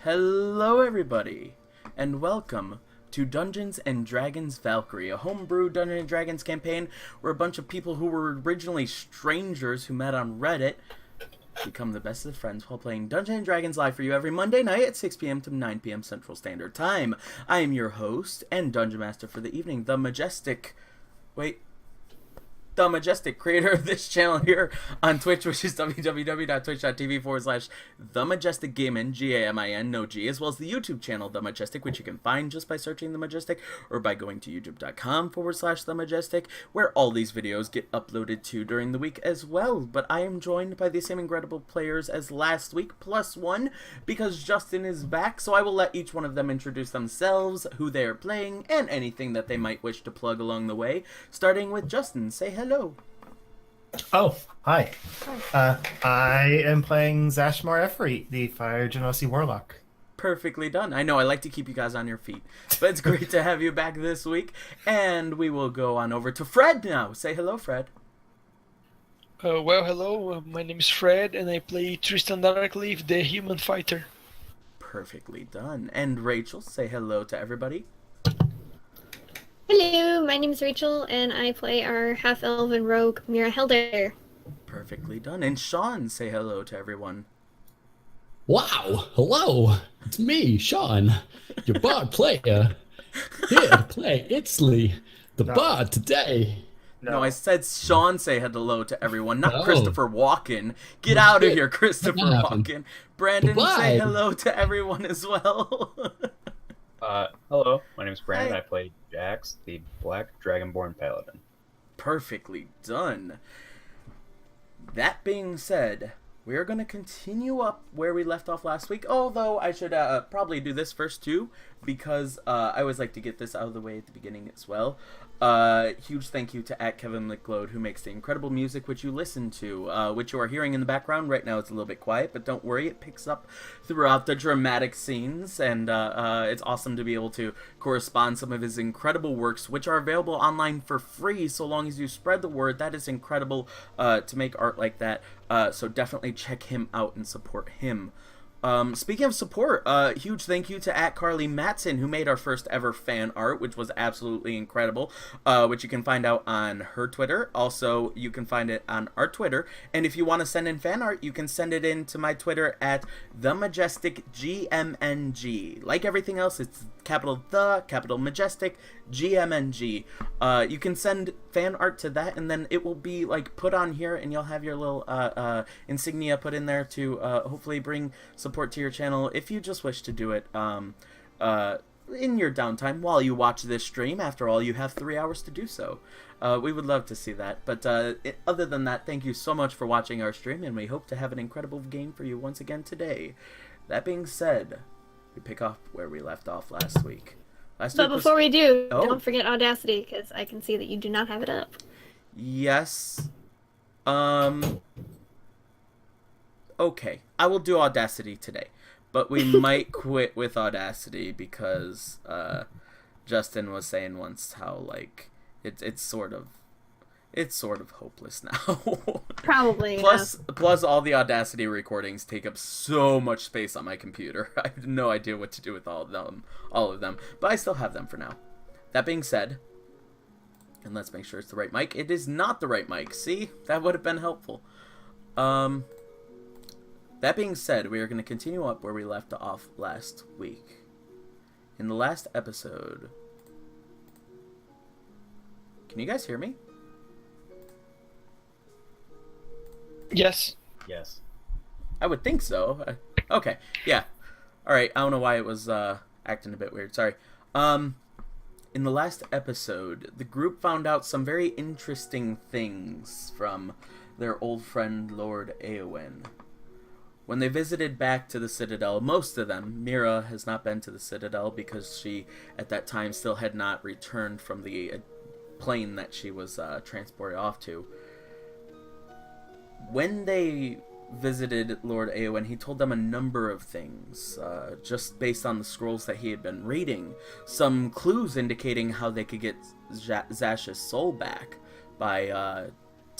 Hello everybody, and welcome to Dungeons & Dragons Valkyrie, a homebrew Dungeons & Dragons campaign where a bunch of people who were originally strangers who met on Reddit become the best of friends while playing Dungeons & Dragons live for you every Monday night at 6 p.m. to 9 p.m. Central Standard Time. I am your host and Dungeon Master for the evening, the Majestic creator of this channel here on Twitch, which is www.twitch.tv/TheMajesticGamin, G-A-M-I-N, no G, as well as the YouTube channel, The Majestic, which you can find just by searching The Majestic, or by going to youtube.com/The Majestic, where all these videos get uploaded to during the week as well. But I am joined by the same incredible players as last week, plus one, because Justin is back, so I will let each one of them introduce themselves, who they are playing, and anything that they might wish to plug along the way. Starting with Justin, say hello. Oh, hi. I am playing Zashmar Efreet, the Fire Genasi Warlock. Perfectly done. I know I like to keep you guys on your feet, but it's great to have you back this week. And we will go on over to Fred now. Say hello, Fred. Well, hello. My name is Fred, and I play Tristan Darkleaf, the human fighter. Perfectly done. And Rachel, say hello to everybody. Hello, my name is Rachel, and I play our half-elven rogue, Mira Helder. Perfectly done. And Sean, say hello to everyone. Wow, hello, it's me, Sean, your bard player, here to play Itzley, the bard today. No, I said Sean say hello to everyone, not No. Christopher Walken. Get out of here, Christopher Walken. Brandon, Goodbye. say hello to everyone as well. Hello, my name is Brandon. Hi. I play Jax, the Black Dragonborn Paladin. Perfectly done. That being said, we are going to continue up where we left off last week, although I should probably do this first too, because I always like to get this out of the way at the beginning as well. Huge thank you to Kevin McLeod, who makes the incredible music which you listen to, which you are hearing in the background. Right now it's a little bit quiet, but don't worry, it picks up throughout the dramatic scenes, and it's awesome to be able to correspond some of his incredible works, which are available online for free, so long as you spread the word. That is incredible to make art like that, so definitely check him out and support him. Speaking of support, huge thank you to @Carly Matson, who made our first ever fan art, which was absolutely incredible, which you can find out on her Twitter. Also, you can find it on our Twitter, and if you want to send in fan art, you can send it in to my Twitter at TheMajesticGMNG. Like everything else, it's capital Majestic, GMNG. You can send fan art to that, and then it will be like put on here, and you'll have your little insignia put in there to hopefully bring support to your channel if you just wish to do it in your downtime while you watch this stream. After all, you have 3 hours to do so. We would love to see that, but other than that, thank you so much for watching our stream, and we hope to have an incredible game for you once again today. That being said, we pick up where we left off last week. But before we do, Oh. don't forget Audacity, because I can see that you do not have it up. Yes. Okay, I will do Audacity today, but we might quit with Audacity because Justin was saying once how like it's sort of hopeless now. Probably, Plus all the Audacity recordings take up so much space on my computer. I have no idea what to do with all of them, but I still have them for now. That being said, and let's make sure it's the right mic. It is not the right mic. See? That would have been helpful. That being said, we are going to continue up where we left off last week. In the last episode... Can you guys hear me? Yes. Yes. I would think so. Okay, yeah. Alright, I don't know why it was acting a bit weird. Sorry. In the last episode, the group found out some very interesting things from their old friend Lord Eowyn. When they visited back to the Citadel, most of them, Mira has not been to the Citadel because she, at that time, still had not returned from the plane that she was transported off to. When they visited Lord Eowyn, he told them a number of things, just based on the scrolls that he had been reading. Some clues indicating how they could get Zash's soul back by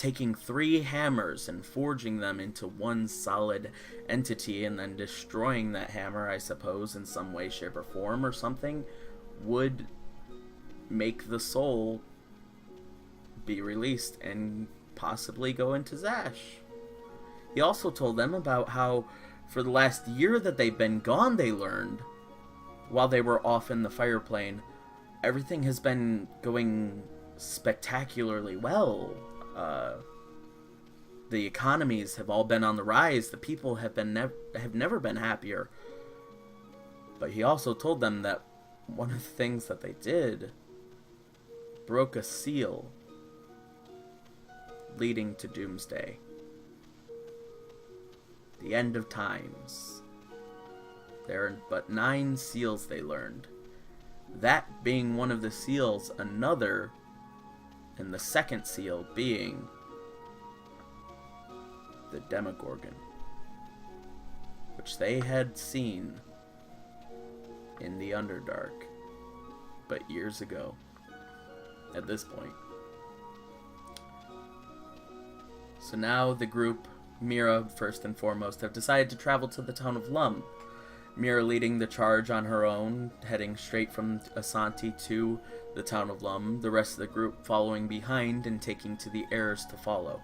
taking 3 hammers and forging them into one solid entity and then destroying that hammer, I suppose, in some way, shape, or form or something, would make the soul be released and possibly go into Zash. He also told them about how for the last year that they've been gone, they learned, while they were off in the fire plane, everything has been going spectacularly well. The economies have all been on the rise. The people have never been happier. But he also told them that one of the things that they did broke a seal leading to Doomsday. The end of times. There are but 9 seals they learned. That being one of the seals, another, and the second seal being the Demogorgon, which they had seen in the Underdark, but years ago, at this point. So now the group, Mira first and foremost, have decided to travel to the town of Lum. Mira leading the charge on her own, heading straight from Asanti to the town of Lum, the rest of the group following behind and taking to the heirs to follow.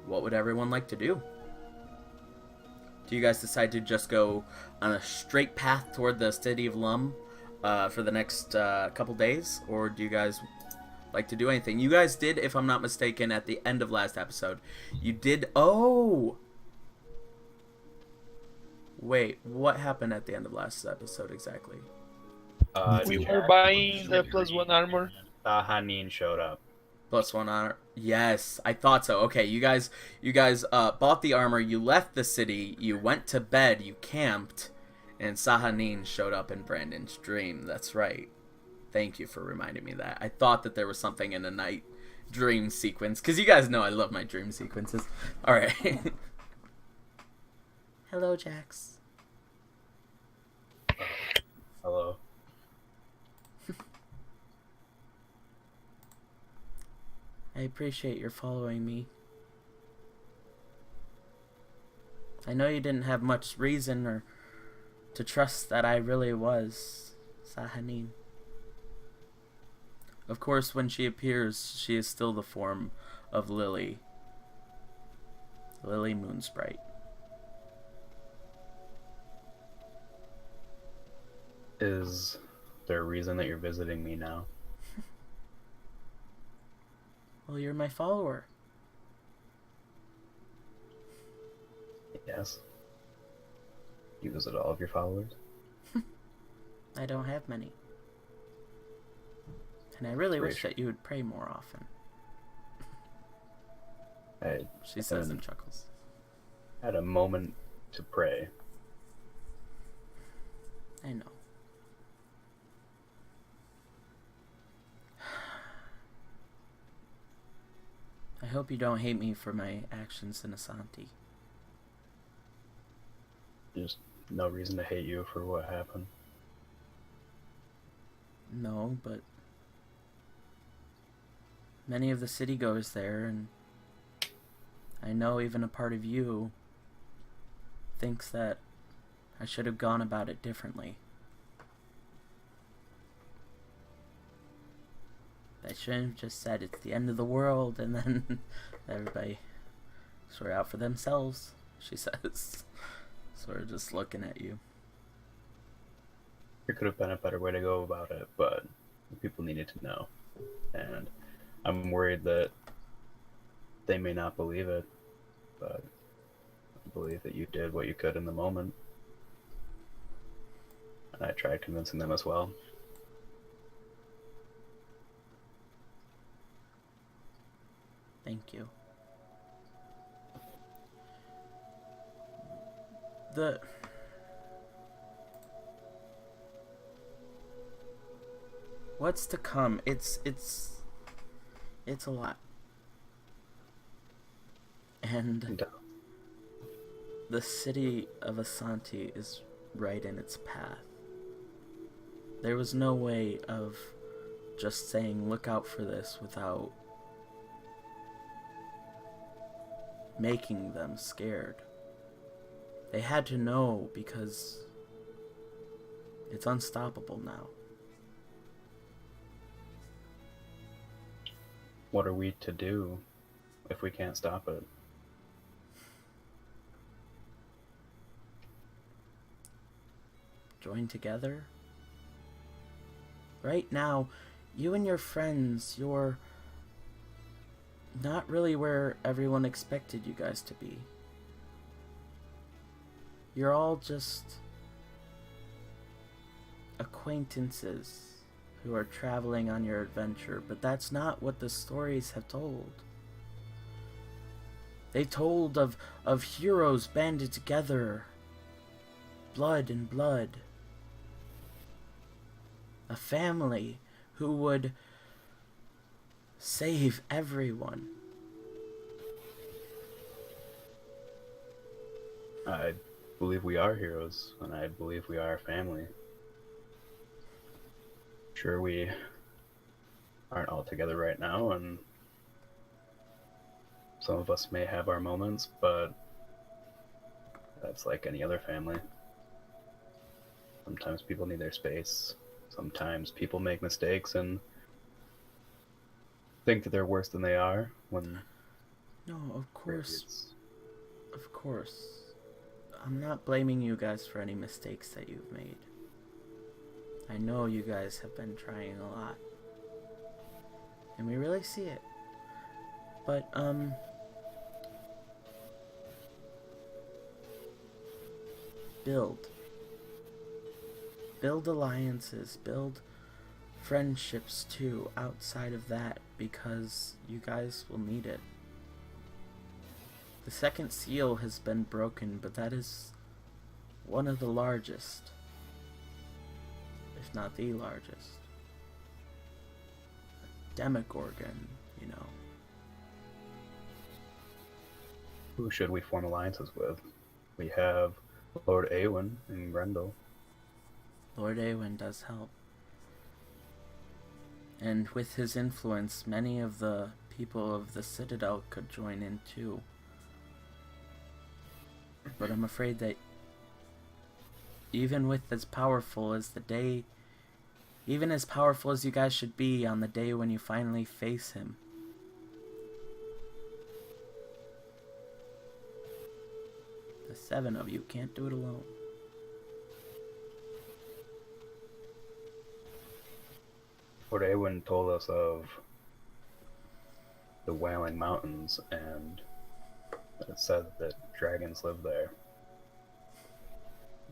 What would everyone like to do? Do you guys decide to just go on a straight path toward the city of Lum for the next couple days? Or do you guys like to do anything? You guys did, if I'm not mistaken, at the end of last episode, you did... Oh! Wait, what happened at the end of last episode exactly? We were buying the +1 armor. Hanin showed up. +1 honor. Yes, I thought so. Okay, you guys bought the armor, you left the city, you went to bed, you camped, and Sahanin showed up in Brandon's dream. That's right. Thank you for reminding me of that. I thought that there was something in a night dream sequence, because you guys know I love my dream sequences. Alright. Hello, Jax. Hello. I appreciate your following me. I know you didn't have much reason or to trust that I really was Sahanin. Of course, when she appears, she is still the form of Lily. Lily Moonsprite. Is there a reason that you're visiting me now? Well, you're my follower. Yes. You visit all of your followers? I don't have many. And I really wish Rachel. that you would pray more often. I She says and chuckles. had a moment to pray. I know. I hope you don't hate me for my actions in Asanti. There's no reason to hate you for what happened. No, but many of the city goes there, and I know even a part of you thinks that I should have gone about it differently. I shouldn't have just said it's the end of the world and then everybody sort out for themselves, she says. Sort of just looking at you. There could have been a better way to go about it, but people needed to know. And I'm worried that they may not believe it, but I believe that you did what you could in the moment. And I tried convincing them as well. Thank you. What's to come? It's a lot. And the city of Asanti is right in its path. There was no way of just saying, look out for this, without making them scared. They had to know because it's unstoppable now. What are we to do if we can't stop it? Join together? Right now, you and your friends, you're not really where everyone expected you guys to be. You're all just acquaintances who are traveling on your adventure, but that's not what the stories have told. They told of heroes banded together, blood and blood. A family who would save everyone. I believe we are heroes, and I believe we are a family. Sure, we aren't all together right now, and some of us may have our moments, but that's like any other family. Sometimes people need their space. Sometimes people make mistakes and think that they're worse than they are when No, of course. it's Of course. I'm not blaming you guys for any mistakes that you've made. I know you guys have been trying a lot. And we really see it. But, build. Build alliances, build friendships too outside of that, because you guys will need it. The second seal has been broken, but that is one of the largest, if not the largest. A Demogorgon, you know. who should we form alliances with? We have Lord Awen and Grendel. Lord Awen does help. And with his influence, many of the people of the Citadel could join in too. But I'm afraid that even with as powerful as the day, even as powerful as you guys should be on the day when you finally face him, the 7 of you can't do it alone. Lord Awen told us of the Wailing Mountains, and it said that dragons live there.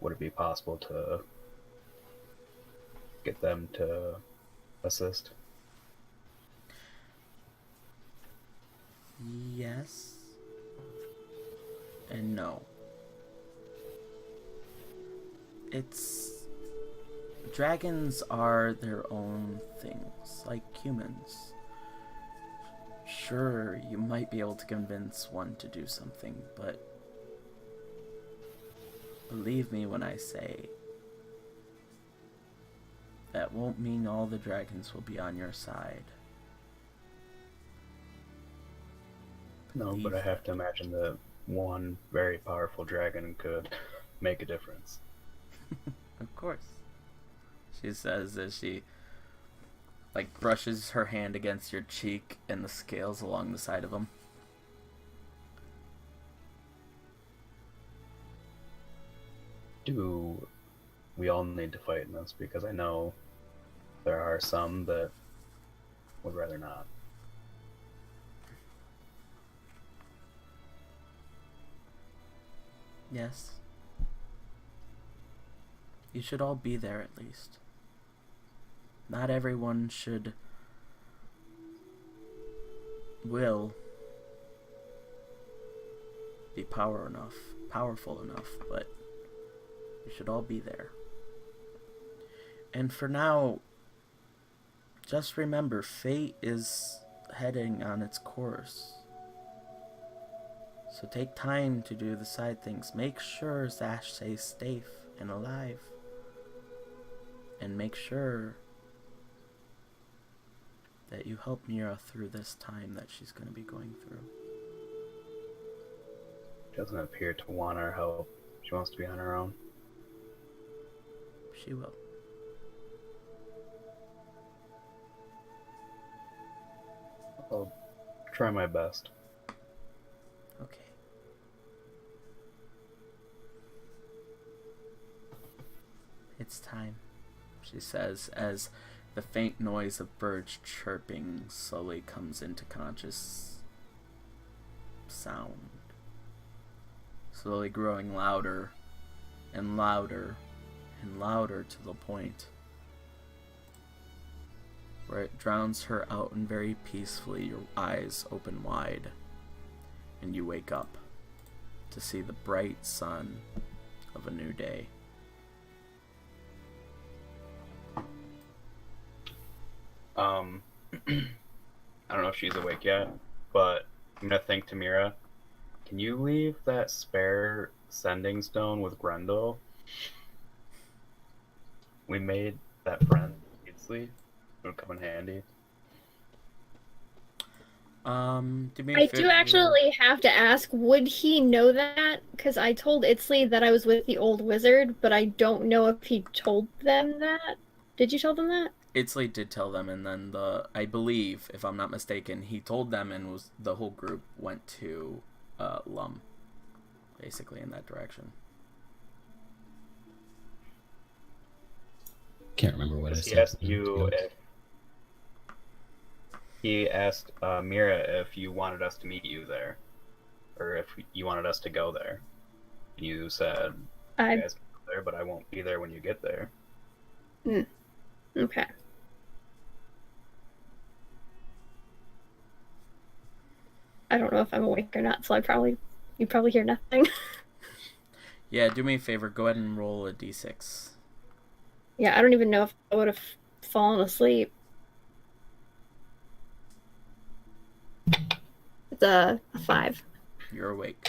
Would it be possible to get them to assist? Yes and no. Dragons are their own things, like humans. Sure, you might be able to convince one to do something, but believe me when I say that won't mean all the dragons will be on your side. No, but I have to imagine that one very powerful dragon could make a difference. Of course. She says as she brushes her hand against your cheek and the scales along the side of him. Do we all need to fight in this? Because I know there are some that would rather not. Yes. You should all be there at least. Not everyone will be powerful enough, but you should all be there. And for now, just remember, fate is heading on its course. So take time to do the side things. Make sure Zash stays safe and alive. And make sure that you help Mira through this time that she's going to be going through. doesn't appear to want our help. She wants to be on her own. She will. I'll try my best. Okay. It's time, she says, as the faint noise of birds chirping slowly comes into conscious sound, slowly growing louder and louder and louder to the point where it drowns her out, and very peacefully your eyes open wide and you wake up to see the bright sun of a new day. I don't know if she's awake yet, but I'm gonna think to Mira, can you leave that spare sending stone with Grendel? We made that friend, Ainsley. It would come in handy. Do me a I favor. do actually have to ask, would he know that? Because I told Itzley that I was with the old wizard, but I don't know if he told them that. Did you tell them that? Itzley did tell them, and then I believe, if I'm not mistaken, he told them, and the whole group went to Lum, basically in that direction. Can't remember what I He said. asked you if he asked Mira if you wanted us to meet you there, or if you wanted us to go there. And you said, "You guys can go there, but I won't be there when you get there." Okay. I don't know if I'm awake or not, so you probably hear nothing. Yeah, do me a favor. Go ahead and roll a d6. Yeah, I don't even know if I would have fallen asleep. It's a 5. You're awake.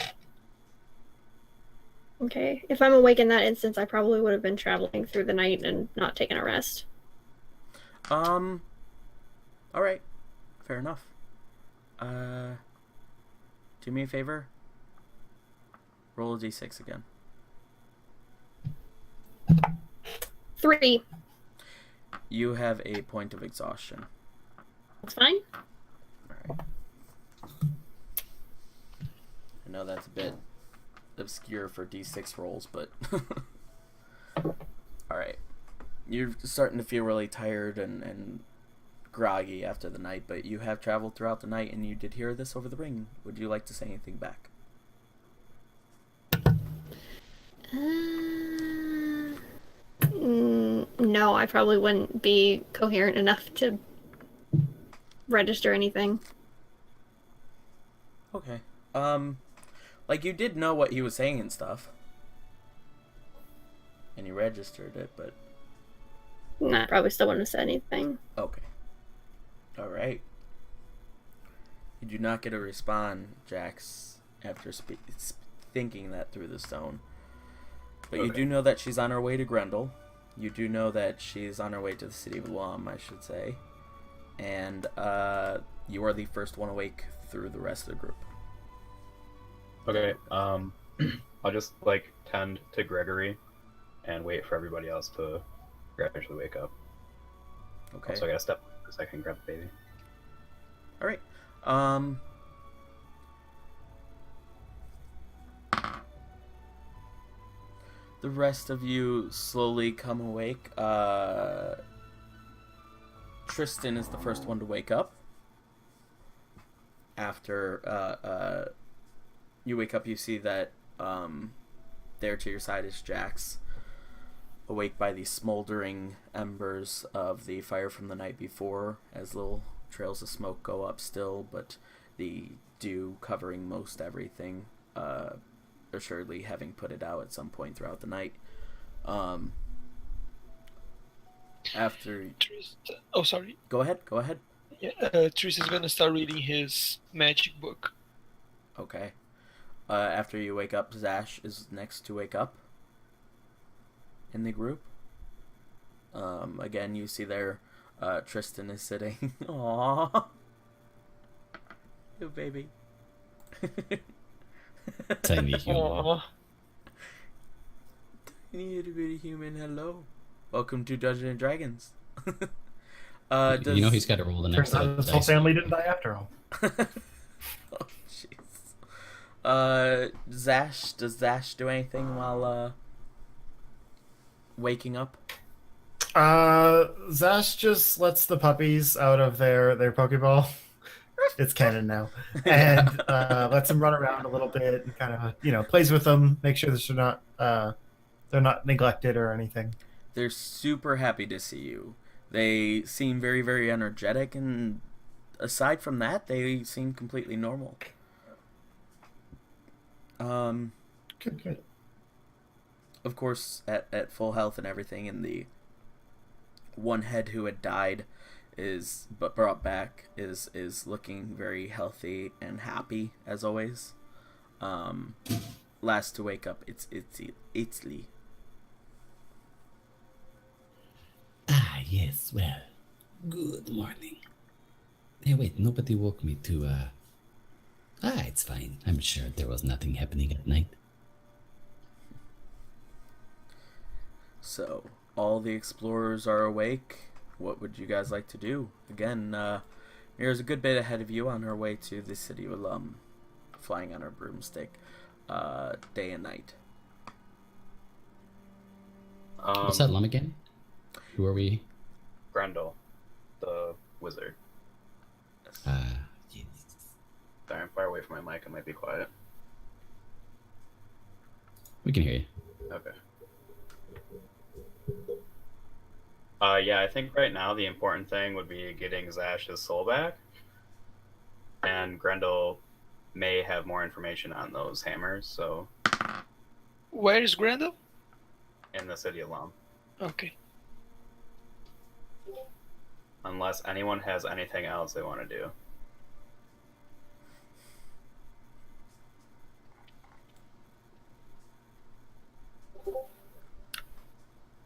Okay. If I'm awake in that instance, I probably would have been traveling through the night and not taking a rest. All right. Fair enough. Do me a favor. Roll a d6 again. 3. You have a point of exhaustion. That's fine. Alright. I know that's a bit obscure for d6 rolls, but... Alright. You're starting to feel really tired and groggy after the night, but you have traveled throughout the night and you did hear this over the ring. Would you like to say anything back? No, I probably wouldn't be coherent enough to register anything. Okay. Like, you did know what he was saying and stuff. And you registered it, but... No, I probably still wouldn't have said anything. Okay. Alright. You do not get a respond, Jax, after thinking that through the stone. But you do know that she's on her way to Grendel. You do know that she's on her way to the city of Lum, I should say. And you are the first one awake through the rest of the group. Okay, I'll just, tend to Gregory and wait for everybody else to gradually wake up. Okay. So I gotta step for a second, grab the baby. Alright. The rest of you slowly come awake. Tristan is the first one to wake up. After you wake up, you see that there to your side is Jax, awake by the smoldering embers of the fire from the night before, as little trails of smoke go up still, but the dew covering most everything, assuredly having put it out at some point throughout the night. After... Oh, sorry. Go ahead. Yeah, Tristan's gonna start reading his magic book. Okay. After you wake up, Zash is next to wake up in the group. Again, you see there, Tristan is sitting. Aww. You baby. Tiny human. Aw. Tiny itty bitty human, hello. Welcome to Dungeons and Dragons. You know he's got to roll the next Turns out his whole dice. family didn't die after all. Oh, jeez. Zash, does Zash do anything while waking up? Zash just lets the puppies out of their Pokeball. It's canon now, and lets them run around a little bit and kind of plays with them, make sure that they're not neglected or anything. They're super happy to see you. They seem very, very energetic, and aside from that, they seem completely normal. Good. Of course, at full health and everything, and the one head who had died but brought back is looking very healthy and happy as always. Last to wake up, it's Lee. Ah, yes, well, good morning. Hey, wait, nobody woke me to, it's fine. I'm sure there was nothing happening at night. So, all the explorers are awake. What would you guys like to do? Again, Mira's a good bit ahead of you on her way to the city of Alum, flying on her broomstick, day and night. What's that, Lum again? Who are we? Grendel, the wizard. Yes. Sorry, I'm far away from my mic. I might be quiet. We can hear you. Okay. Yeah, I think right now the important thing would be getting Zash's soul back. And Grendel may have more information on those hammers, so Where is Grendel? in the city of Lum. Okay. Unless anyone has anything else they want to do.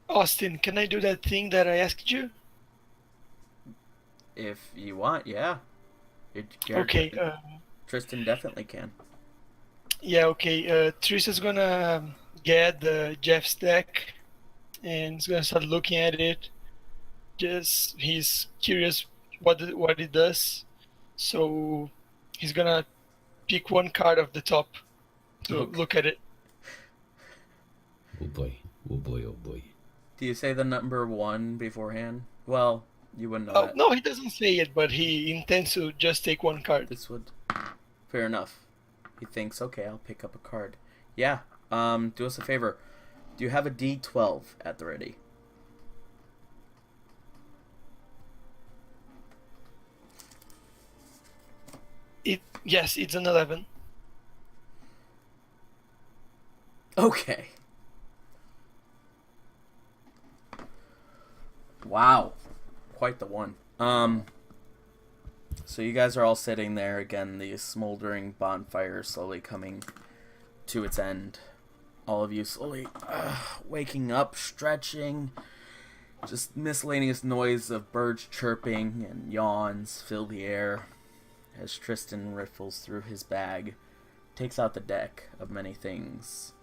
Austin, can I do that thing that I asked you? If you want, yeah. Okay. Tristan definitely can. Yeah. Okay. Tristan's gonna get Jeff's deck, and he's gonna start looking at it. Just he's curious what it does, so he's gonna pick one card off the top to Okay. look at it. Oh boy. Oh boy, oh boy. Do you say the number 1 beforehand? Well, you wouldn't know Oh that. no, he doesn't say it, but he intends to just take one card. This would... Fair enough. He thinks, okay, I'll pick up a card. Yeah, do us a favor. Do you have a D12 at the ready? Yes, it's an 11. Okay. Wow. Quite the one. So you guys are all sitting there again, the smoldering bonfire slowly coming to its end. All of you slowly waking up, stretching. Just miscellaneous noise of birds chirping and yawns fill the air as Tristan riffles through his bag, takes out the deck of many things,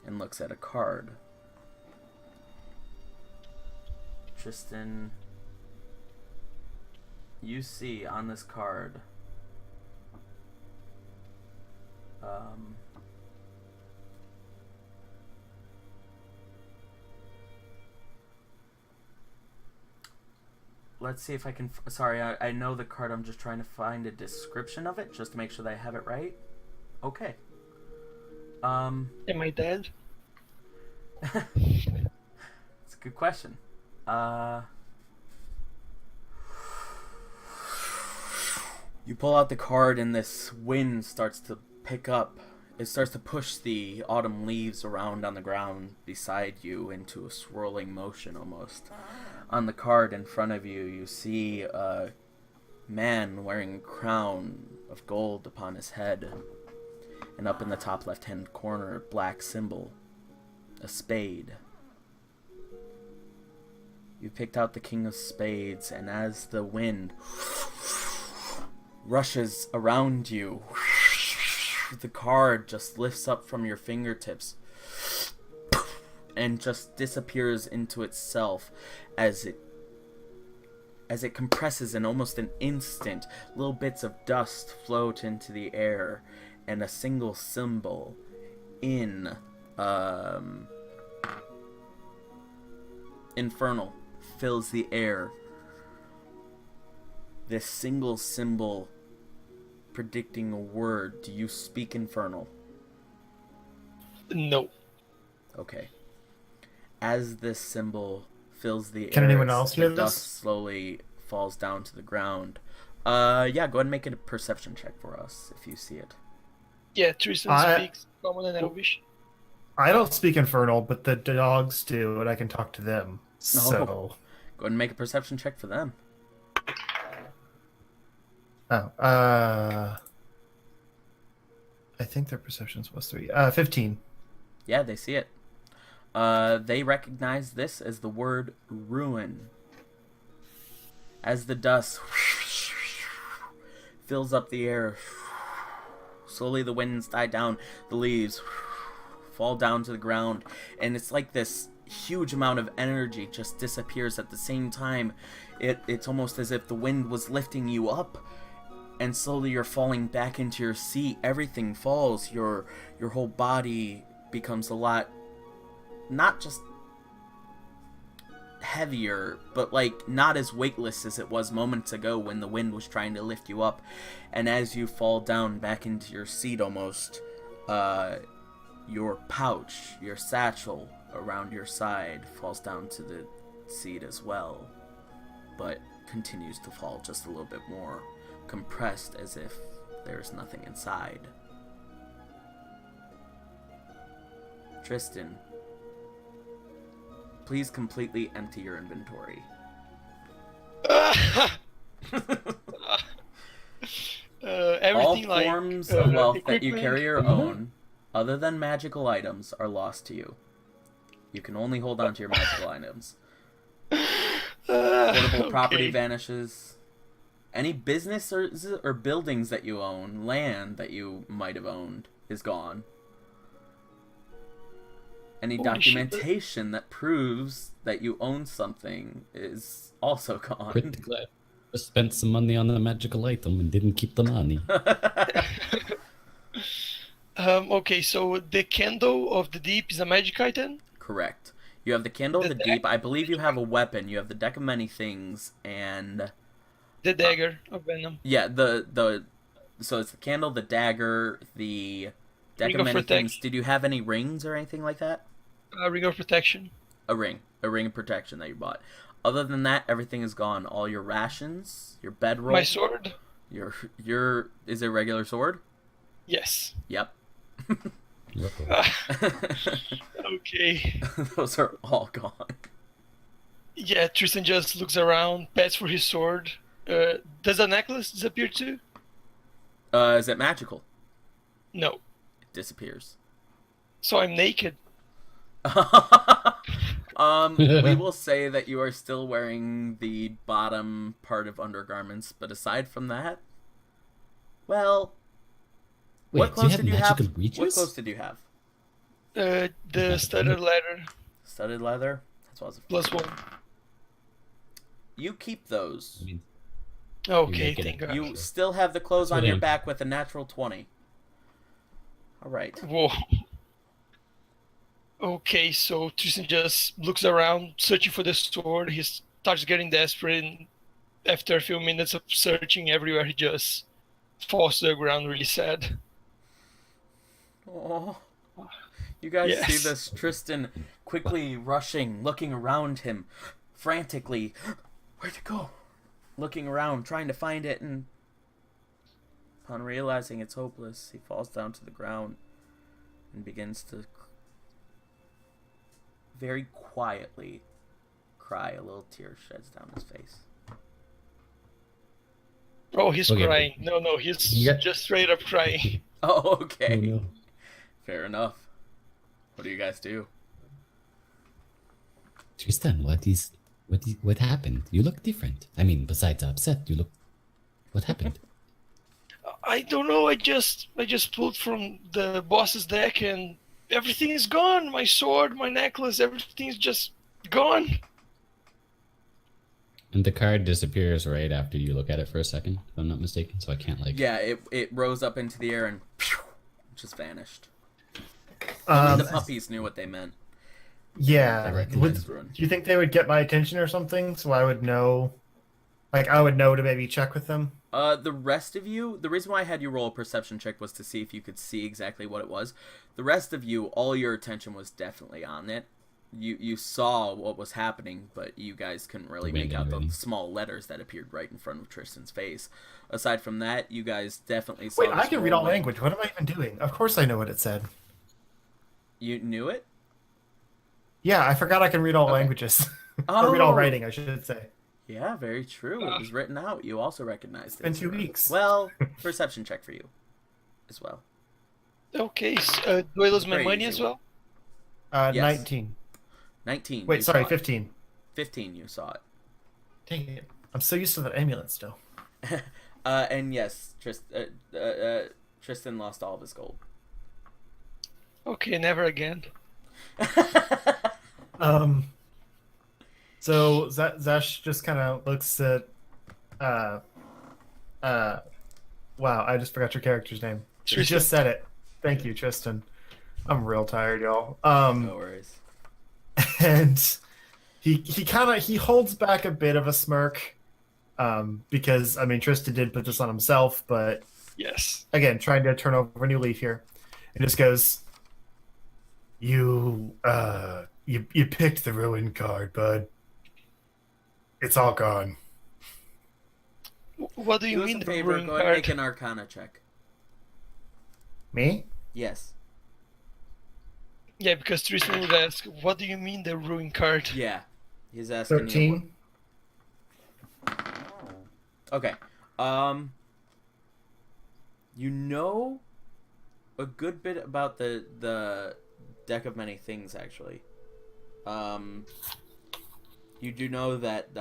and looks at a card. Tristan, you see on this card let's see if I can sorry, I know the card. I'm just trying to find a description of it just to make sure that I have it right. Okay. Am I dead? It's a good question. You pull out the card and this wind starts to pick up. It starts to push the autumn leaves around on the ground beside you into a swirling motion almost. On the card in front of you, you see a man wearing a crown of gold upon his head. And up in the top left-hand corner, a black symbol. A spade. You picked out the King of Spades, and as the wind rushes around you, the card just lifts up from your fingertips and just disappears into itself as it compresses in almost an instant. Little bits of dust float into the air, and a single symbol in Infernal fills the air. This single symbol predicting a word. Do you speak Infernal? No. Okay. As this symbol fills the air, Can anyone else hear the this? dust slowly falls down to the ground. Yeah, go ahead and make it a perception check for us if you see it. Yeah, Tristan speaks Common and Elvish. I don't speak Infernal, but the dogs do, and I can talk to them. So, Go ahead and make a perception check for them. I think their perception's +3. 15. Yeah, they see it. They recognize this as the word ruin. As the dust fills up the air, slowly the winds die down, the leaves fall down to the ground, and it's like this huge amount of energy just disappears at the same time. It's almost as if the wind was lifting you up, and slowly you're falling back into your seat. Everything falls. Your whole body becomes a lot, not just heavier, but like not as weightless as it was moments ago when the wind was trying to lift you up. And as you fall down back into your seat almost, your pouch, your satchel around your side falls down to the seat as well, but continues to fall just a little bit more compressed, as if there's nothing inside. Tristan, please completely empty your inventory. Everything All like forms of wealth that you equipment. carry or own, other than magical items, are lost to you. You can only hold on to your magical items. Portable property Okay. vanishes. Any business or buildings that you own, land that you might have owned, is gone. Any Holy documentation that proves that you own something is also gone. Pretty glad I spent some money on a magical item and didn't keep the money. Okay, so the Candle of the Deep is a magic item? Correct. You have the Candle of The the Deep. I believe you have a weapon. You have the Deck of Many Things, and The Dagger of Venom. yeah, so it's the candle, the dagger, the Deck Ring of of Many Protection. Things. Did you have any rings or anything like that? Ring of Protection. A ring of protection that you bought. Other than that, everything is gone. All your rations, your bedroll, My sword? your is it a regular sword? Yes. Yep. Okay. Those are all gone. Yeah, Tristan just looks around, pats for his sword. Does the necklace disappear too? Is it magical? No. It disappears. So I'm naked. We will say that you are still wearing the bottom part of undergarments, but aside from that, well, Wait, what do you clothes have did you magical have? breeches? What clothes did you have? The studded leather Studded leather. That's what I was. +1. You keep those. I mean, Okay, naked. thank God. You still have the clothes Put on your in. back with a natural 20. All right. Whoa. Okay, so Tristan just looks around, searching for the sword. He starts getting desperate, and after a few minutes of searching everywhere, he just falls to the ground, really sad. Oh, you guys see Yes. this Tristan quickly rushing, looking around him, frantically. Where'd it go? Looking around, trying to find it, and upon realizing it's hopeless, he falls down to the ground and begins to very quietly cry. A little tear sheds down his face. Oh, he's Okay. crying. No, he's Yeah. just straight up crying. Oh, okay. Oh no. Fair enough. What do you guys do? Tristan, what happened? You look different. I mean, besides upset, you look. What happened? I don't know. I just pulled from the boss's deck, and everything is gone. My sword, my necklace, everything's just gone. And the card disappears right after you look at it for a second, if I'm not mistaken. So I can't like. Yeah, it rose up into the air and just vanished. Only the puppies knew what they meant. Yeah. They Would, recognized Ruin. do you think they would get my attention or something, so I would know? Like, I would know to maybe check with them. The rest of you, the reason why I had you roll a perception check was to see if you could see exactly what it was. The rest of you, all your attention was definitely on it. You saw what was happening, but you guys couldn't really make out the small letters that appeared right in front of Tristan's face. Aside from that, you guys definitely saw. Wait, I this can read all whirlwind. language. What am I even doing? Of course I know what it said. You knew it? Yeah, I forgot I can read all Okay. languages. Or read all Oh. writing, I should say. Yeah, very true. It was written out. You also recognized it. It's been 2 weeks. Well, perception check for you as well. Okay, do I lose my Very money easy as well? Yes. 19. 19. Wait, you sorry, saw it. 15. 15, you saw Dang it. I'm so used to that amulet still. it. And yes, Tristan lost all of his gold. Okay, never again. So Zash just kind of looks at, wow, I just forgot your character's name. You Tristan. just said it. Thank you, Tristan. I'm real tired, y'all. No worries. And he holds back a bit of a smirk, because I mean Tristan did put this on himself, but Yes. again, trying to turn over a new leaf here, and just goes, "You picked the ruin card, bud. It's all gone." What do Do you us mean a the favor, ruin go ahead and make card? an Arcana check. Me? Yes. Yeah, because Tristan would ask, what do you mean the ruin card? Yeah. He's asking you. 13. Okay. You know a good bit about the deck of many things, actually. You do know that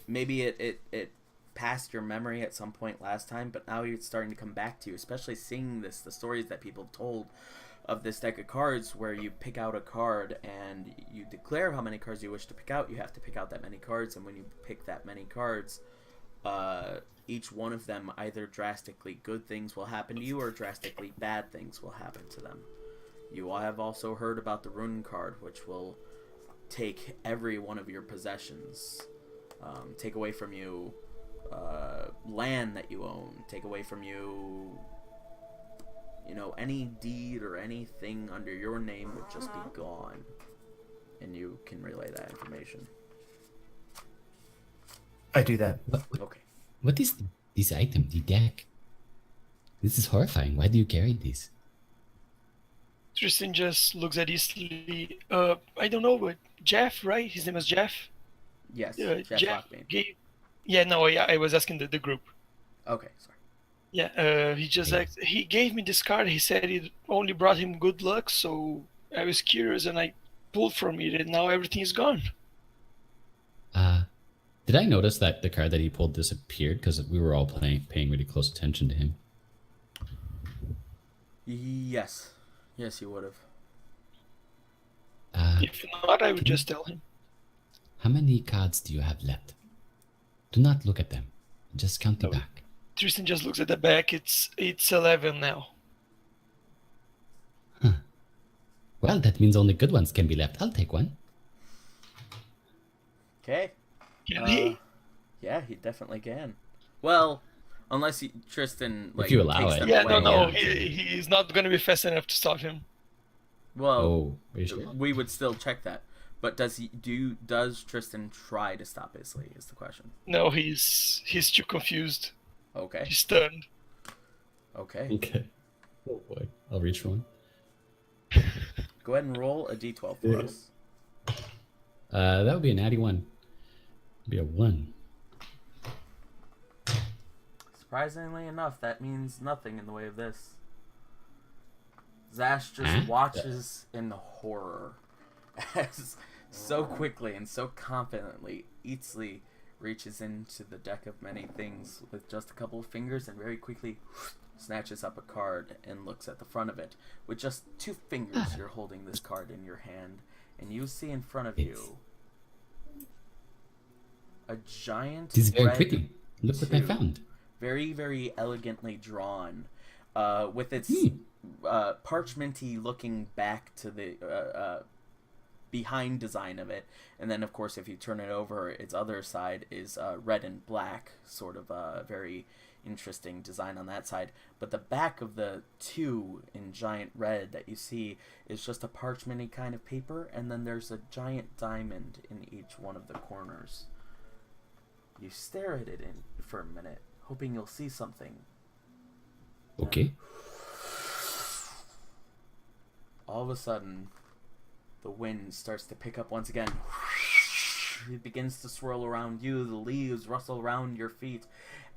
maybe it passed your memory at some point last time, but now it's starting to come back to you, especially seeing the stories that people told of this deck of cards, where you pick out a card and you declare how many cards you wish to pick out. You have to pick out that many cards, and when you pick that many cards, each one of them, either drastically good things will happen to you or drastically bad things will happen to them. You all have also heard about the Rune card, which will take every one of your possessions, take away from you land that you own, take away from you, any deed or anything under your name would just be gone, and you can relay that information. I do that. Okay. What is this item, the deck? This is horrifying. Why do you carry this? Tristan just looks at Eastleigh. I don't know, but Jeff, right? His name is Jeff? Yes, Jeff Jeff Lockbean. gave... Yeah, no, yeah, I was asking the group. Okay, sorry. Yeah, he just like he gave me this card. He said it only brought him good luck, so I was curious and I pulled from it, and now everything is gone. Did I notice that the card that he pulled disappeared? Because we were all paying really close attention to him. Yes, you would have. If not, I would just tell him. How many cards do you have left? Do not look at them. Just count the back. Tristan just looks at the back. It's 11 now. Well, that means only good ones can be left. I'll take one. Okay. Can he? Yeah, he definitely can. Well, unless Tristan If you allow takes it. them Yeah, away. no, yeah. he's not gonna be fast enough to stop him. Well, Oh, are you sure? we would still check that. But does Tristan try to stop Isley is the question. No, he's too confused. Okay. He's stunned. Okay. Okay. Oh boy. I'll reach for one. Go ahead and roll a d12 for us. That would be a natty one. Be a 1. Surprisingly enough, that means nothing in the way of this. Zash just Huh? watches in horror as so quickly and so confidently Eatsley reaches into the deck of many things with just a couple of fingers and very quickly snatches up a card and looks at the front of it. With just 2 fingers, you're holding this card in your hand, and you see in front of you a giant This is very red pretty. Look what I 2, found. very, very elegantly drawn, with its parchmenty looking back to the behind design of it, and then of course if you turn it over, its other side is red and black, sort of a very interesting design on that side. But the back of the 2 in giant red that you see is just a parchmenty kind of paper, and then there's a giant diamond in each one of the corners. You stare at it for a minute, hoping you'll see something. Okay. All of a sudden, the wind starts to pick up once again. It begins to swirl around you. The leaves rustle around your feet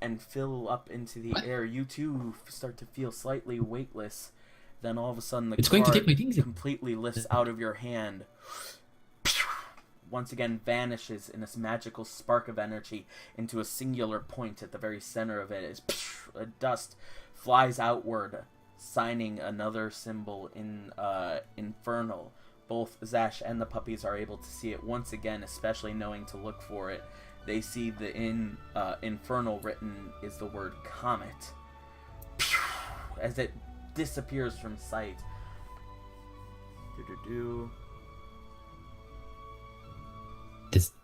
and fill up into the air. You too start to feel slightly weightless. Then all of a sudden, the It's going to card take my things in. completely lifts out of your hand. Once again vanishes in this magical spark of energy into a singular point at the very center of it as a dust flies outward, signing another symbol in Infernal. Both Zash and the puppies are able to see it once again, especially knowing to look for it. They see the Infernal written is the word comet. As it disappears from sight.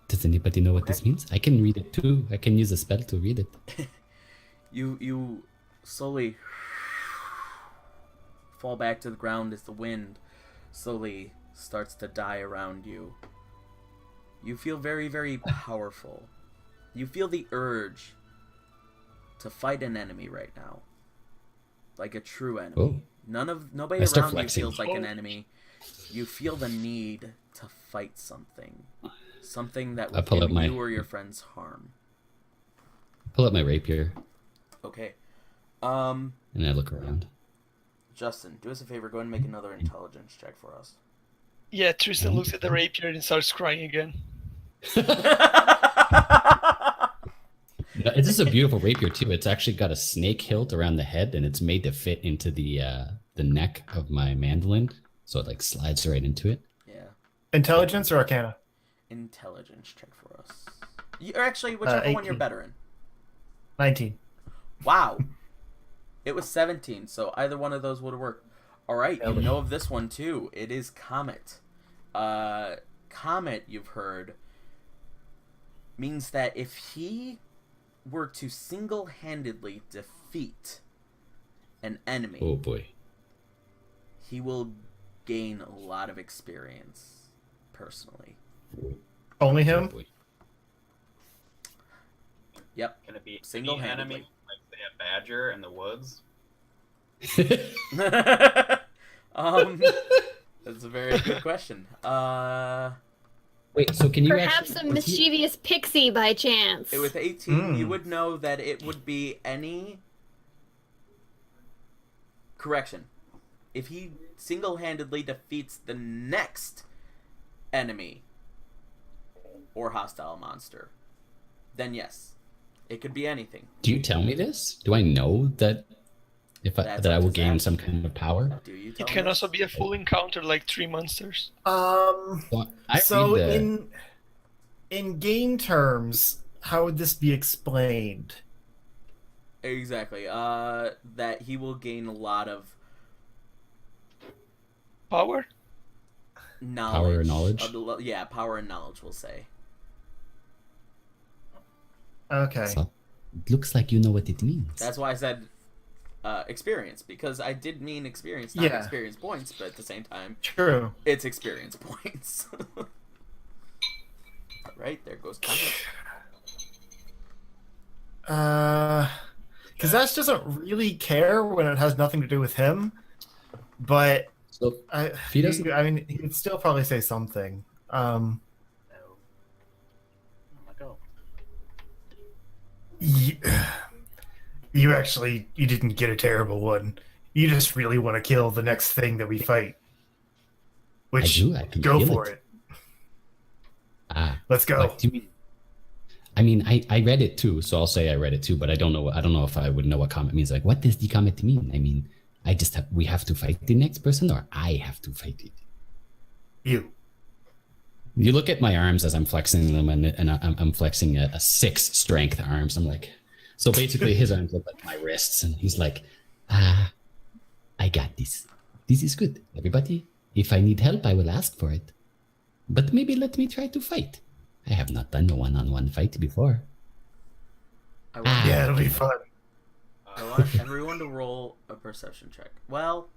Does anybody know what this means? I can read it too. I can use a spell to read it. You slowly fall back to the ground as the wind slowly starts to die around you. You feel very, very powerful. You feel the urge to fight an enemy right now. Like a true enemy. Oh. Nobody I start around you flexing. feels like an enemy. You feel the need to fight something. Something that would pull give up my- you or your friends harm. Pull up my rapier Okay. and I look around. Justin, do us a favor. Go ahead and make another intelligence check for us. Yeah, Tristan looks at the rapier and starts crying again. This is a beautiful rapier too. It's actually got a snake hilt around the head, and it's made to fit into the neck of my mandolin, so it like slides right into it. Yeah. Intelligence or Arcana? Intelligence check for us. Or actually, whichever one you're 18. better in. 19. Wow. It was 17, so either one of those would have worked. Alright, you know of this one too. It is Comet. Comet, you've heard, means that if he were to single-handedly defeat an enemy, Oh boy. he will gain a lot of experience, personally. Only Oh him? boy. Yep. Can it be any Single-handedly. enemy, like say a badger in the woods? That's a very good question. Wait, so can you Perhaps actually, a mischievous pixie by chance. With 18, you Hmm. would know that it would be any... Correction. If he single-handedly defeats the next enemy or hostile monster, then yes, it could be anything. Do you tell me this? Do I know that That's that I up will to gain Zach. some kind of power? Do you It tell can me? also be a full encounter, like 3 monsters. Well, I So read the, in game terms, how would this be explained? Exactly. That he will gain a lot of Power? knowledge. Power and knowledge? Yeah, power and knowledge, we'll say. Okay. so, it looks like you know what it means. That's why I said experience, because I did mean experience, not Yeah. experience points, but at the same time, True. it's experience points. Right, there goes Comet. Because Ash doesn't really care when it has nothing to do with him, but So if he doesn't- I mean, he'd still probably say something. No. Oh my god. You didn't get a terrible one. You just really want to kill the next thing that we fight. Which, I do, I can go feel for it. it. Ah, Let's go. like, do you mean? I mean, I read it too, so I'll say I read it too, but I don't know if I would know what comment means. Like, what does the comment mean? I mean, we have to fight the next person, or I have to fight it. You. You look at my arms as I'm flexing them, and I'm flexing a 6 strength arms. I'm like, so basically his arms look like my wrists, and he's like, I got this. This is good, everybody. If I need help, I will ask for it. But maybe let me try to fight. I have not done a one-on-one fight before. Yeah, it'll be fun. I want everyone to roll a perception check. Well,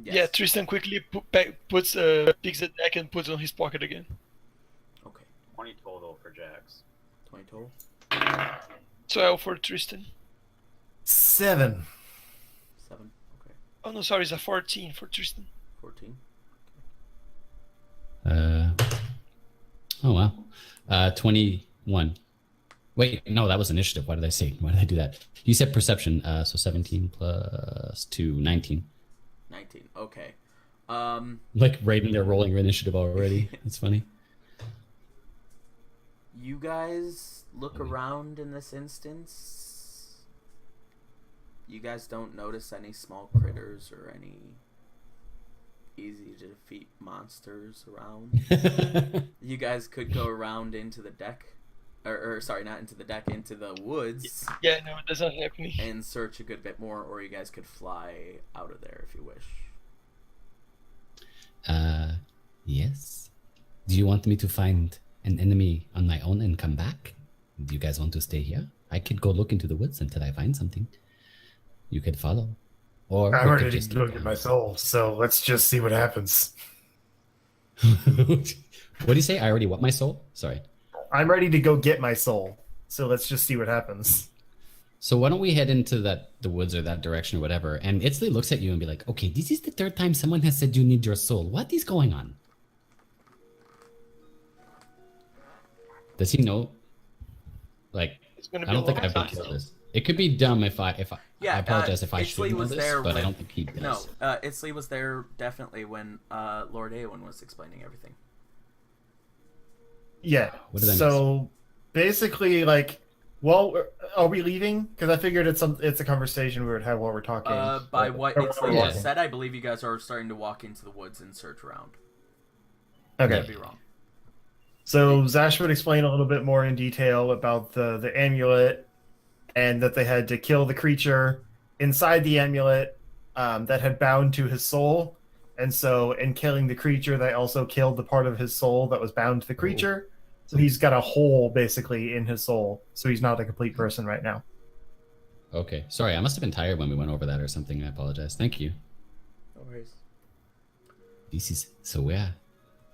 yes. Yeah, Tristan quickly picks the deck and puts it on his pocket again. Okay. 20 total for Jax. 20 total. 12 for Tristan. 7. 7. Okay. Oh no, sorry, it's a 14 for Tristan. 14. Oh wow. 21. Wait, no, that was initiative. Why did I say? Why did I do that? You said perception. So 17 plus 2, 19. 19. Okay. Like right in there rolling your initiative already. It's funny. You guys look around in this instance. You guys don't notice any small critters or any easy to defeat monsters around. You guys could go around into the deck. Or sorry, not into the deck, into the woods. Yeah, no, it doesn't happen. And search a good bit more, or you guys could fly out of there if you wish. Yes. Do you want me to find an enemy on my own and come back? Do you guys want to stay here? I could go look into the woods until I find something. You could follow. Or I'm we could ready just to look at my soul, so let's just see what happens. What do you say? I already want my soul? Sorry. I'm ready to go get my soul, so let's just see what happens. So why don't we head into the woods or that direction or whatever, and Itzley looks at you and be like, okay, this is the 3rd time someone has said you need your soul. What is going on? Does he know? Like, It's gonna I be don't a think long I've been time, told so. this. It could be dumb if I Yeah, I apologize if I Itzley should know was this, there but I when- don't think he does. No, Itzley was there definitely when Lord Aowen was explaining everything. Yeah. What did I So basically, like, well, are we leaving? Because I figured it's a conversation we would have while we're talking. By what Or- Itzley yeah. just said, I believe you guys are starting to walk into the woods and search around. Okay. Could be wrong. So Zash would explain a little bit more in detail about the amulet, and that they had to kill the creature inside the amulet that had bound to his soul. And so in killing the creature, they also killed the part of his soul that was bound to the creature. So he's got a hole basically in his soul. So he's not a complete person right now. Okay, sorry, I must have been tired when we went over that or something. I apologize. Thank you. No worries. This is so where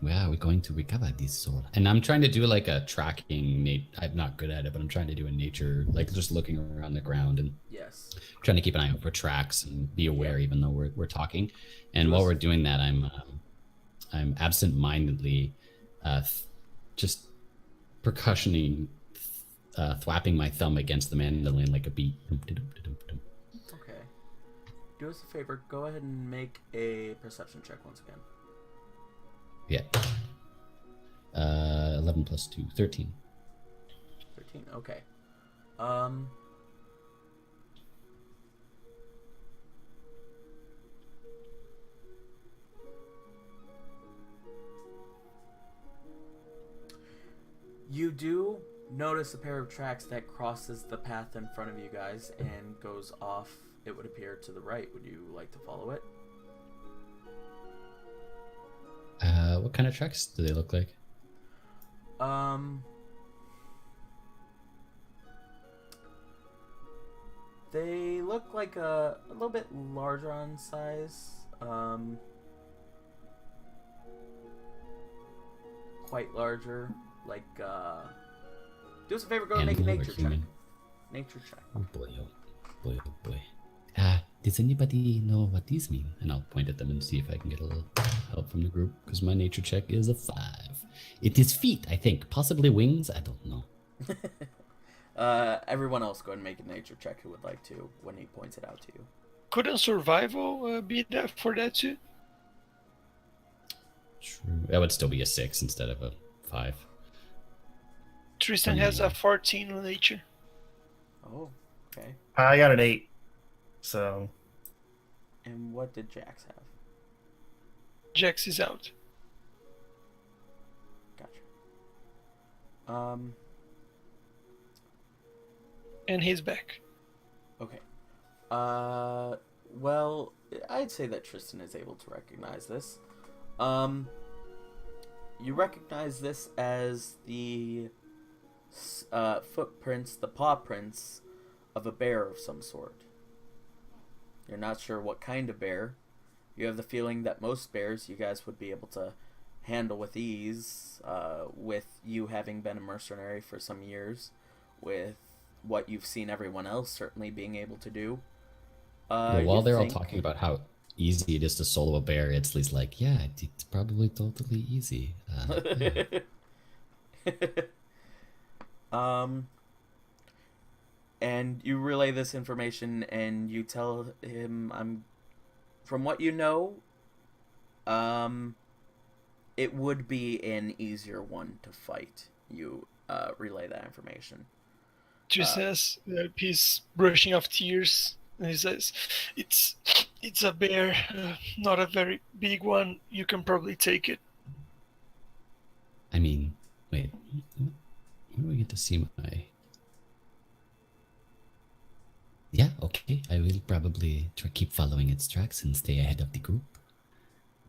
are we going to recover this soul? And I'm trying to do like a tracking. I'm not good at it, but I'm trying to do a nature, like just looking around the ground and Yes. trying to keep an eye out for tracks and be aware, even though we're talking. And while we're doing that, I'm absent-mindedly just percussioning, thwapping my thumb against the mandolin like a beat. Okay. Do us a favor. Go ahead and make a perception check once again. Yeah. 11 plus 2, 13. 13. Okay. You do notice a pair of tracks that crosses the path in front of you guys and goes off, it would appear, to the right. Would you like to follow it? What kind of tracks do they look like? They look like a little bit larger on size. Quite larger. Like, do us a favor, go and make a Animal or nature check. human? Nature check. Oh boy, oh boy, oh boy. Does anybody know what these mean? And I'll point at them and see if I can get a little help from the group, because my nature check is a 5. It is feet, I think. Possibly wings, I don't know. Everyone else go ahead and make a nature check who would like to when he points it out to you. Couldn't survival be there for that too? True. That would still be a 6 instead of a 5. Tristan has a 14 on nature. Oh, okay. I got an 8. So And what did Jax have? Jax is out. Gotcha. And he's back. Okay. Well, I'd say that Tristan is able to recognize this. You recognize this as the footprints, the paw prints of a bear of some sort. You're not sure what kind of bear. You have the feeling that most bears you guys would be able to handle with ease, with you having been a mercenary for some years, with what you've seen everyone else certainly being able to do. While they're all talking about how easy it is to solo a bear, Itzley's like, yeah, it's probably totally easy. Yeah. And you relay this information, and you tell him, from what you know, it would be an easier one to fight. You relay that information. Tristan says, he's brushing off tears, and he says, "It's a bear, not a very big one. You can probably take it." I mean, wait, when do we get to see my? Yeah, okay. I will probably keep following its tracks and stay ahead of the group.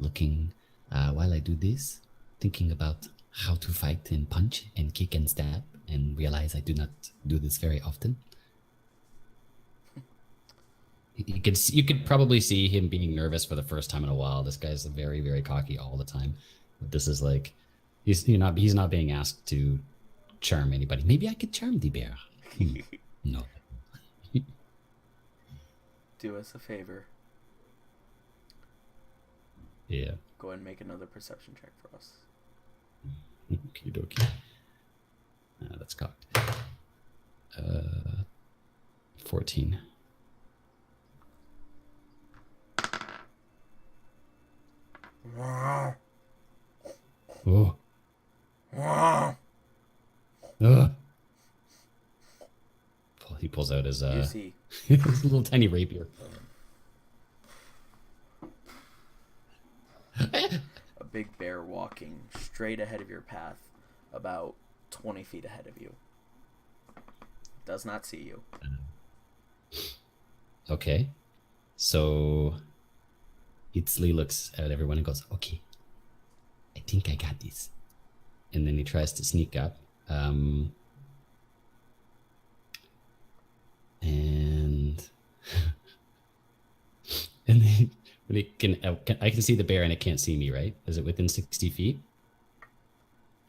Looking, while I do this, thinking about how to fight and punch and kick and stab, and realize I do not do this very often. You could probably see him being nervous for the first time in a while. This guy's very, very cocky all the time. But this is like, he's not being asked to charm anybody. Maybe I could charm the bear. No. Do us a favor. Yeah. Go ahead and make another perception check for us. Okie dokie. That's cocked. 14. Oh. He pulls out his You see. his little tiny rapier. A big bear walking straight ahead of your path, about 20 feet ahead of you. Does not see you. Okay. So Itzley looks at everyone and goes, okay, I think I got this. And then he tries to sneak up. And then when it I can see the bear and it can't see me, right? Is it within 60 feet?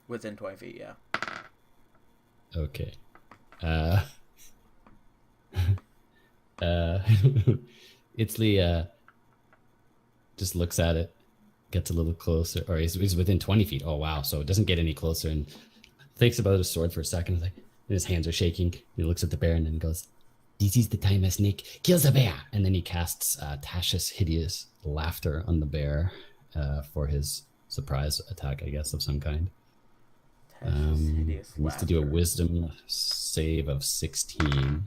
Within 20 feet, yeah. Okay. Itzley just looks at it, gets a little closer, or he's within 20 feet. Oh wow! So it doesn't get any closer, and thinks about his sword for a second. Like, and his hands are shaking. He looks at the bear and then goes, "This is the time a snake kills a bear." And then he casts Tasha's hideous laughter on the bear for his surprise attack, I guess, of some kind. Hideous He needs to do a laughter. wisdom save of 16.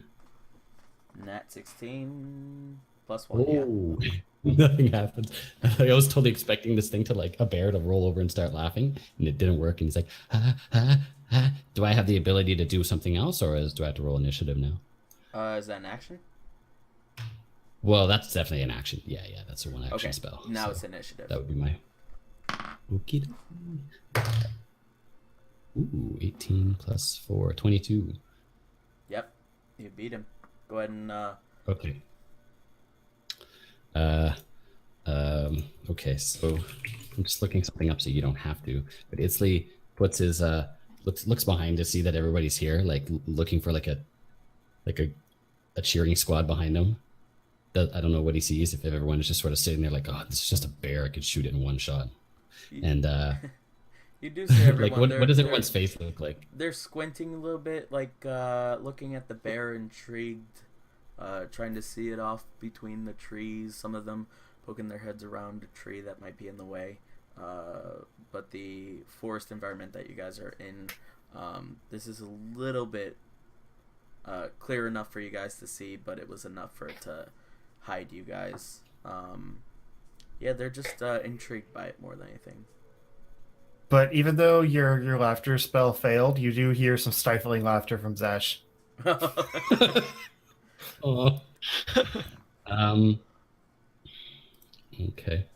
Nat 16 plus 1, yeah. Oh, nothing happens. I was totally expecting this thing to, like, a bear to roll over and start laughing, and it didn't work. And he's like, ha, ha, ha. Do I have the ability to do something else, or do I have to roll initiative now? Is that an action? Well, that's definitely an action. Yeah, that's a one action Okay, spell. now so it's initiative. that would be my. Okie dokie. Ooh, 18 plus 4, 22. Yep, you beat him. Go ahead and Okay. Okay, so I'm just looking something up so you don't have to. But Itzley puts his looks behind to see that everybody's here, like looking for like a cheering squad behind him. I don't know what he sees, if everyone is just sort of sitting there like, oh, this is just a bear, I could shoot it in one shot. And you do see everyone. like what does everyone's face look like? They're squinting a little bit, like looking at the bear, intrigued, trying to see it off between the trees. Some of them poking their heads around a tree that might be in the way. But the forest environment that you guys are in This is a little bit clear enough for you guys to see, but it was enough for it to hide you guys. Yeah, they're just intrigued by it more than anything. But even though your laughter spell failed, you do hear some stifling laughter from Zash. Oh. Okay.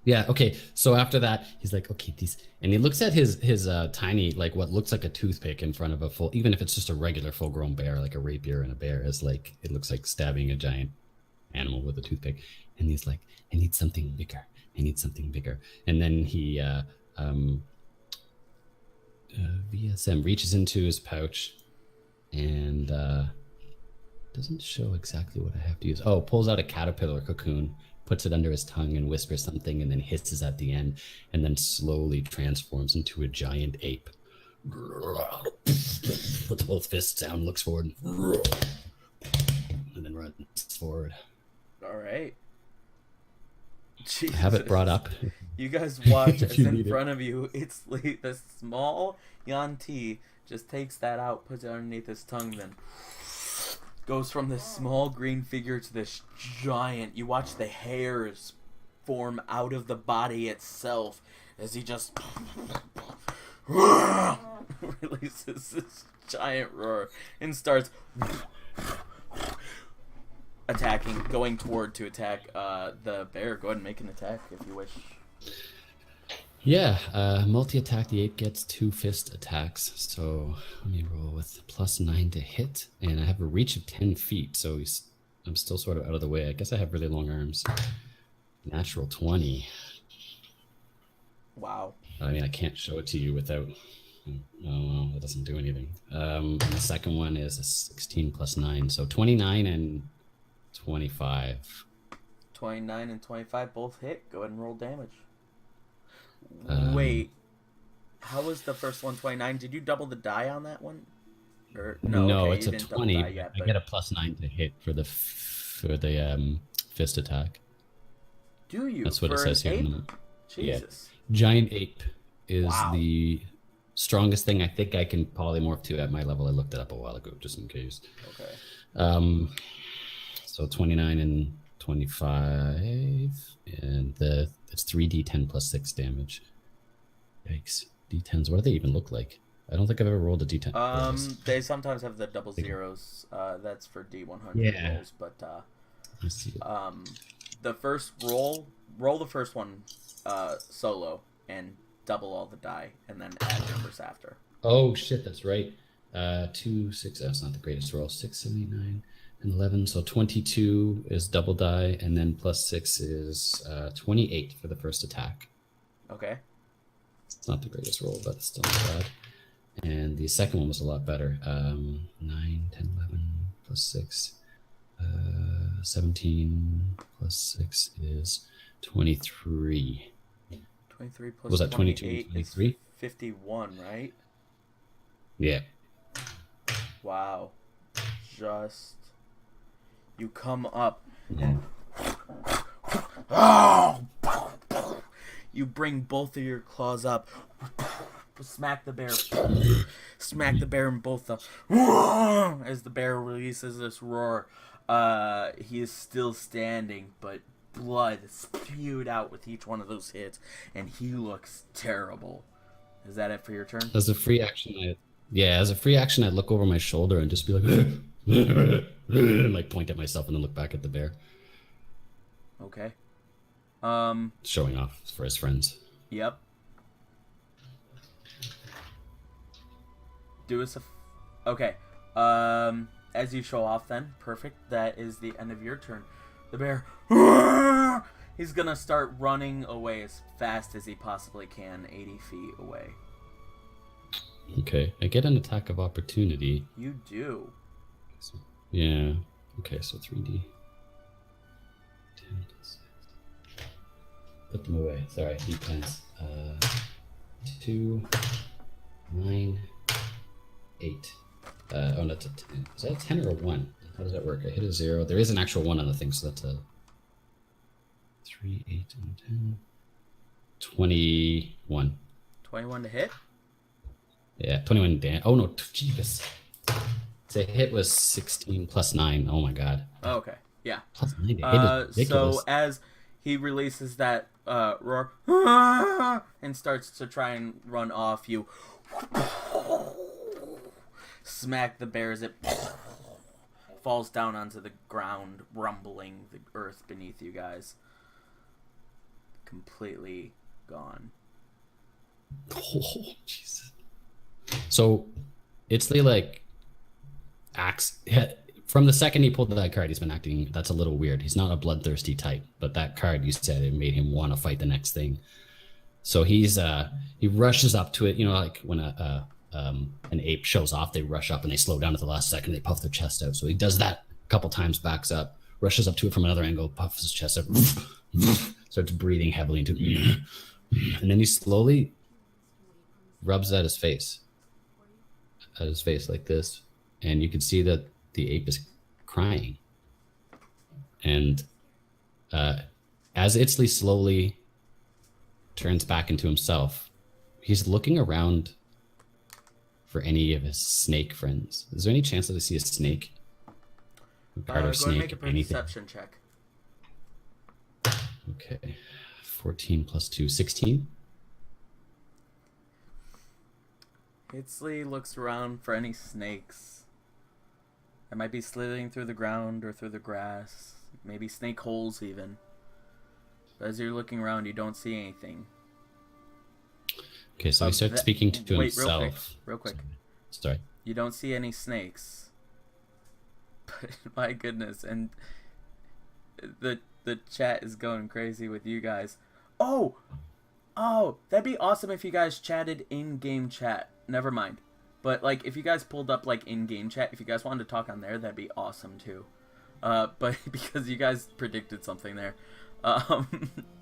Yeah. Okay. So after that, he's like, okay, these, and he looks at his tiny, like what looks like a toothpick in front of a full, even if it's just a regular full-grown bear, like a rapier and a bear, is like it looks like stabbing a giant animal with a toothpick. And he's like, I need something bigger. I need something bigger. And then he VSM reaches into his pouch and doesn't show exactly what I have to use. Oh, pulls out a caterpillar cocoon, puts it under his tongue and whispers something and then hisses at the end and then slowly transforms into a giant ape. Puts both fists down, looks forward, and then runs forward. All right. I have it brought up. You guys watch If as you in need it. front of you, it's like the small Yanti just takes that out, puts it underneath his tongue, then goes from this small green figure to this giant. You watch the hairs form out of the body itself as he just releases this giant roar and starts attacking, going toward to attack the bear. Go ahead and make an attack if you wish. Yeah, multi-attack, the ape gets 2 fist attacks. So let me roll with +9 to hit. And I have a reach of 10 feet, so I'm still sort of out of the way. I guess I have really long arms. Natural 20. Wow. I mean, I can't show it to you without... No, that doesn't do anything. And the second one is a 16 + 9, so 29 and 25. 29 and 25 both hit. Go ahead and roll damage. Um, Wait. How was the first one 29? Did you double the die on that one? Or no, No, okay, it's you a didn't double 20. die yet, I but get a +9 to hit for the fist attack. do you? That's what for it says an here. ape? Jesus. Giant ape is Wow. the strongest thing I think I can polymorph to at my level. I looked it up a while ago, just in case. Okay. So 29 and 25, and it's 3d10 + 6 damage. Yikes. D10s, what do they even look like? I don't think I've ever rolled a D10. They sometimes have the double zeros. That's for D100 Yeah. rolls, but Let's see. the first roll the first one solo and double all the die, and then add numbers after. Oh shit, that's right. 2, 6. That's not the greatest roll. 6, 7, 8, 9, and 11. So 22 is double die, and then +6 is 28 for the first attack. Okay. It's not the greatest roll, but it's still not bad. And the second one was a lot better. 9, 10, 11 +6. 17 +6 is 23. 23 plus Was that 22 and 28 is 23? 51, right? Yeah. Wow. Just you come up and you bring both of your claws up, smack the bear in both the as the bear releases this roar. He is still standing, but blood spewed out with each one of those hits, and he looks terrible. Is that it for your turn? As a free action, I'd look over my shoulder and just be like, and like point at myself and then look back at the bear, Okay. showing off for his friends. Yep. Do us a... Okay. As you show off then, perfect. That is the end of your turn. The bear... He's gonna start running away as fast as he possibly can, 80 feet away. Okay, I get an attack of opportunity. You do. So, yeah. Okay, so 3D. 10. Put them away. Sorry, D10s. 2, 9, 8. Oh, that's a 10. Is that a 10 or a 1? How does that work? I hit a 0. There is an actual 1 on the thing, so that's a 3, 8, and 10. 21. 21 to hit? Yeah, 21 damage. Oh no, jeebus. The hit was 16 plus 9. Oh my god. Oh, okay. Yeah. Plus 9 to hit is ridiculous. So as he releases that roar and starts to try and run off, you smack the bear as it falls down onto the ground, rumbling the earth beneath you guys. Completely gone. Oh, Jesus. So, it's the like acts from the second he pulled that card. He's been acting. That's a little weird. He's not a bloodthirsty type, but that card you said it made him want to fight the next thing. So he rushes up to it. You know, like when an ape shows off, they rush up and they slow down at the last second. They puff their chest out. So he does that a couple times, backs up, rushes up to it from another angle, puffs his chest out, starts breathing heavily into it, and then he slowly rubs at his face like this, and you can see that the ape is crying. And as Itzley slowly turns back into himself, he's looking around for any of his snake friends. Is there any chance that I see a snake? A card Go or and snake, make a anything? perception check. Okay. 14 plus 2, 16. Hitsley looks around for any snakes that might be slithering through the ground or through the grass, maybe snake holes even. But as you're looking around, you don't see anything. Okay, so he starts speaking to himself. Real quick. Sorry. You don't see any snakes. But my goodness, and the chat is going crazy with you guys. Oh, that'd be awesome if you guys chatted in-game chat. Never mind. But like, if you guys pulled up like in-game chat, if you guys wanted to talk on there, that'd be awesome too. But because you guys predicted something there,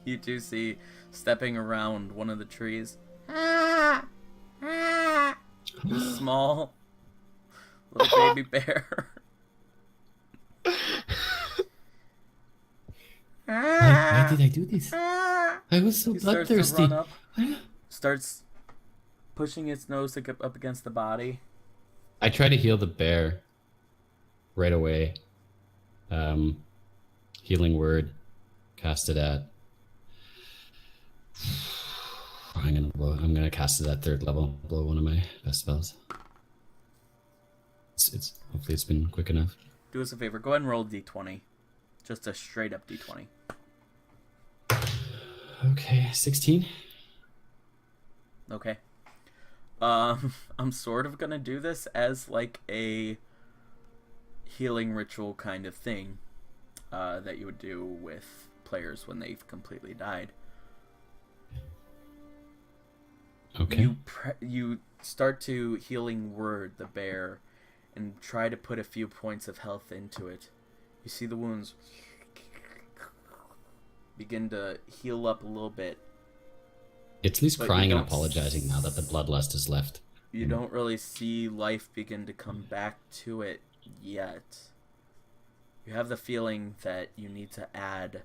you do see stepping around one of the trees. This small little baby bear. Why did I do this? I was so He starts to bloodthirsty. run up, starts pushing its nose to get up against the body. I try to heal the bear right away. Healing word, cast it at. I'm gonna cast it at 3rd level. Blow one of my best spells. It's hopefully it's been quick enough. Do us a favor. Go ahead and roll d20. Just a straight up d20. Okay, 16. Okay. I'm sort of gonna do this as like a healing ritual kind of thing that you would do with players when they've completely died. Okay. You start to healing word the bear and try to put a few points of health into it. You see the wounds begin to heal up a little bit. It's at least But crying you and don't apologizing now that the bloodlust is left. You don't really see life begin to come back to it yet. You have the feeling that you need to add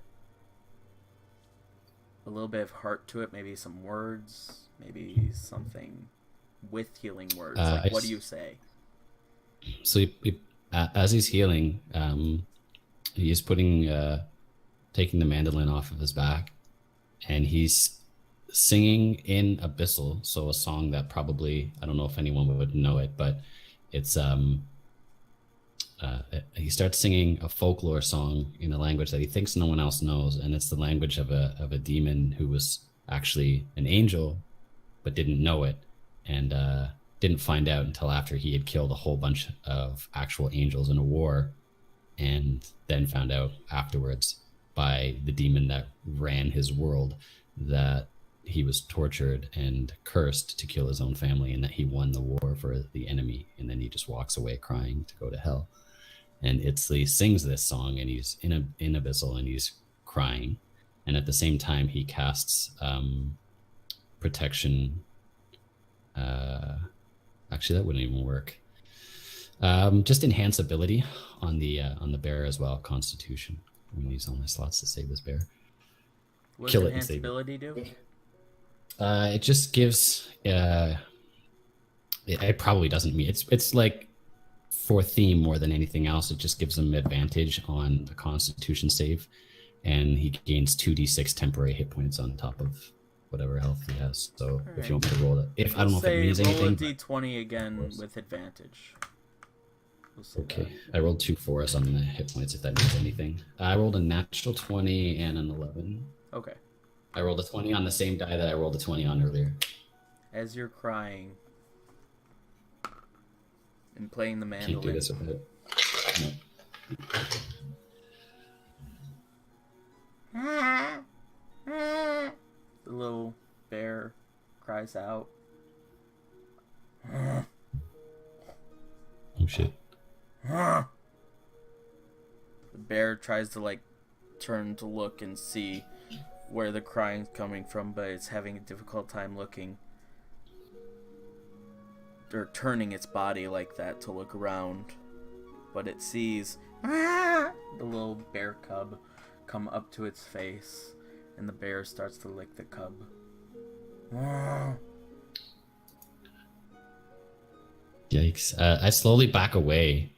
a little bit of heart to it, maybe some words, maybe something with healing words. Like, what do you say? So as he's healing, he's taking the mandolin off of his back, and he's singing in Abyssal, so a song that probably, I don't know if anyone would know it, but it's he starts singing a folklore song in a language that he thinks no one else knows, and it's the language of a demon who was actually an angel but didn't know it, and didn't find out until after he had killed a whole bunch of actual angels in a war, and then found out afterwards by the demon that ran his world that he was tortured and cursed to kill his own family, and that he won the war for the enemy, and then he just walks away crying to go to hell. And Itzley sings this song, and he's in Abyssal, and he's crying, and at the same time he casts protection. Actually, that wouldn't even work. Just enhance ability on the bear as well. Constitution. I'm gonna use all my slots to save this bear. What Kill does it and enhanced save it. ability do? It just gives it probably doesn't mean it's like for theme more than anything else. It just gives him advantage on the Constitution save, and he gains 2d6 temporary hit points on top of whatever health he has. So if you want me to roll it, I don't know if it means roll anything. a d20 again with advantage. We'll say Okay, that. I rolled 2 4s on the hit points, if that means anything. I rolled a natural 20 and an 11. Okay. I rolled a 20 on the same die that I rolled a 20 on earlier. As you're crying and playing the Can't mandolin. do this with it. No. The little bear cries out. Oh shit. The bear tries to like turn to look and see where the crying's coming from, but it's having a difficult time looking or turning its body like that to look around. But it sees the little bear cub come up to its face, and the bear starts to lick the cub. Yikes. I slowly back away.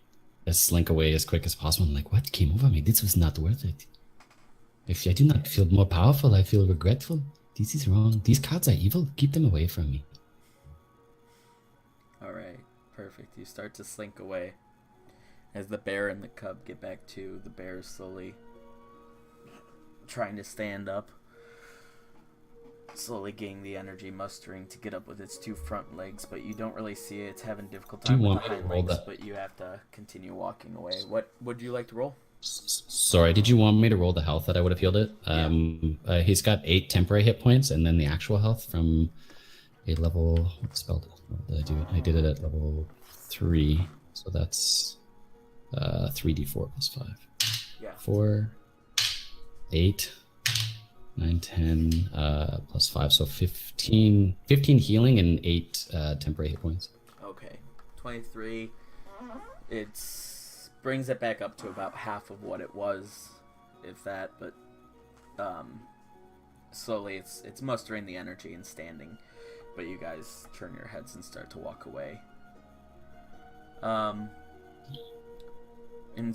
I slink away as quick as possible. I'm like, what came over me? This was not worth it. If I do not feel more powerful, I feel regretful. This is wrong. These cards are evil. Keep them away from me. Alright, perfect. You start to slink away. As the bear and the cub get back to, the bear is slowly trying to stand up. Slowly gaining the energy, mustering to get up with its 2 front legs, but you don't really see it. It's having difficult Do you time with want the me to hind roll legs, that? but you have to continue walking away. What would you like to roll? Sorry, did you want me to roll the health that I would have healed it? He's got 8 temporary hit points, and then the actual health from a level. What spell did I do it? I did it at level 3, so that's 3d4 plus 5. Yeah. 4, 8, 9, 10, plus 5, so 15 healing and 8 temporary hit points. Okay. 23. It's brings it back up to about half of what it was, if that, but slowly it's mustering the energy and standing, but you guys turn your heads and start to walk away. And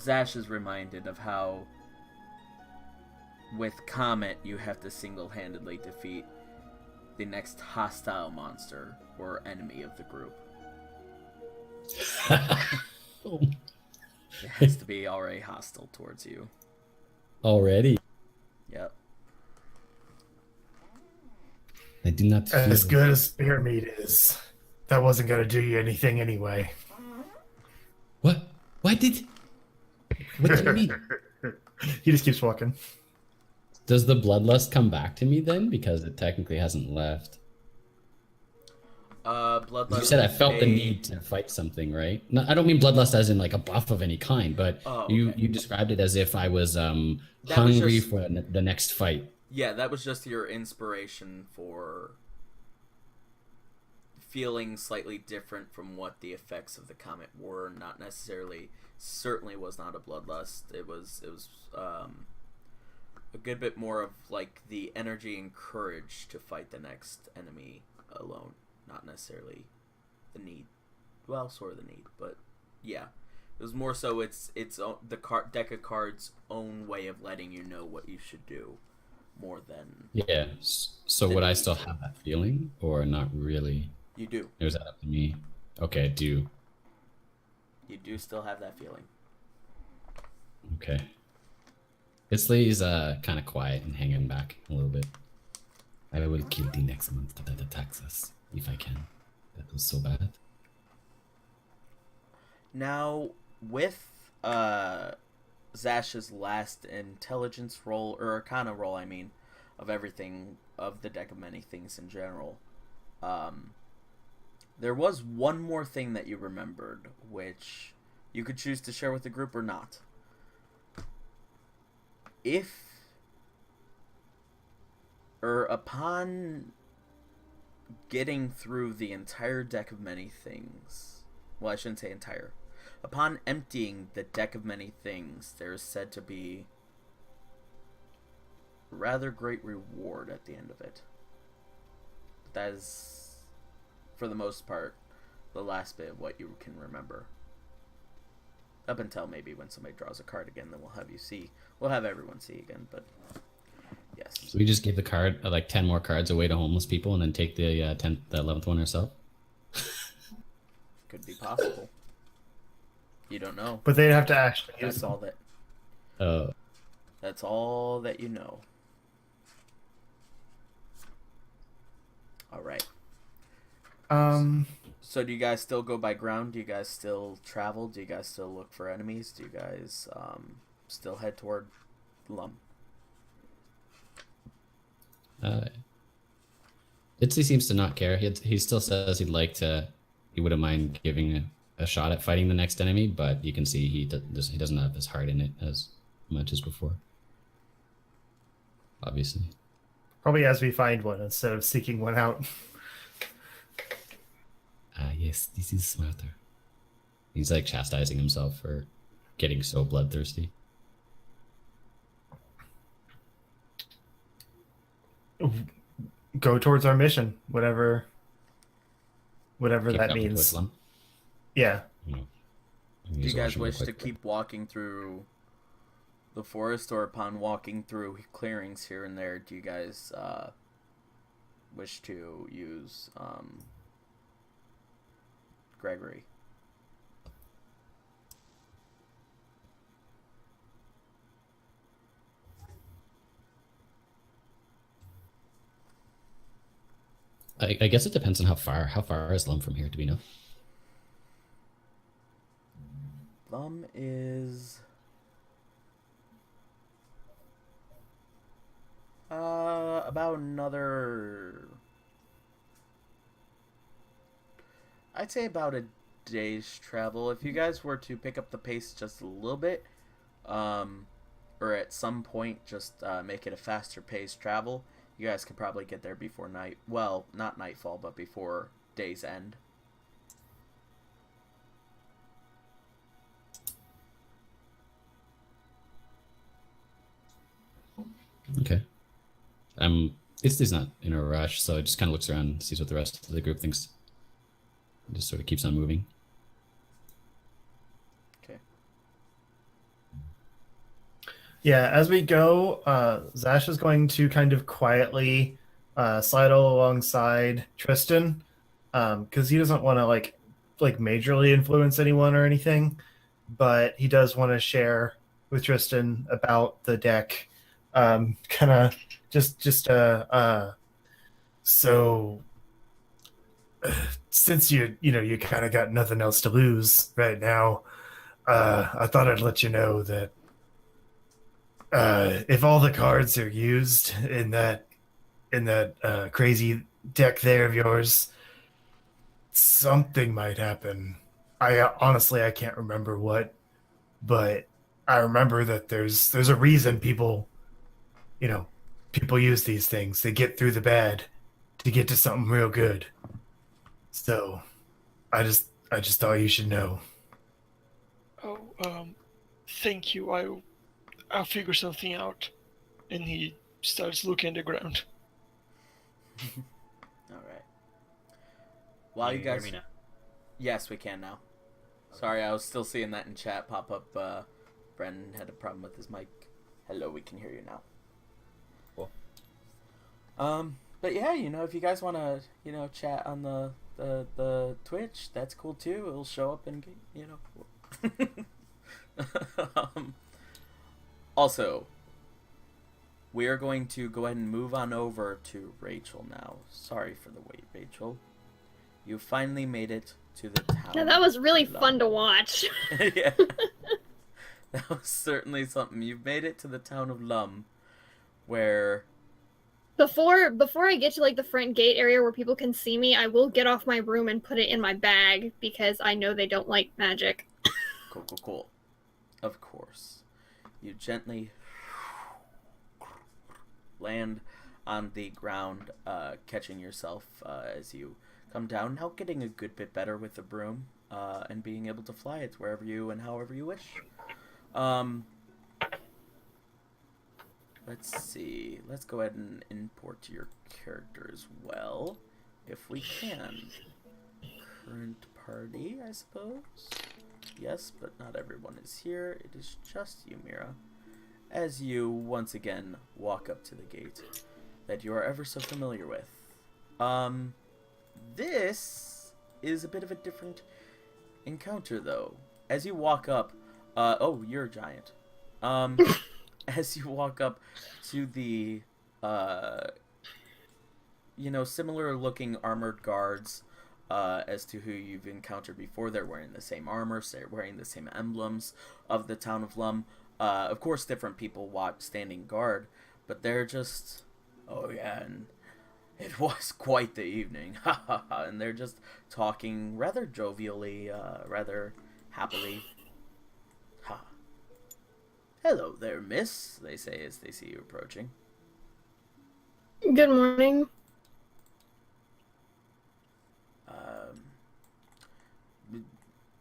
Zash is reminded of how with Comet you have to single-handedly defeat the next hostile monster or enemy of the group. It has to be already hostile towards you. Already? Yep. I do not feel As good as spear meat is, that wasn't going to do you anything anyway. What? What do you mean? He just keeps walking. Does the bloodlust come back to me then? Because it technically hasn't left. Bloodlust. You said I felt the need to fight something, right? No, I don't mean bloodlust as in like a buff of any kind, but you described it as if I was hungry for the next fight. Yeah, that was just your inspiration for feeling slightly different from what the effects of the comet were. Not necessarily, certainly was not a bloodlust. It was a good bit more of like the energy and courage to fight the next enemy alone. Not necessarily the need. Well, sort of the need, but yeah. It was more so it's the deck of cards' own way of letting you know what you should do, more than... Yeah, so would I still have that feeling, or not really? You do. Or is that up to me? Okay, I do. You do still have that feeling. Okay. Isley's kind of quiet and hanging back a little bit. I will kill the next monster that attacks us. If I can. That was so bad. Now, with Zash's last intelligence roll, or Arcana roll, I mean, of everything, of the deck of many things in general, there was one more thing that you remembered, which you could choose to share with the group or not. Upon getting through the entire deck of many things, well, I shouldn't say entire. Upon emptying the deck of many things, there is said to be a rather great reward at the end of it. That is, for the most part, the last bit of what you can remember. Up until maybe when somebody draws a card again, then we'll have you see. We'll have everyone see again, but yes. So we just give the card, like 10 more cards away to homeless people and then take the 11th one ourselves? Could be possible. You don't know. But they'd have to actually use That's them. all that. Oh. That's all that you know. All right. So do you guys still go by ground? Do you guys still travel? Do you guys still look for enemies? Do you guys still head toward Lum? Itzy seems to not care. He still says he wouldn't mind giving a shot at fighting the next enemy, but you can see he doesn't have his heart in it as much as before. Obviously. Probably as we find one instead of seeking one out. Yes, this is smarter. He's like chastising himself for getting so bloodthirsty. Go towards our mission, whatever Keep that up means. towards Lum. Yeah. Do you guys wish to keep walking through the forest, or upon walking through clearings here and there, do you guys wish to use Gregory? I guess it depends on how far is Lum from here, do we know? Lum is about another, I'd say about a day's travel. If you guys were to pick up the pace just a little bit, or at some point just make it a faster paced travel, you guys could probably get there before night. Well, not nightfall, but before day's end. Okay. It's not in a rush, so it just kind of looks around, sees what the rest of the group thinks. It just sort of keeps on moving. Okay. Yeah, as we go, Zash is going to kind of quietly sidle alongside Tristan, because he doesn't want to like majorly influence anyone or anything, but he does want to share with Tristan about the deck. Kind of so since you kind of got nothing else to lose right now, I thought I'd let you know that if all the cards are used in that crazy deck there of yours, something might happen. Honestly I can't remember what, but I remember that there's a reason people use these things. They get through the bad to get to something real good. So I just thought you should know. Oh, thank you. I'll figure something out. And he starts looking at the ground. All right. While you Can hear guys, me now? yes, we can now. Sorry, I was still seeing that in chat pop up. Brennan had a problem with his mic. Hello, we can hear you now. Cool. But yeah, if you guys want to, chat on the Twitch, that's cool too. It'll show up in, Also, we are going to go ahead and move on over to Rachel now. Sorry for the wait, Rachel. You finally made it to the town. Yeah, that was really of Lum. fun to watch. Yeah. That was certainly something. You've made it to the town of Lum, where... Before I get to the front gate area where people can see me, I will get off my broom and put it in my bag because I know they don't like magic. Cool. Of course. You gently land on the ground, catching yourself as you come down, now getting a good bit better with the broom, and being able to fly it wherever you and however you wish. Let's see. Let's go ahead and import your character as well, if we can. Current party, I suppose? Yes, but not everyone is here. It is just you, Mira. As you, once again, walk up to the gate that you are ever so familiar with. This is a bit of a different encounter, though. As you walk up, oh, you're a giant. As you walk up to the, similar-looking armored guards, as to who you've encountered before. They're wearing the same armor, they're wearing the same emblems of the town of Lum. Of course, different people standing guard, but they're just, oh yeah, and it was quite the evening, ha ha ha, and they're just talking rather jovially, rather happily. Ha. Hello there, miss, they say as they see you approaching. Good morning.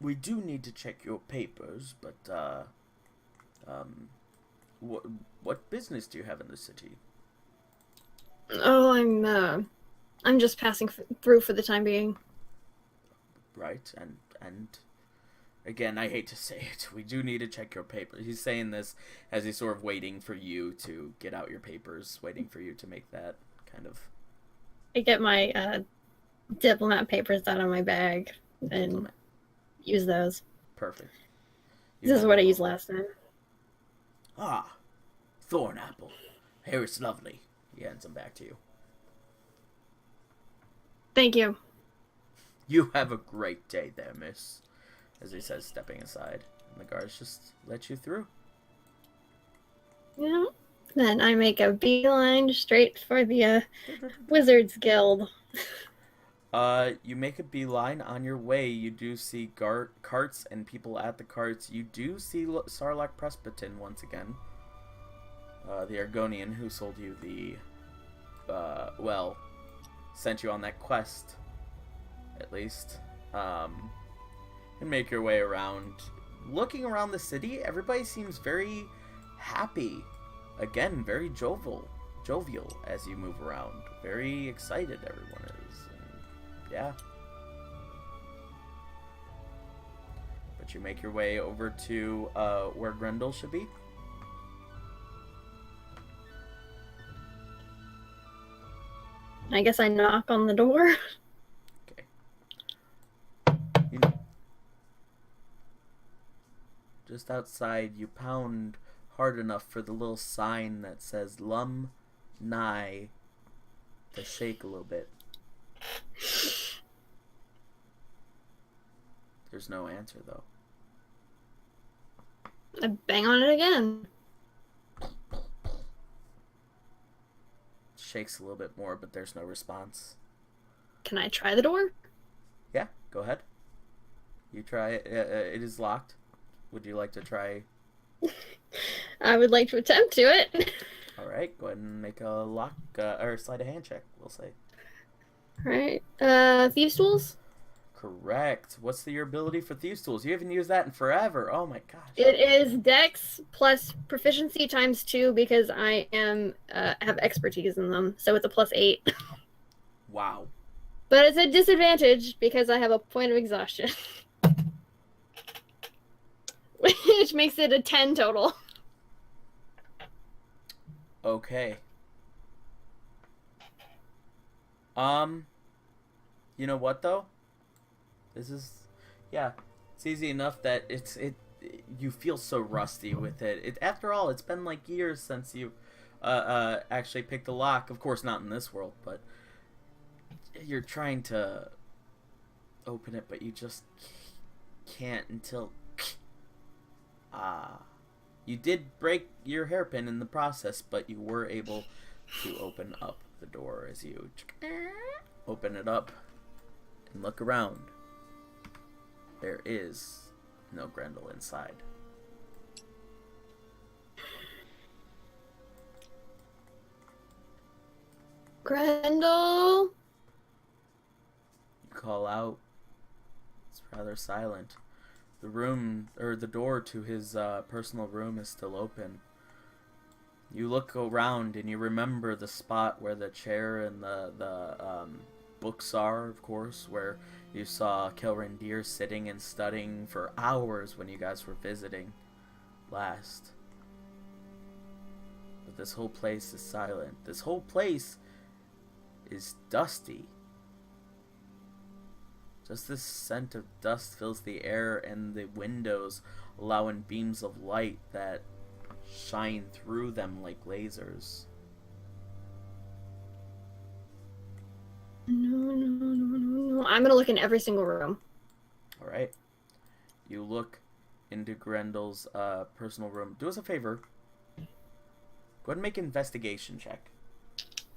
We do need to check your papers, but, what business do you have in the city? Oh, I'm just passing through for the time being. Right, and again, I hate to say it, we do need to check your papers. He's saying this as he's sort of waiting for you to get out your papers, waiting for you to make that kind of... I get my diplomat papers out of my bag and use those. Perfect. This is what I used last time. Ah, thorn apple. Here it's lovely. He hands them back to you. Thank you. You have a great day there, miss. As he says, stepping aside. And the guards just let you through. Yeah. Then I make a beeline straight for the Wizards Guild. You make a beeline. On your way, you do see carts and people at the carts. You do see Sarlacc Presbyterian once again. The Argonian who sold you the, sent you on that quest, at least. And make your way around. Looking around the city, everybody seems very happy. Again, very jovial as you move around. Very excited everyone is. And yeah. But you make your way over to where Grendel should be. I guess I knock on the door. Okay. Just outside, you pound hard enough for the little sign that says Lum Nigh to shake a little bit. There's no answer, though. I bang on it again. Shakes a little bit more, but there's no response. Can I try the door? Yeah, go ahead. You try it. It is locked. Would you like to try? I would like to attempt to it. All right, go ahead and make a lock or sleight of hand check. We'll say. Right. Thieves' tools? Correct. What's your ability for Thieves' Tools? You haven't used that in forever. Oh my gosh. It is Dex plus proficiency times 2 because I am have expertise in them, so it's a +8. Wow. But it's a disadvantage because I have a point of exhaustion, which makes it a 10 total. Okay. You know what though? This is, yeah, it's easy enough that you feel so rusty with it. After all, it's been like years since you actually picked a lock. Of course, not in this world, but you're trying to open it, but you just can't until you did break your hairpin in the process, but you were able to open up the door as you open it up and look around. There is no Grendel inside. Grendel? You call out. It's rather silent. The room, or the door to his personal room is still open. You look around and you remember the spot where the chair and the books are, of course, where you saw Kelrendir sitting and studying for hours when you guys were visiting last. But this whole place is silent. This whole place is dusty. Just this scent of dust fills the air and the windows, allowing beams of light that shine through them like lasers. No. I'm gonna look in every single room. Alright. You look into Grendel's personal room. Do us a favor. Go ahead and make an investigation check.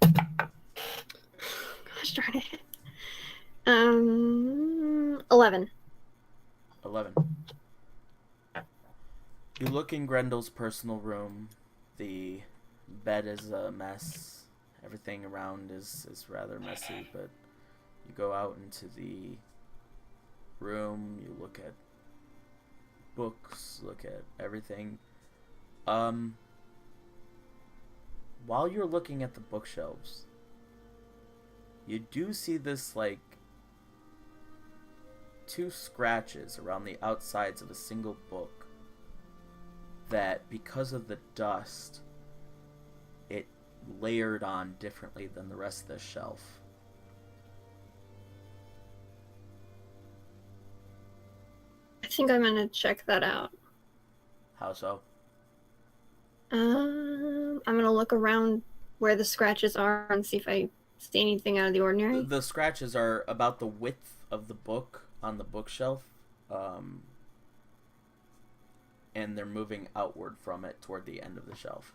Gosh darn it. 11. 11. You look in Grendel's personal room. The bed is a mess. Everything around is rather messy, but you go out into the room, you look at books, look at everything. While you're looking at the bookshelves, you do see this, like, 2 scratches around the outsides of a single book that, because of the dust, it layered on differently than the rest of the shelf. I think I'm gonna check that out. How so? I'm gonna look around where the scratches are and see if I see anything out of the ordinary. The scratches are about the width of the book on the bookshelf, and they're moving outward from it toward the end of the shelf.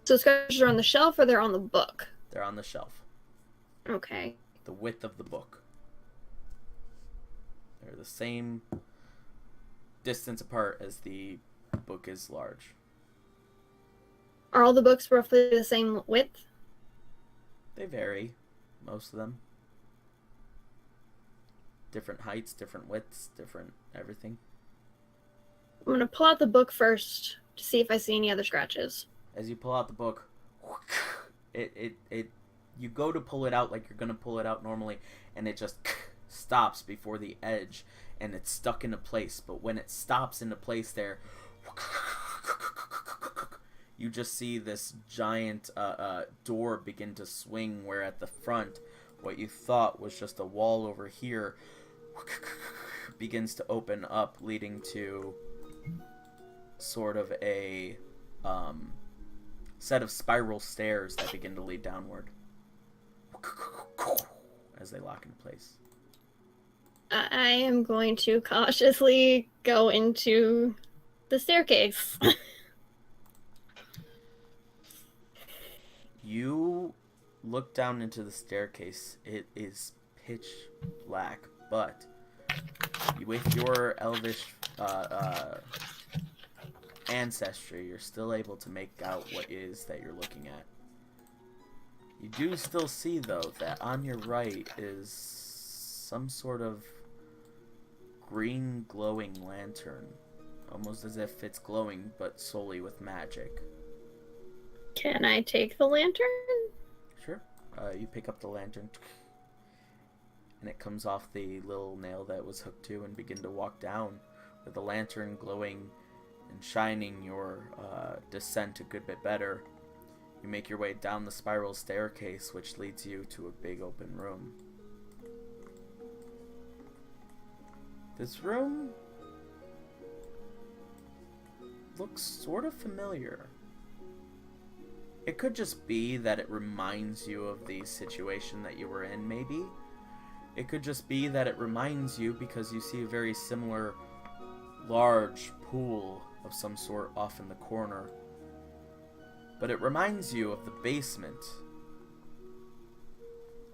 So the scratches are on the shelf or they're on the book? They're on the shelf. Okay. The width of the book. They're the same distance apart as the book is large. Are all the books roughly the same width? They vary, most of them. Different heights, different widths, different everything. I'm gonna pull out the book first to see if I see any other scratches. As you pull out the book, you go to pull it out like you're gonna pull it out normally, and it just stops before the edge, and it's stuck into place. But when it stops into place there, you just see this giant door begin to swing, where at the front, what you thought was just a wall over here begins to open up, leading to sort of a set of spiral stairs that begin to lead downward as they lock into place. I am going to cautiously go into the staircase. You look down into the staircase. It is pitch black, but with your elvish ancestry, you're still able to make out what it is that you're looking at. You do still see, though, that on your right is some sort of green glowing lantern, almost as if it's glowing but solely with magic. Can I take the lantern? Sure. You pick up the lantern, and it comes off the little nail that it was hooked to, and begin to walk down with the lantern glowing and shining your descent a good bit better. You make your way down the spiral staircase, which leads you to a big open room. This room looks sort of familiar. It could just be that it reminds you of the situation that you were in, maybe. It could just be that it reminds you because you see a very similar large pool of some sort off in the corner. But it reminds you of the basement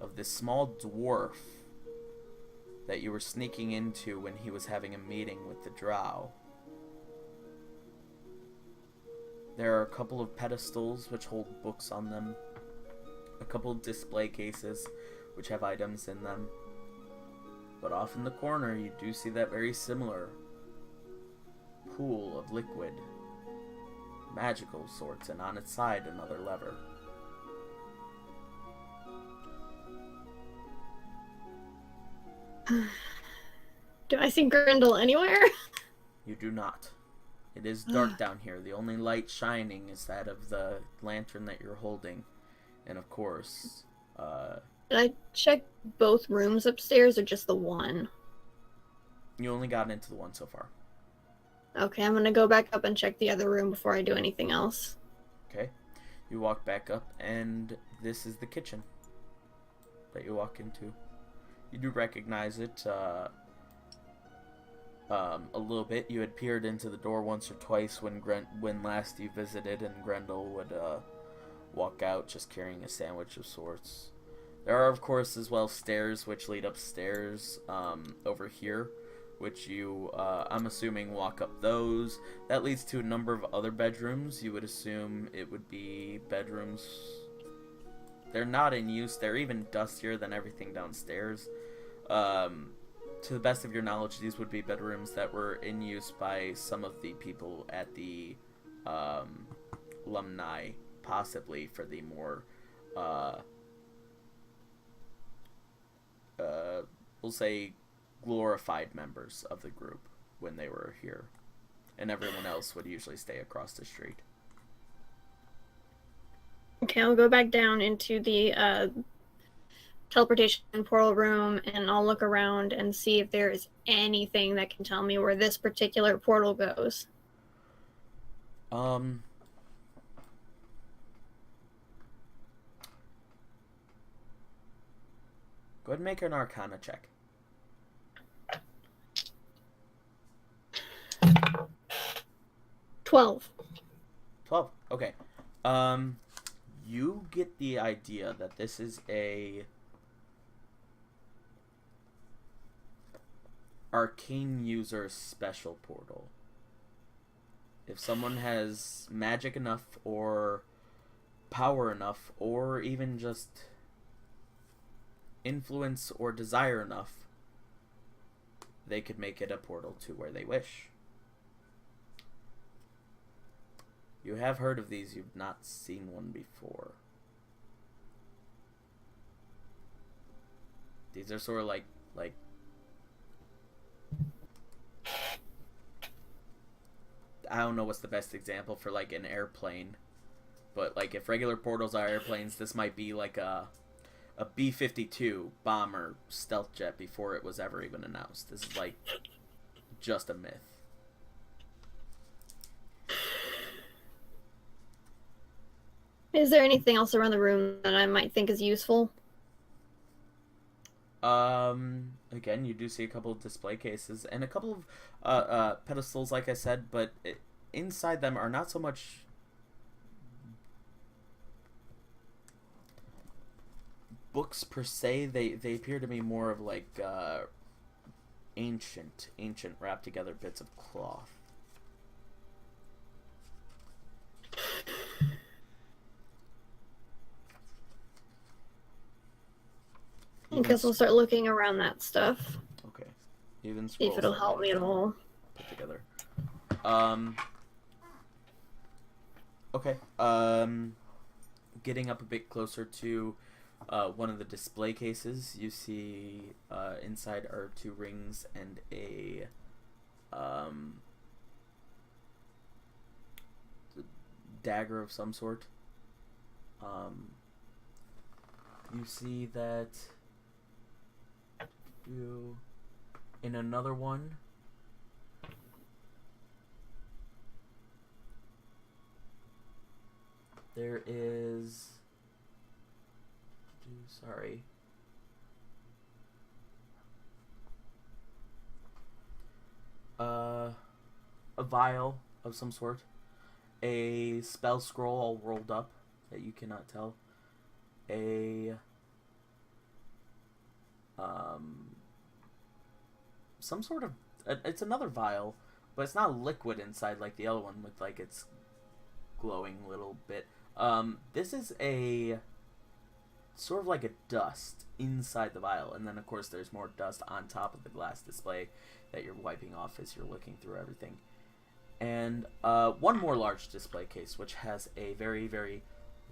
of this small dwarf that you were sneaking into when he was having a meeting with the drow. There are a couple of pedestals which hold books on them, a couple of display cases which have items in them. But off in the corner you do see that very similar pool of liquid, magical sorts, and on its side another lever. Do I see Grendel anywhere? You do not. It is dark down here. The only light shining is that of the lantern that you're holding. And of course, Did I check both rooms upstairs or just the one? you only got into the one so far. Okay, I'm gonna go back up and check the other room before I do anything else. Okay. You walk back up, and this is the kitchen that you walk into. You do recognize it a little bit. You had peered into the door once or twice when last you visited, and Grendel would walk out just carrying a sandwich of sorts. There are, of course, as well stairs which lead upstairs over here, which you, I'm assuming, walk up those. That leads to a number of other bedrooms. You would assume it would be bedrooms. They're not in use. They're even dustier than everything downstairs. To the best of your knowledge, these would be bedrooms that were in use by some of the people at the alumni, possibly for the more, we'll say, glorified members of the group when they were here. And everyone else would usually stay across the street. Okay, I'll go back down into the teleportation portal room and I'll look around and see if there is anything that can tell me where this particular portal goes. Go ahead and make an Arcana check. 12. 12. Okay. You get the idea that this is a arcane user special portal. If someone has magic enough or power enough or even just influence or desire enough, they could make it a portal to where they wish. You have heard of these, you've not seen one before. These are sort of like I don't know what's the best example for like an airplane, but like if regular portals are airplanes, this might be like a B-52 bomber stealth jet before it was ever even announced. This is like just a myth. Is there anything else around the room that I might think is useful? Again, you do see a couple of display cases and a couple of pedestals, like I said, but inside them are not so much books per se. They appear to be more of like ancient wrapped together bits of cloth. I guess I'll start looking around that stuff. Okay. Even See if it'll help me at all. Put together. Okay. Getting up a bit closer to one of the display cases, you see inside are 2 rings and a dagger of some sort. You see that in another one there is a vial of some sort, a spell scroll all rolled up that you cannot tell, a some sort of it's another vial, but it's not liquid inside like the other one with like its glowing little bit. This is a sort of like a dust inside the vial, and then of course there's more dust on top of the glass display that you're wiping off as you're looking through everything. And one more large display case which has a very, very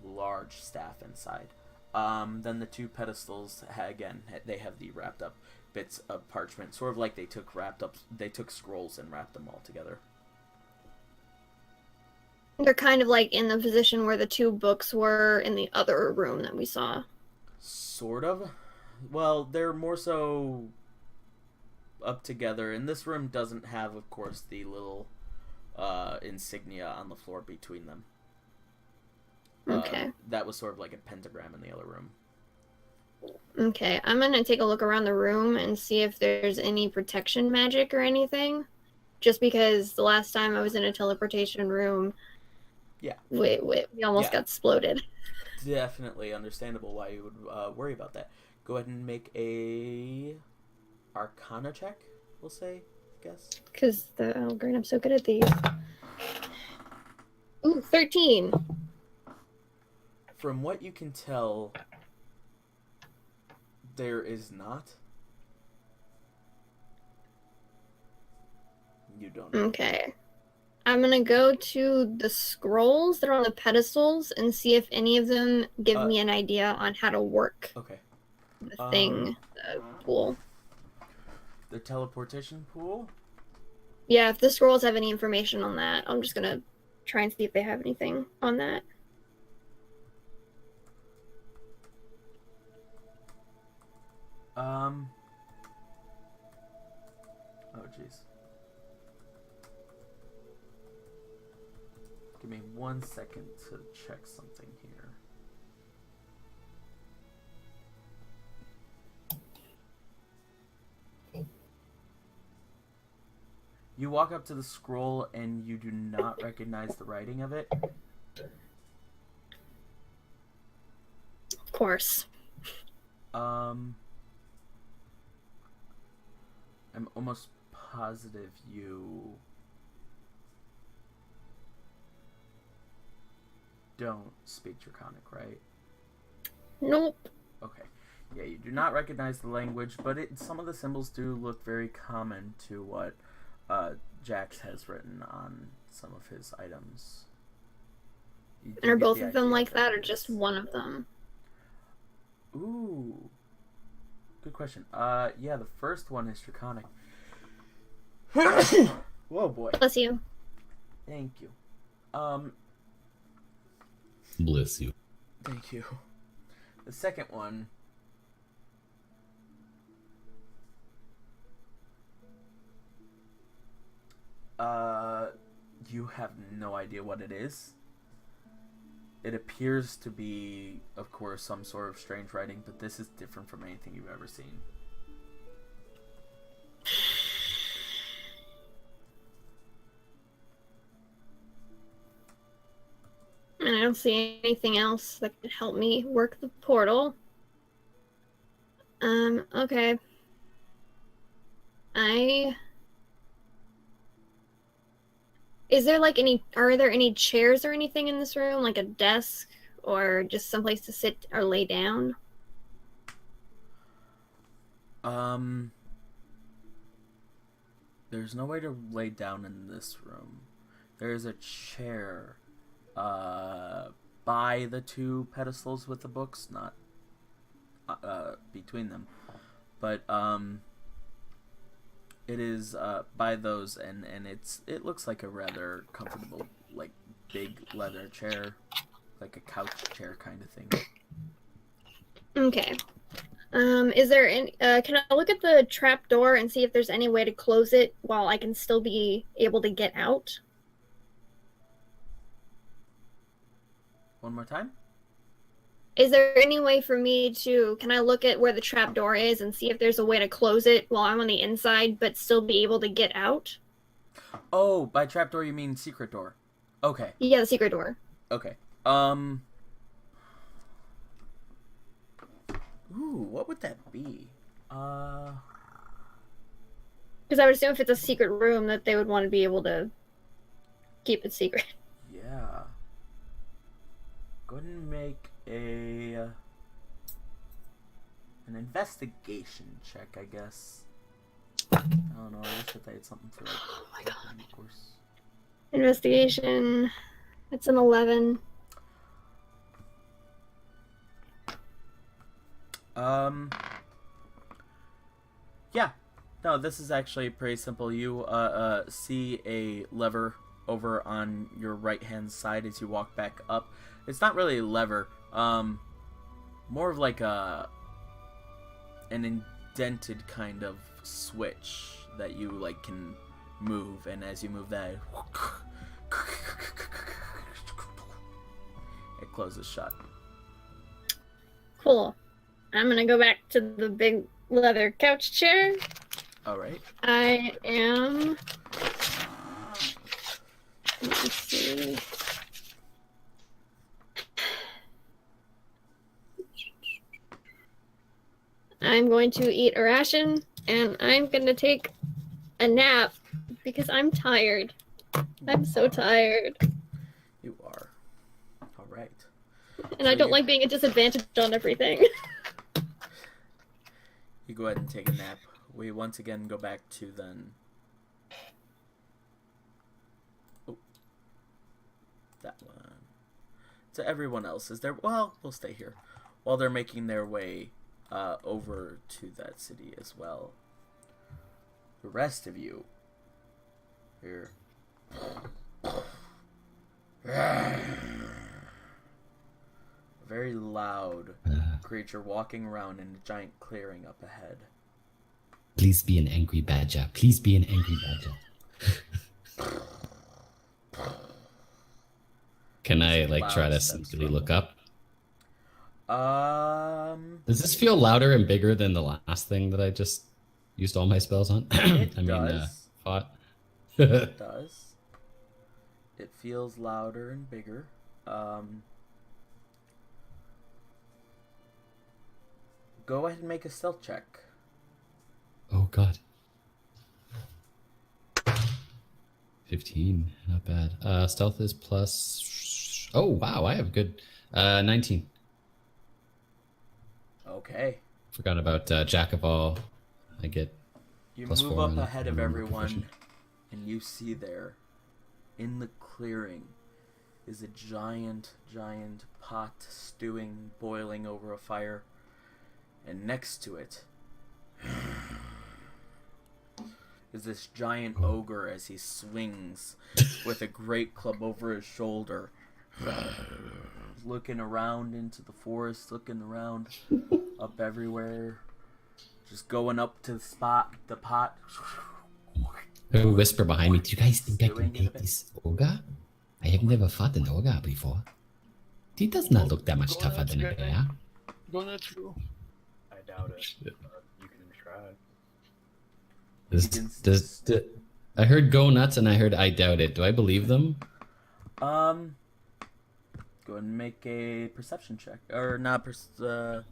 large staff inside. Then the 2 pedestals, again, they have the wrapped up bits of parchment, sort of like they took scrolls and wrapped them all together. They're kind of like in the position where the two books were in the other room that we saw. Sort of. Well, they're more so up together, and this room doesn't have, of course, the little insignia on the floor between them. Okay. That was sort of like a pentagram in the other room. Okay, I'm gonna take a look around the room and see if there's any protection magic or anything. Just because the last time I was in a teleportation room, yeah, we almost got exploded. Definitely understandable why you would worry about that. Go ahead and make a Arcana check, we'll say, I guess. Because great, I'm so good at these. Ooh, 13. From what you can tell, there is not. You don't know. Okay. I'm gonna go to the scrolls that are on the pedestals and see if any of them give me an idea on how to work Okay. the thing, the pool. The teleportation pool? Yeah, if the scrolls have any information on that, I'm just gonna try and see if they have anything on that. Oh, jeez. Give me 1 second to check something here. You walk up to the scroll and you do not recognize the writing of it. Of course. I'm almost positive you don't speak Draconic, right? Nope. Okay. Yeah, you do not recognize the language, but some of the symbols do look very common to what Jax has written on some of his items. You And are get both the of them idea like that, or it's- just one of them? Ooh. Good question. Yeah, the first one is Draconic. Whoa, boy. Bless you. Thank you. Bless you. Thank you. The second one... you have no idea what it is. It appears to be, of course, some sort of strange writing, but this is different from anything you've ever seen. And I don't see anything else that could help me work the portal. Okay. Are there any chairs or anything in this room? Like a desk or just someplace to sit or lay down? There's no way to lay down in this room. There's a chair, by the two pedestals with the books, not, between them. But, it is by those, and it looks like a rather comfortable, like, big leather chair, like a couch chair kind of thing. Okay. Is there any, can I look at the trap door and see if there's any way to close it while I can still be able to get out? One more time? Is there any way for me to, can I look at where the trap door is and see if there's a way to close it while I'm on the inside but still be able to get out? Oh, by trapdoor you mean secret door. Okay. Yeah, the secret door. Okay. Ooh, what would that be? Because I would assume if it's a secret room that they would want to be able to keep it secret. Yeah. Go ahead and make an investigation check, I guess. I don't know, I wish that they had something for like, Oh my god. of course. Investigation. It's an 11. Yeah. No, this is actually pretty simple. You see a lever over on your right-hand side as you walk back up. It's not really a lever. More of like an indented kind of switch that you like can move, and as you move that, it closes shut. Cool. I'm gonna go back to the big leather couch chair. All right. I am. Let's see. I'm going to eat a ration, and I'm going to take a nap because I'm tired. I'm so tired. You are. All right. And I don't like being a disadvantage on everything. You go ahead and take a nap. We once again go back to then. Oh. That one. To everyone else. Is there... Well, we'll stay here. While they're making their way over to that city as well. The rest of you. Here. A very loud creature walking around in a giant clearing up ahead. Please be an angry badger. Please be an angry badger. Can I like try to sneakily look up? Does this feel louder and bigger than the last thing that I just used all my spells on? It I mean, does. fought. It does. It feels louder and bigger. Go ahead and make a stealth check. Oh god. 15, not bad. Stealth is plus. Oh wow, I have good. 19. Okay. Forgot about Jack of all. I get. You plus move 4 up on ahead of normal everyone, proficient. and you see there, in the clearing, is a giant pot stewing, boiling over a fire, and next to it is this giant ogre as he swings with a great club over his shoulder, looking around into the forest, looking around up everywhere, just going up to the pot. A whisper behind me. Do you guys think I Doing can it a take bit. this ogre? I have never fought an ogre before. He does not look that much tougher than a bear. Gonna through. I doubt it. But you can try. I heard go nuts and I heard I doubt it. Do I believe them? Go ahead and make a perception check, or not persuasion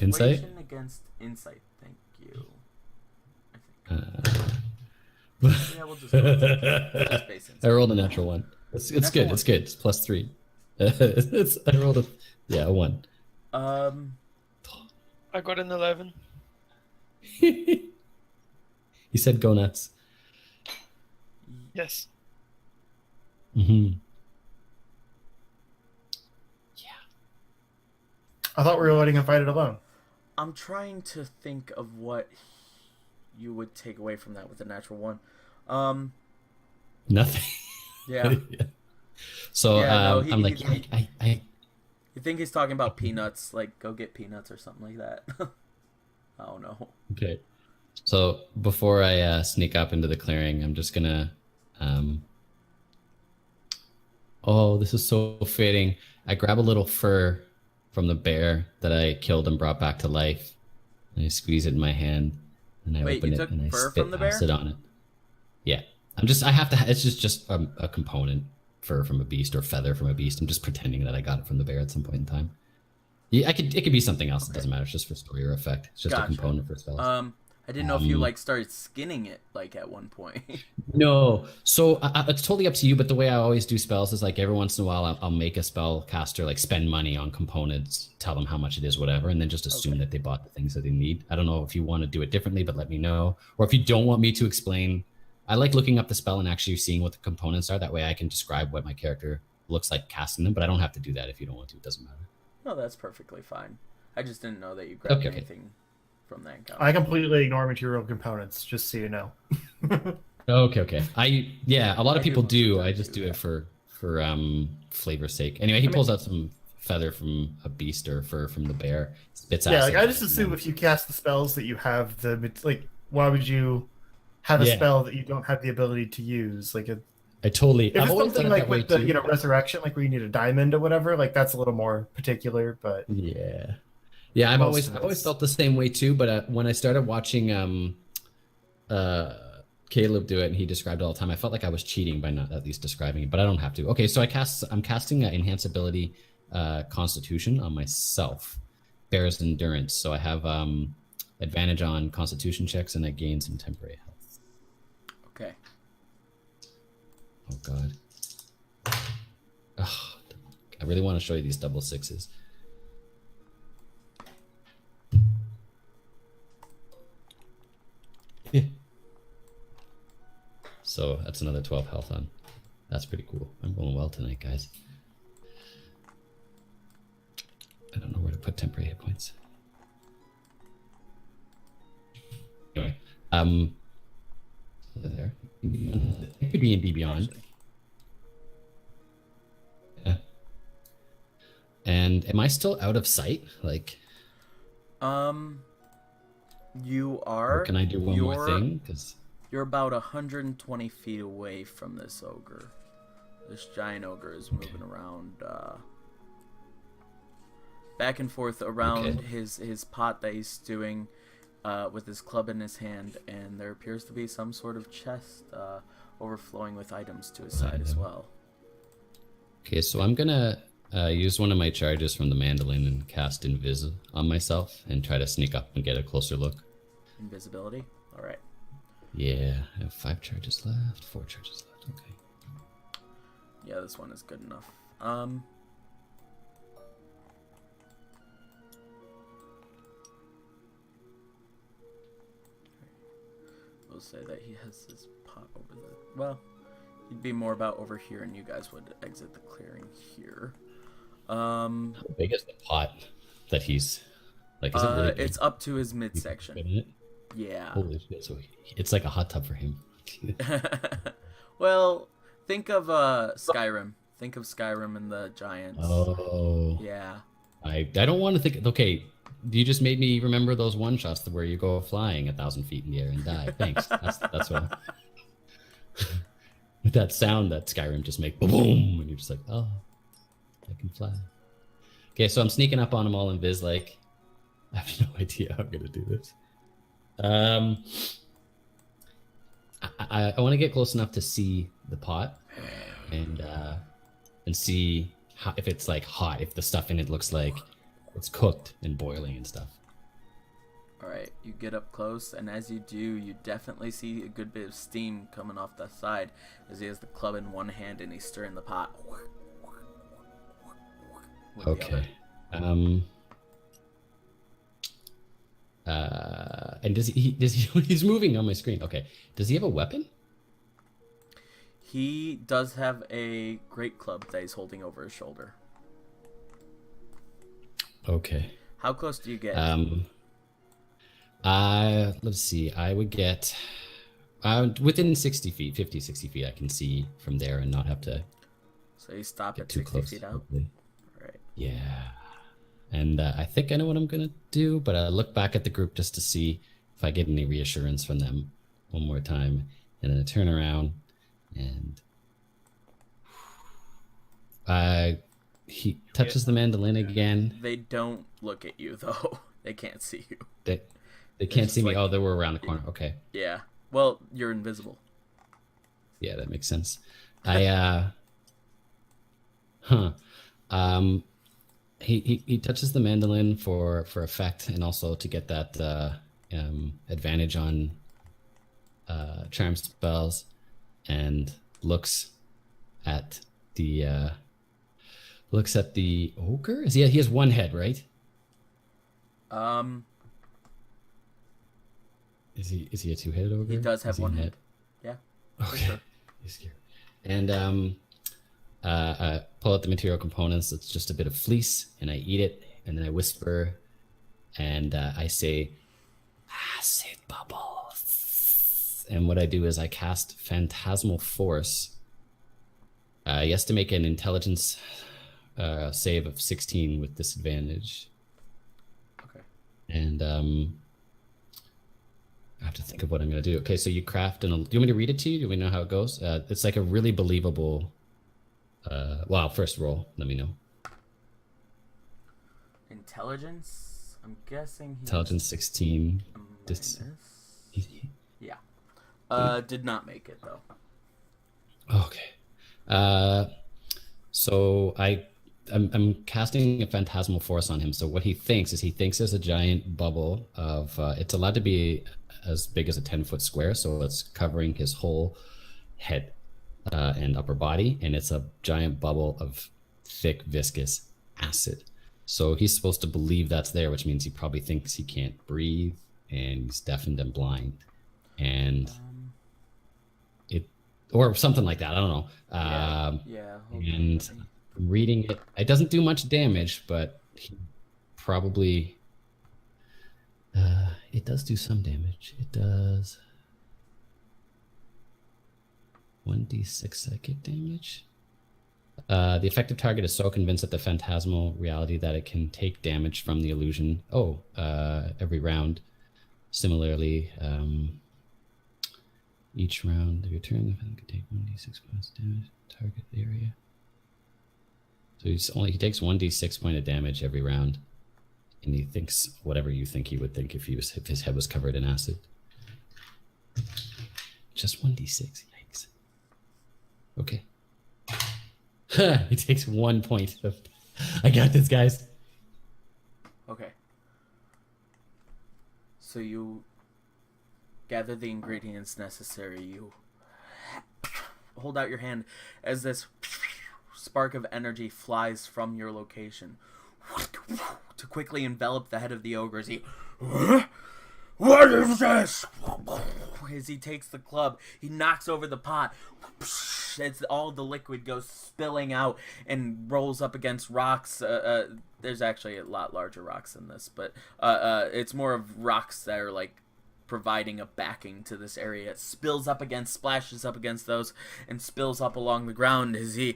Insight? against insight. Thank you. Uh, Yeah, we'll just go with it. Just base insight. I rolled a natural one. It's Natural good. one. It's good. It's plus 3. I rolled a 1. I got an 11. He said go nuts. Yes. Mm-hmm. I thought we were letting him fight it alone. I'm trying to think of what you would take away from that with a natural one. Nothing. Yeah. So Yeah, no, I'm like, I You think he's talking about peanuts? Like, go get peanuts or something like that. I don't know. okay. So before I sneak up into the clearing, I'm just gonna. Oh, this is so fitting. I grab a little fur from the bear that I killed and brought back to life, and I squeeze it in my hand, and I Wait, open you it took and I fur spit from the bear? acid on it. Yeah, I have to. It's just a component, fur from a beast or feather from a beast. I'm just pretending that I got it from the bear at some point in time. Yeah, it could be something else. It doesn't matter. It's just for story or effect. It's just Gotcha. a component for spells. I didn't know if you like started skinning it like at one point. No, so it's totally up to you. But the way I always do spells is like every once in a while I'll make a spell caster like spend money on components, tell them how much it is, whatever, and then just assume that they bought the things that they need. I don't know if you want to do it differently, but let me know. Or if you don't want me to explain, I like looking up the spell and actually seeing what the components are. That way I can describe what my character looks like casting them. But I don't have to do that if you don't want to. It doesn't matter. No, that's perfectly fine. I just didn't know that you grabbed Okay. anything from that encounter. I completely ignore material components, just so you know. Okay. A lot of I people do do. I just do it for flavor's sake. Anyway, he pulls out some feather from a beast or fur from the bear, spits Yeah, acid like I at just it, and assume then- if you cast the spells that you have why would you have a Yeah. spell that you don't have the ability to use? Like, if I totally. I've it's always something done it like that way with the too. resurrection, like where you need a diamond or whatever, like that's a little more particular. But Yeah. I've Most always of I've always it's- felt the same way too. But when I started watching uh Caleb do it and he described it all the time, I felt like I was cheating by not at least describing it. But I don't have to. Okay, so I'm casting enhance ability Constitution on myself, Bear's Endurance. So I have advantage on Constitution checks and I gain some temporary health. Okay. Oh God. Ugh, I really want to show you these double sixes. So that's another 12 health on. That's pretty cool. I'm rolling well tonight, guys. I don't know where to put temporary hit points. Anyway, there. It could be in D Beyond. Yeah. And am I still out of sight? Like, You are. or can I do one more thing? Because You're about 120 feet away from this ogre. This giant ogre is moving around, back and forth around his pot that he's stewing, with his club in his hand, and there appears to be some sort of chest overflowing with items to his side as well. okay, so I'm gonna use one of my charges from the mandolin and cast Invis on myself and try to sneak up and get a closer look. Invisibility? Alright. Yeah, I have 5 charges left, 4 charges left. Okay. Yeah, this one is good enough. We'll say that he has his pot over the... Well, he'd be more about over here, and you guys would exit the clearing here. How big is the pot that he's like? Is it really big? It's up to his You can fit midsection. in it? Yeah. Holy shit! So it's like a hot tub for him. Well, think of Skyrim. Think of Skyrim and the giants. Oh. Yeah. I don't want to think. Okay, you just made me remember those one shots where you go flying 1,000 feet in the air and die. Thanks. That's what. With that sound that Skyrim just make boom, and you're just like, oh, I can fly. Okay, so I'm sneaking up on them all in Viz. Like, I have no idea how I'm gonna do this. I want to get close enough to see the pot and see how, if it's like hot, if the stuff in it looks like it's cooked and boiling and stuff. Alright, you get up close, and as you do, you definitely see a good bit of steam coming off the side as he has the club in one hand and he's stirring the pot. with the Okay. other. And does he he's moving on my screen. Okay. Does he have a weapon? He does have a great club that he's holding over his shoulder. Okay. How close do you get? Let's see. I would get within 60 feet, 50, 60 feet. I can see from there and not have to So you stop get at too 60 close. feet out? hopefully. Alright. Yeah. And I think I know what I'm going to do, but I look back at the group just to see if I get any reassurance from them one more time. And then I turn around and he touches the mandolin again. They don't look at you, though. They can't see you. They can't just see me. like- Oh, they were around the corner. Okay. Yeah. Well, you're invisible. Yeah, that makes sense. He touches the mandolin for effect and also to get that advantage on charm spells, and looks at the ogre. He has one head, right? Is he a two-headed ogre? He does have Is he one a head. Yeah. Okay. sure. He's scared. And I pull out the material components. It's just a bit of fleece, and I eat it, and then I whisper, and I say, acid bubbles. And what I do is I cast Phantasmal Force. He has to make an intelligence save of 16 with disadvantage. Okay. And I have to think of what I'm going to do. Okay, so you craft an... Do you want me to read it to you? Do we know how it goes? It's like a really believable... well, first roll. Let me know. Intelligence? I'm guessing he Intelligence 16. minus... Yeah. Did not make it, though. Okay. So I'm casting a Phantasmal Force on him. So what he thinks is there's a giant bubble of... it's allowed to be as big as a 10-foot square, so it's covering his whole head and upper body, and it's a giant bubble of thick, viscous acid. So he's supposed to believe that's there, which means he probably thinks he can't breathe, and he's deafened and blind. And... or something like that. I don't know. Yeah. And reading it, it doesn't do much damage, but he probably it does do some damage. It does 1d6 psychic damage. The effective target is so convinced of the phantasmal reality that it can take damage from the illusion. Every round. Similarly, each round of your turn, the fan can take 1d6 points of damage target area. So he takes 1d6 point of damage every round, and he thinks whatever you think he would think if his head was covered in acid. Just 1d6, yikes. Okay. He takes 1 point of... I got this, guys. Okay. So you gather the ingredients necessary. You hold out your hand as this spark of energy flies from your location to quickly envelop the head of the ogre as he... What is this? As he takes the club, he knocks over the pot. It's all the liquid goes spilling out and rolls up against rocks. There's actually a lot larger rocks than this, but it's more of rocks that are like providing a backing to this area. It spills up against, splashes up against those, and spills up along the ground as he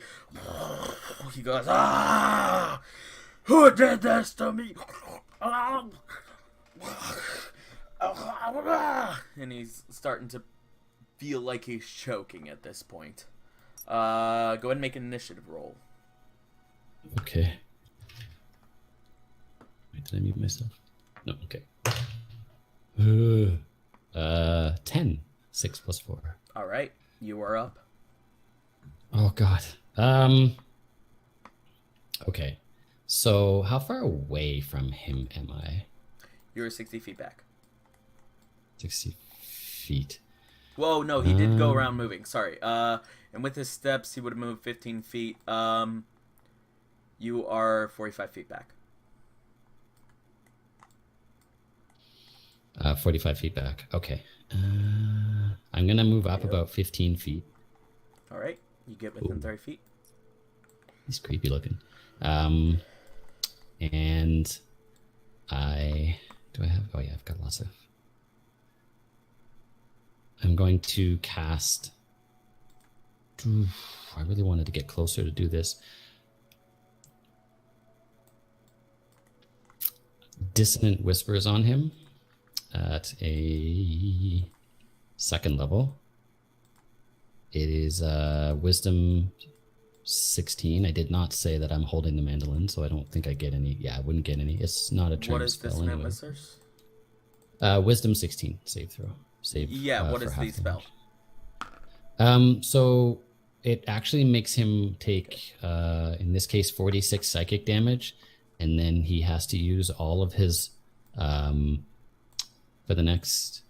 goes, "Ah! Who did this to me?" And he's starting to feel like he's choking at this point. Go ahead and make an initiative roll. Okay. Wait, did I mute myself? No, okay. 10. 6 plus 4. All right, you are up. Oh, God. Okay. So how far away from him am I? You're 60 feet back. 60 feet. Whoa, no, he did go around moving. Sorry. And with his steps, he would have moved 15 feet. You are 45 feet back. 45 feet back. Okay. I'm going to move up about 15 feet. All right. You get within 30 feet. He's creepy looking. And do I have... Oh, yeah, I've got lots of... I'm going to cast... I really wanted to get closer to do this. Dissonant Whispers on him at a 2nd level. It is Wisdom 16. I did not say that I'm holding the mandolin, so I don't think I get any. Yeah, I wouldn't get any. It's not a trained spell. What is Dissonant anyway. Whispers? Wisdom 16 save throw. What is the spell? So it actually makes him take, in this case, 46 psychic damage, and then he has to use all of his, for the next,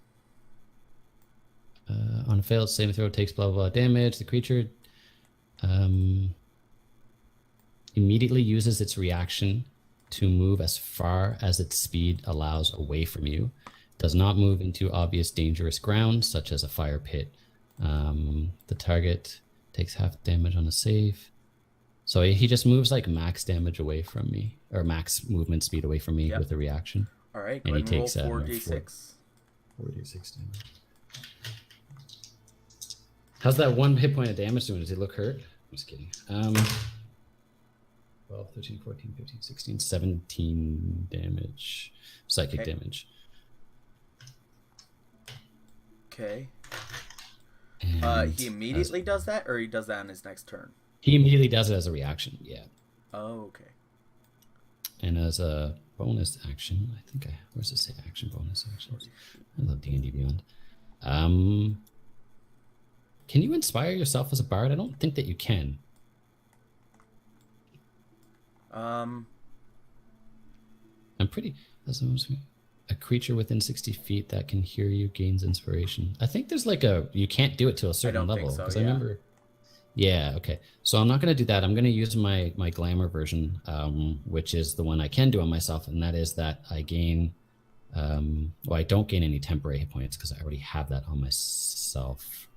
on a failed saving throw, takes blah, blah, blah damage. The creature immediately uses its reaction to move as far as its speed allows away from you. Does not move into obvious dangerous ground, such as a fire pit. The target takes half damage on a save. So he just moves like max damage away from me, or max movement speed away from me with a reaction. All right, and he takes roll 4d6. 4d6 damage. How's that one hit point of damage doing? Does he look hurt? I'm just kidding. 12, 13, 14, 15, 16, 17 damage. Psychic Okay. damage. Okay. And He immediately does that, or he does that on his next turn? He immediately does it as a reaction, yeah. Oh, okay. And as a bonus action, I think where's it say action bonus actions? I love D&D Beyond. Can you inspire yourself as a bard? I don't think that you can. I'm pretty. A creature within 60 feet that can hear you gains inspiration. I think there's like you can't do it to a certain don't level. think so, Because yeah. I remember. Yeah, okay. So I'm not going to do that. I'm going to use my glamour version, which is the one I can do on myself, and that is that I gain. Well, I don't gain any temporary hit points because I already have that on myself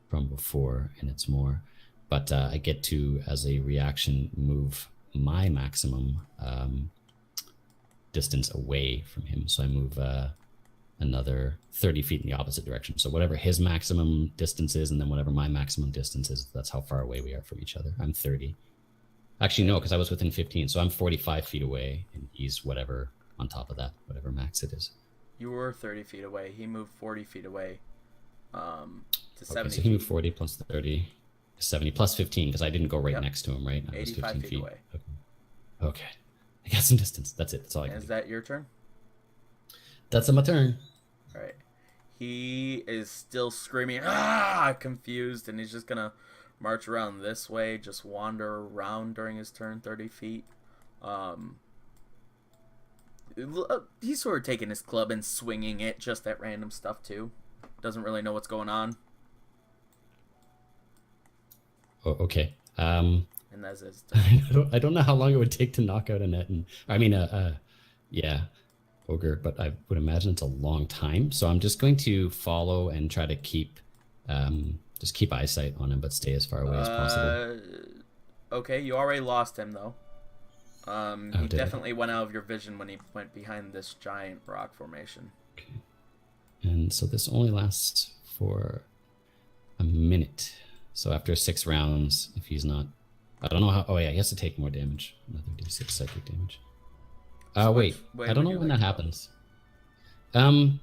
from before, and it's more. But I get to, as a reaction, move my maximum distance away from him. So I move another 30 feet in the opposite direction. So whatever his maximum distance is, and then whatever my maximum distance is, that's how far away we are from each other. I'm 30. Actually, no, because I was within 15. So I'm 45 feet away, and he's whatever on top of that, whatever max it is. You were 30 feet away. He moved 40 feet away to 70 Okay, so he feet. moved 40 plus 30, 70 plus 15, because I didn't go right Yep. next to him, right? I was 85 15 feet away. Okay. I got some distance. That's it. That's all I can Is do. that your turn? That's my turn. All right. He is still screaming, confused, and he's just going to march around this way, just wander around during his turn, 30 feet. He's sort of taking his club and swinging it just at random stuff, too. Doesn't really know what's going on. Oh, okay. And that's his turn. I don't know how long it would take to knock out a net, and yeah, ogre. But I would imagine it's a long time. So I'm just going to follow and try to keep eyesight on him, but stay as far away as possible. Okay, you already lost him, though. He did I? definitely went out of your vision when he went behind this giant rock formation. Okay. And so this only lasts for a minute. So after 6 rounds, if he's not, I don't know how. Oh yeah, he has to take more damage. Another d6 psychic damage. So Wait, which way I don't would know you when like that to go? happens.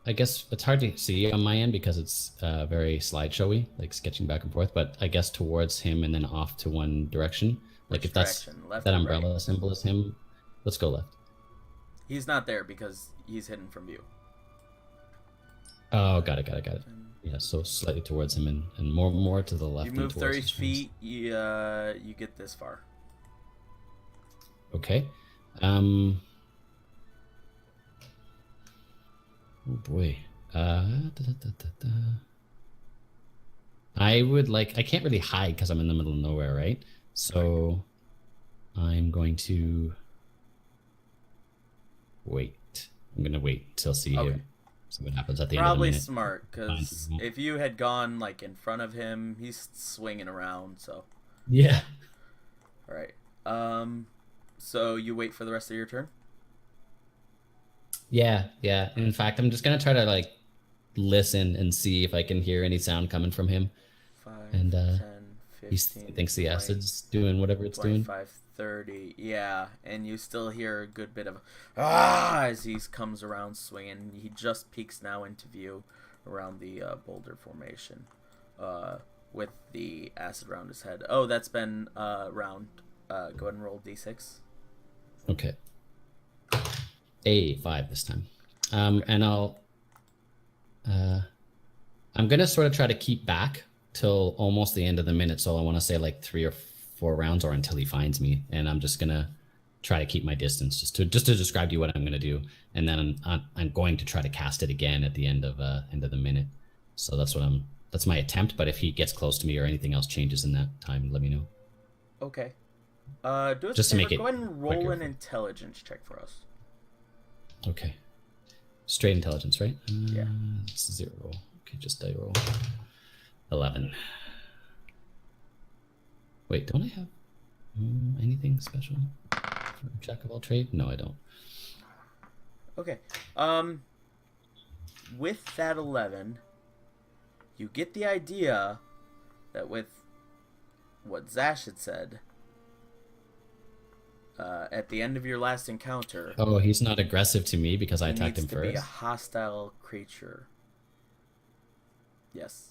I guess it's hard to see on my end because it's very slideshowy, like sketching back and forth. But I guess towards him and then off to one direction. Like Which if that's direction? Left that or umbrella right? symbol is him, let's go left. He's not there because he's hidden from view. Oh, got it. Yeah, so slightly towards him and more to the left. You than move towards 30 his friends. feet, you get this far. Okay. Oh boy. I can't really hide because I'm in the middle of nowhere, right? So I'm going to wait. I'm going to wait till see what happens at the Probably end of the minute. smart, because Fine. if you had gone like in front of him, he's swinging around. So, Yeah. all right. So you wait for the rest of your turn. Yeah. In fact, I'm just going to try to like listen and see if I can hear any sound coming from him. 5, And, 10, He 15, thinks the 20, acid's doing whatever it's doing. 25, 30. Yeah, and you still hear a good bit of as he comes around swinging. He just peeks now into view around the boulder formation with the acid around his head. Oh, that's been round. Go ahead and roll d6. Okay. A5 this time. And I'm gonna sort of try to keep back till almost the end of the minute. So I want to say like 3 or 4 rounds, or until he finds me. And I'm just gonna try to keep my distance, just to describe to you what I'm gonna do. And then I'm going to try to cast it again at the end of the minute. So that's my attempt. But if he gets close to me or anything else changes in that time, let me know. Okay. Do us Just a to favor, make it go ahead and roll quicker. an intelligence check for us. Okay. Straight intelligence, right? Yeah. It's 0. Okay, just die roll. 11. Wait, don't I have anything special for Jack of all trade? No, I don't. Okay. with that 11, you get the idea that with what Zash had said at the end of your last encounter, Oh, he's not aggressive to me because I he attacked needs him to be a first. hostile creature. Yes.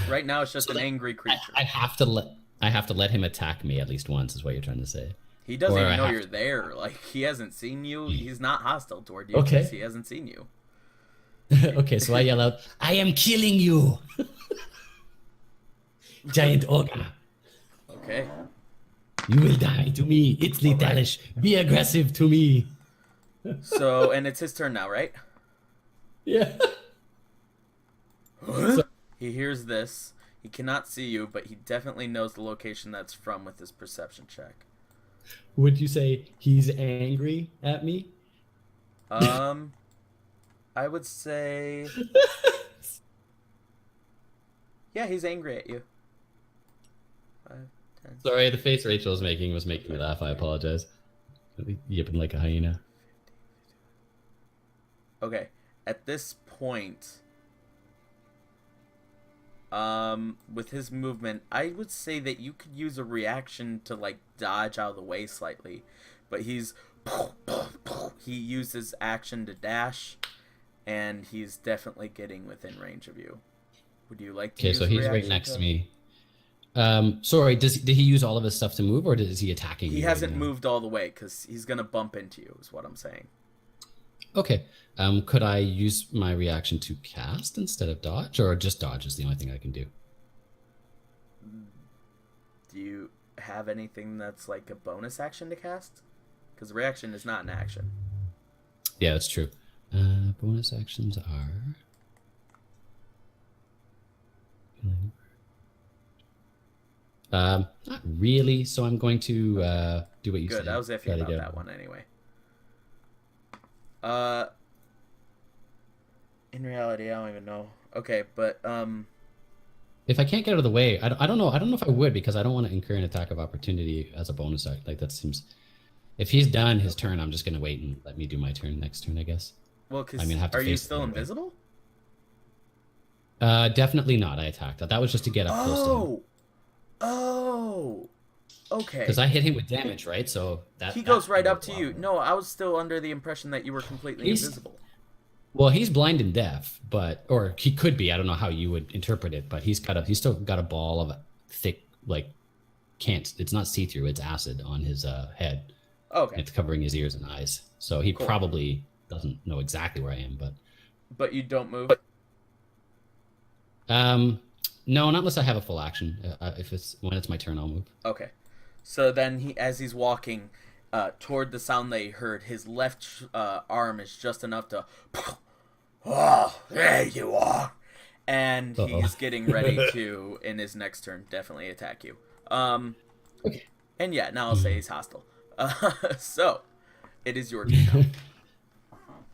Right now, it's just an angry creature. I have to let him attack me at least once, is what you're trying to say. He doesn't Or even I know have you're there. Like, he hasn't seen you. He's not hostile toward you Okay. because he hasn't seen you. Okay, so I yell out, "I am killing you, giant ogre! Okay. You will die to me. It's lethalish. Be aggressive to me." So, and it's his turn now, right? Yeah. He hears this. He cannot see you, but he definitely knows the location that's from with his perception check. Would you say he's angry at me? I would say... Yeah, he's angry at you. 5, 10... Sorry, the face Rachel was making me laugh. I apologize. Yipping like a hyena. Okay, at this point, with his movement, I would say that you could use a reaction to, like, dodge out of the way slightly. But he uses action to dash, and he's definitely getting within range of you. Would you like to Okay, use so he's right reaction next to me. Sorry, did he use all of his stuff to move, or is he attacking me? He right hasn't now? moved all the way, because he's going to bump into you, is what I'm saying. Okay. Could I use my reaction to cast instead of dodge, or just dodge is the only thing I can do? Do you have anything that's like a bonus action to cast? Because reaction is not an action. Yeah, that's true. Bonus actions are... not really, so I'm going to do what you said. Good, I was iffy Let it about go. that one anyway. In reality, I don't even know. Okay, but If I can't get out of the way, I don't know. I don't know if I would, because I don't want to incur an attack of opportunity as a bonus act. Like, that seems... If he's done his turn, I'm just going to wait and let me do my turn next turn, I guess. well, because I mean, I have to are you face it still anyway. invisible? Definitely not. I attacked. That was just to get up close to him. Oh, okay. Because I hit him with damage, right? So that He goes that right would up to allow you. him. No, I was still under the impression that you were completely He's- invisible. Well, he's blind and deaf, or he could be. I don't know how you would interpret it, but he's still got a ball of thick, like, it's not see-through. It's acid on his head. Okay, It's covering his ears and eyes. So he Cool. probably doesn't know exactly where I am, but but you don't move. no, not unless I have a full action. When it's my turn, I'll move. Okay, so then as he's walking toward the sound they heard, his left arm is just enough to. Oh, there you are, and Uh-oh. he's getting ready to, in his next turn, definitely attack you. Okay. And yeah, now I'll say he's hostile. So, it is your turn.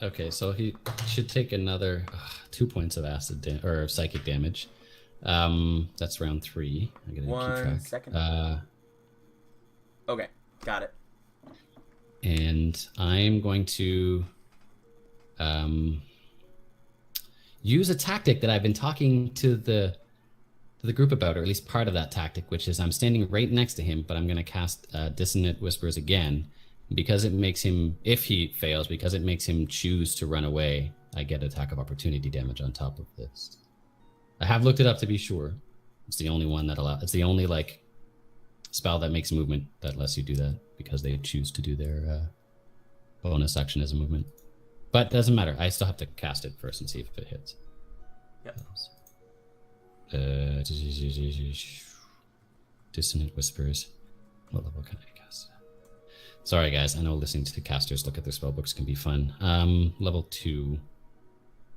Okay, so he should take another 2 points of acid or psychic damage. That's round 3. I gotta keep 1 track. second. Okay, got it. And I'm going to use a tactic that I've been talking to the group about, or at least part of that tactic, which is I'm standing right next to him, but I'm going to cast Dissonant Whispers again, because it makes him, if he fails, because it makes him choose to run away, I get attack of opportunity damage on top of this. I have looked it up to be sure. It's the only one that it's the only, like, spell that makes movement that lets you do that, because they choose to do their bonus action as a movement. But it doesn't matter. I still have to cast it first and see if it hits. Yep. Dissonant Whispers. What level can I cast? Sorry, guys. I know listening to the casters look at their spellbooks can be fun. Level 2.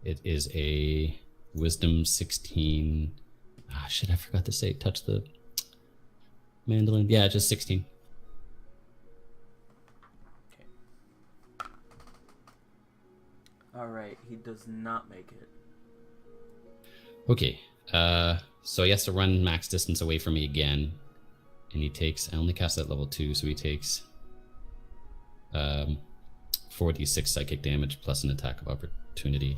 It is a Wisdom 16. Ah, shit! I forgot to say. Touch the mandolin. Yeah, just 16. All right, he does not make it. Okay. So he has to run max distance away from me again. And he takes... I only cast at level 2, so he takes 4d6 psychic damage plus an attack of opportunity.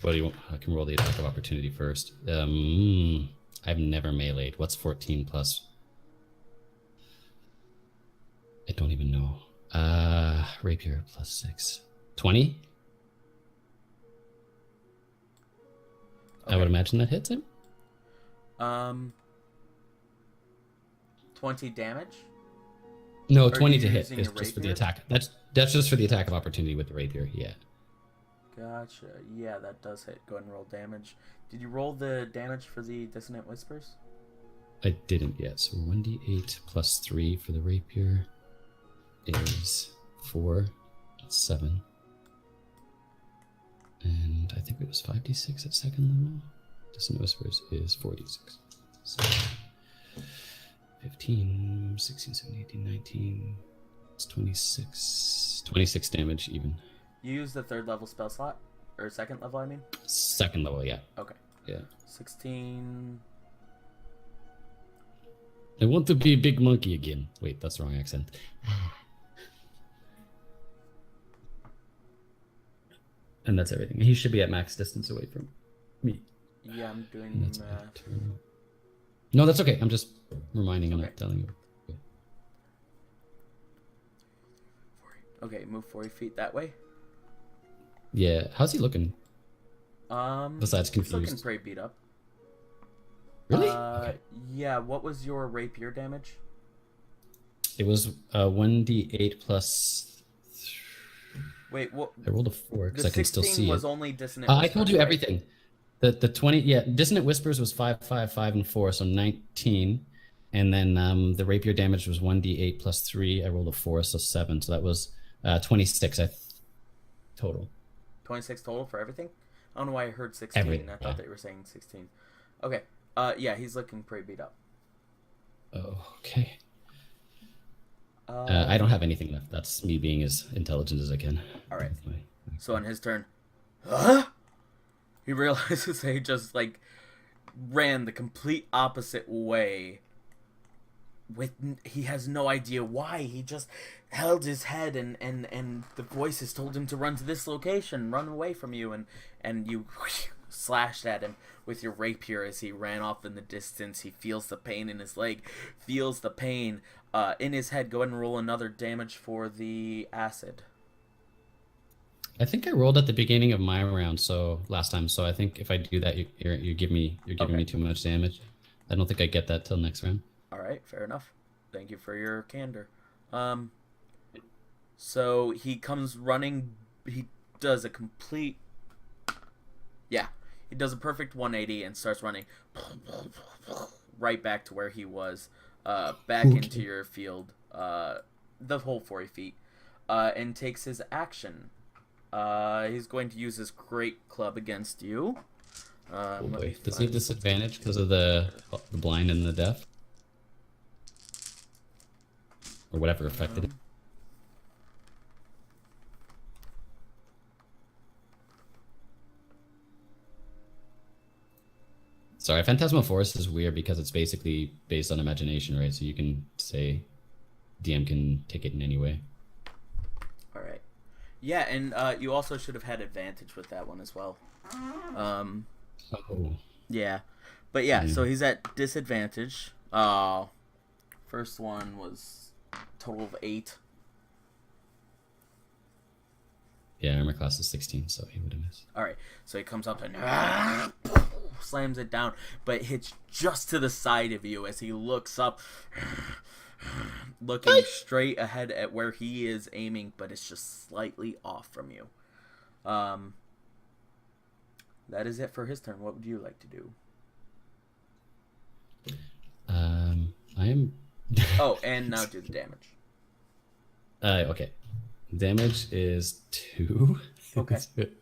What do you want? I can roll the attack of opportunity first. I've never meleeed. What's 14 plus? I don't even know. Rapier plus 6. 20? I would imagine that hits him. 20 damage? No, Or 20 you to hit using is your just for the rapier? attack. That's just for the attack of opportunity with the rapier. Yeah. Gotcha. Yeah, that does hit. Go ahead and roll damage. Did you roll the damage for the Dissonant Whispers? I didn't yet. So 1d8 plus 3 for the rapier is 4. That's 7. And I think it was 5d6 at second level. Dissonant Whispers is 4d6. So 15, 16, 17, 18, 19. It's 26. 26 damage even. You use the 3rd level spell slot? Or 2nd level, I mean? Second level, yeah. Okay. Yeah. 16... I want to be a big monkey again. Wait, that's the wrong accent. And that's everything. He should be at max distance away from me. Yeah, I'm doing And that's my math. turn. No, that's okay. I'm just reminding. I'm Okay. not telling you. Okay, move 40 feet that way. Yeah. How's he looking? Besides He's looking confused. pretty beat up. Really? Okay. Yeah, what was your rapier damage? It was 1d8 plus. Wait, what? I rolled a 4 because The I can still 16 see was it. only Dissonant I Whispers, told you right? everything. The 20, yeah, Dissonant Whispers was 5, 5, 5, and 4, so 19. And then the rapier damage was 1d8 plus 3. I rolled a 4, so 7. So that was 26 total. 26 total for everything? I don't know why I heard 16. Everything, I thought yeah. they were saying 16. Okay. Yeah, he's looking pretty beat up. Okay. I don't have anything left. That's me being as intelligent as I can. All right. With my- So on his turn, huh? He realizes they just like ran the complete opposite way. He has no idea why. He just held his head and the voices told him to run to this location, run away from you, and you slashed at him with your rapier as he ran off in the distance. He feels the pain in his leg, feels the pain in his head. Go ahead and roll another damage for the acid. I think I rolled at the beginning of my round, so last time. So I think if I do that, you're giving me too much damage. I don't think I get that till next round. All right, fair enough. Thank you for your candor. So he comes running. He does a complete. Yeah, he does a perfect 180 and starts running right back to where he was, back into your field, the whole 40 feet, and takes his action. He's going to use his great club against you. Oh boy. Does he have disadvantage because of the blind and the deaf? Or whatever affected it? Sorry, Phantasmal Force is weird because it's basically based on imagination, right? So you can say DM can take it in any way. All right. Yeah, and you also should have had advantage with that one as well. Oh. Yeah. But yeah, so he's at disadvantage. First one was total of 8. Yeah, armor class is 16, so he would have missed. All right, so he comes up and slams it down, but hits just to the side of you as he looks up, looking straight ahead at where he is aiming, but it's just slightly off from you. That is it for his turn. What would you like to do? I am. Oh, and now do the damage. Okay. Damage is 2. Okay. I think it's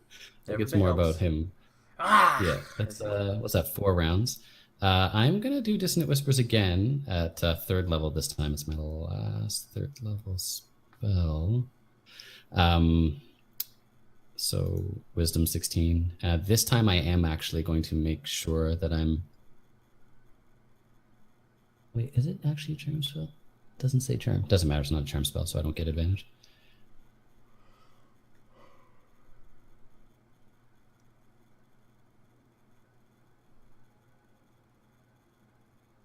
Everybody more else. about him. Yeah, that's what's that? 4 rounds. I'm gonna do Dissonant Whispers again at 3rd level this time. It's my last 3rd level spell. So Wisdom 16. This time I am actually going to make sure that I'm. Wait, is it actually a charm spell? Doesn't say charm. Doesn't matter. It's not a charm spell, so I don't get advantage.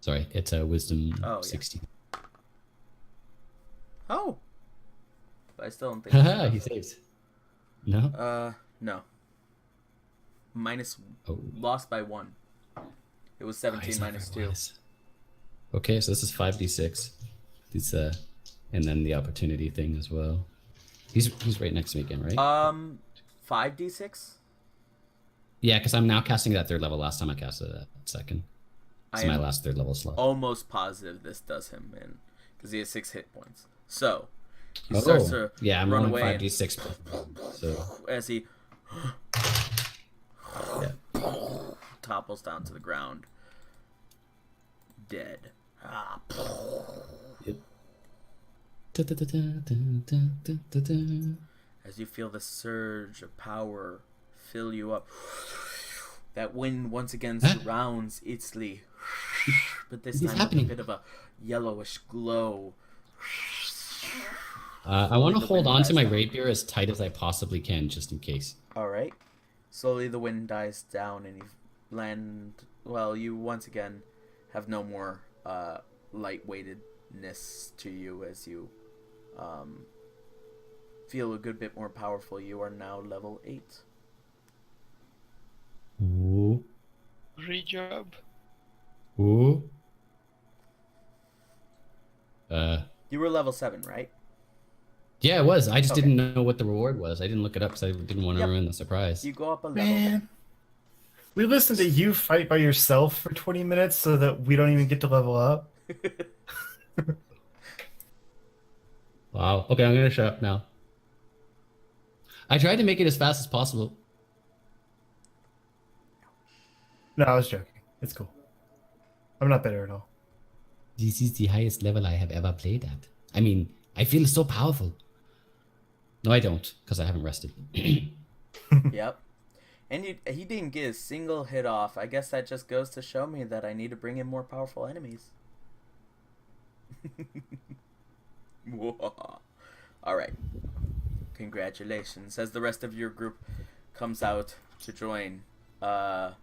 Sorry, it's a wisdom Oh, yeah. 16. Oh. But I still don't think. Haha, he saves. No? No. Minus. Oh. Lost by 1. It was Oh, 17 he's not minus very 2. wise. Okay, so this is 5d6. This, and then the opportunity thing as well. He's right next to me again, right? 5d6? Yeah, because I'm now casting it at 3rd level. Last time I casted it at 2nd. It's I my am last 3rd level slot. almost positive this does him in. Because he has 6 hit points. So. He starts to yeah, I'm run rolling away 5d6. So as he yeah. topples down to the ground. Dead. Ah. Yep. As you feel the surge of power fill you up, that wind once again surrounds Italy, but this What is time happening? with a bit of a yellowish glow. I want to the hold wind on to dies my down. rapier as tight as I possibly can, just in case. All right. Slowly the wind dies down, and you land. Well, you once again have no more lightweightedness to you as you feel a good bit more powerful. You are now level 8. Ooh. Great job. Ooh. You were level 7, right? Yeah, it was. I just Okay. didn't know what the reward was. I didn't look it up because I didn't want to Yep. ruin the surprise. You go up a level. Man. We listened to you fight by yourself for 20 minutes so that we don't even get to level up. Wow. Okay, I'm gonna shut up now. I tried to make it as fast as possible. No, I was joking. It's cool. I'm not bitter at all. This is the highest level I have ever played at. I mean, I feel so powerful. No, I don't, because I haven't rested. Yep. And he didn't get a single hit off. I guess that just goes to show me that I need to bring in more powerful enemies. Alright. Congratulations. As the rest of your group comes out to join, the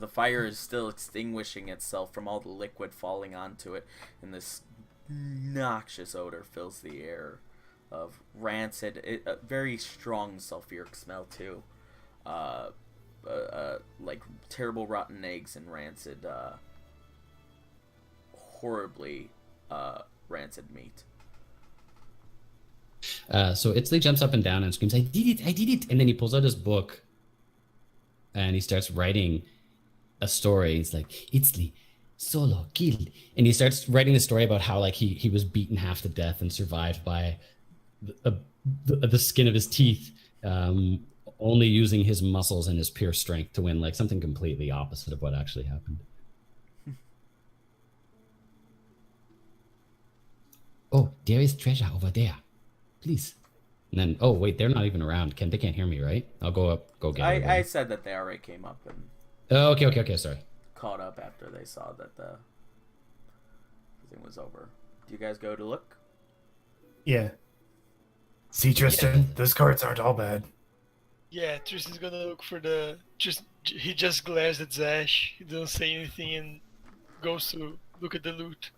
fire is still extinguishing itself from all the liquid falling onto it, and this noxious odor fills the air of rancid, a very strong sulfuric smell too, like terrible rotten eggs and rancid, horribly rancid meat. So Itzley jumps up and down and screams, I did it, I did it. And then he pulls out his book and he starts writing a story. He's like, Itzley, solo, kill. And he starts writing the story about how like he was beaten half to death and survived by the skin of his teeth, only using his muscles and his pure strength to win, like something completely opposite of what actually happened. Oh, there is treasure over there. Please. And then, oh wait, they're not even around. They can't hear me, right? I'll go up, go get them. I said that they already came up and Oh, okay, sorry. caught up after they saw that the thing was over. Do you guys go to look? Yeah. See, Tristan, those cards aren't all bad. Yeah, Tristan's gonna look for the. He just glares at Zash. He doesn't say anything and goes to look at the loot.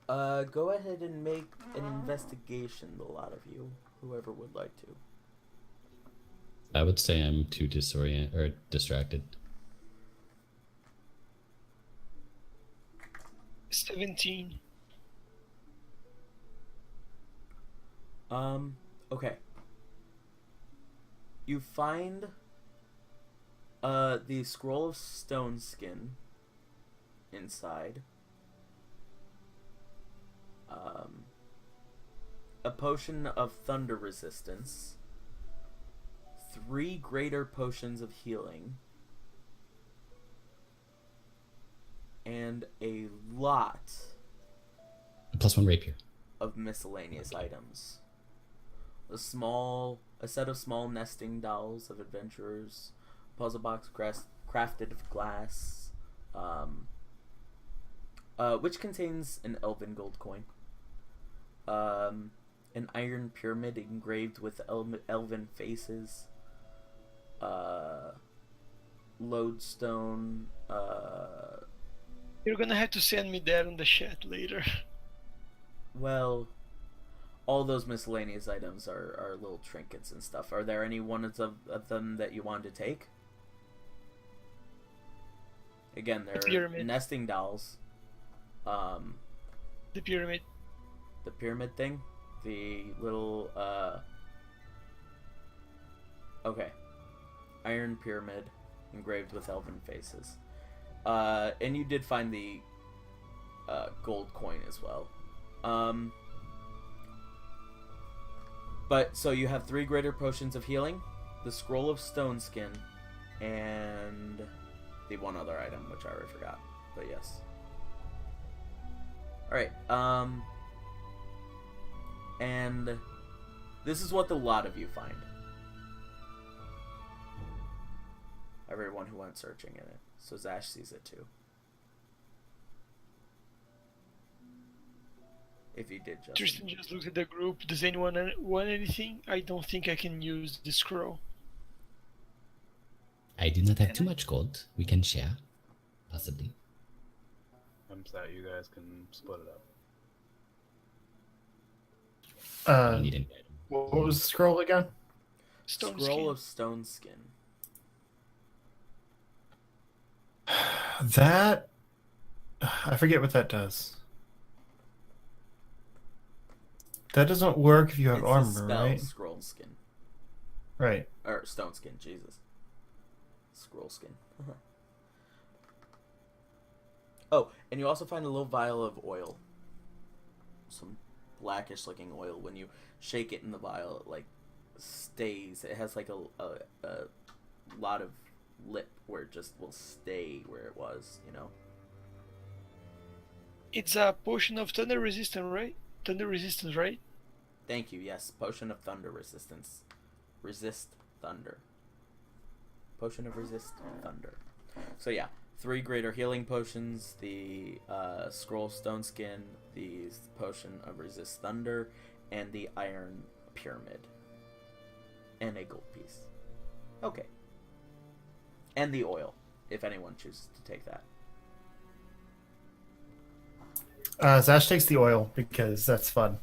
Go ahead and make an investigation, the lot of you, whoever would like to. I would say I'm too distracted. 17. Okay. You find the scroll of stone skin inside. A potion of thunder resistance. 3 greater potions of healing. And a lot +1 rapier. of miscellaneous items. A set of small nesting dolls of adventurers, puzzle box crafted of glass, which contains an elven gold coin, an iron pyramid engraved with elven faces, lodestone, You're gonna have to send me that on the chat later. Well, all those miscellaneous items are little trinkets and stuff. Are there any ones of them that you wanted to take? Again, they're pyramid. nesting dolls. The pyramid. The pyramid thing, the little okay, iron pyramid engraved with elven faces. And you did find the gold coin as well. But so you have 3 greater potions of healing, the scroll of stone skin, and the one other item which I already forgot. But yes. All right. And this is what the lot of you find. Everyone who went searching in it. So Zash sees it too. If you did, Justin. Tristan just looks at the group. Does anyone want anything? I don't think I can use the scroll. I do not have too much gold. We can share, possibly. I'm sad you guys can split it up. I need an What was the scroll again? Stone Scroll skin. of stone skin. That I forget what that does. That doesn't work if you have It's armor, a spell, right? scroll skin. Right. Or stone skin, Jesus. Scroll skin. Oh, and you also find a little vial of oil. Some blackish looking oil. When you shake it in the vial, it like stays. It has like a lot of lip where it just will stay where it was, you know? It's a potion of thunder resistance, right? Thunder resistance, right? Thank you, yes. Potion of thunder resistance. Resist thunder. Potion of resist thunder. So yeah, 3 greater healing potions, the scroll stone skin, the potion of resist thunder, and the iron pyramid. And a gold piece. Okay. And the oil, if anyone chooses to take that. Zash takes the oil because that's fun.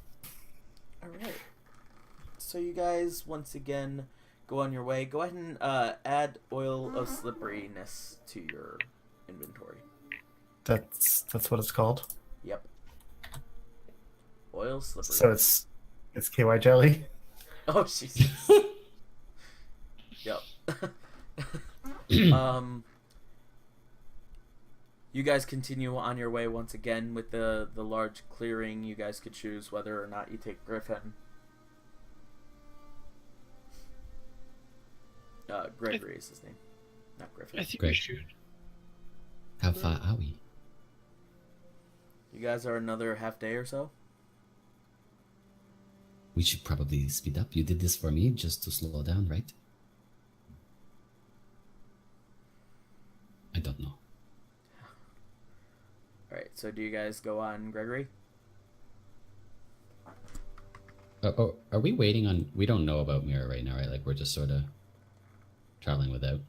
Alright. So you guys, once again, go on your way. Go ahead and add oil of slipperiness to your inventory. That's what it's called. Yep. Oil slippery. So it's KY jelly. Oh, Jesus. Yep. You guys continue on your way once again with the large clearing. You guys could choose whether or not you take Griffin. Gregory is his name, not Griffin. I think Great. we should. How far are we? You guys are another half day or so? We should probably speed up. You did this for me just to slow down, right? I don't know. Alright, so do you guys go on Gregory? Oh, are we waiting on... We don't know about Mira right now, right? Like, we're just sort of traveling without.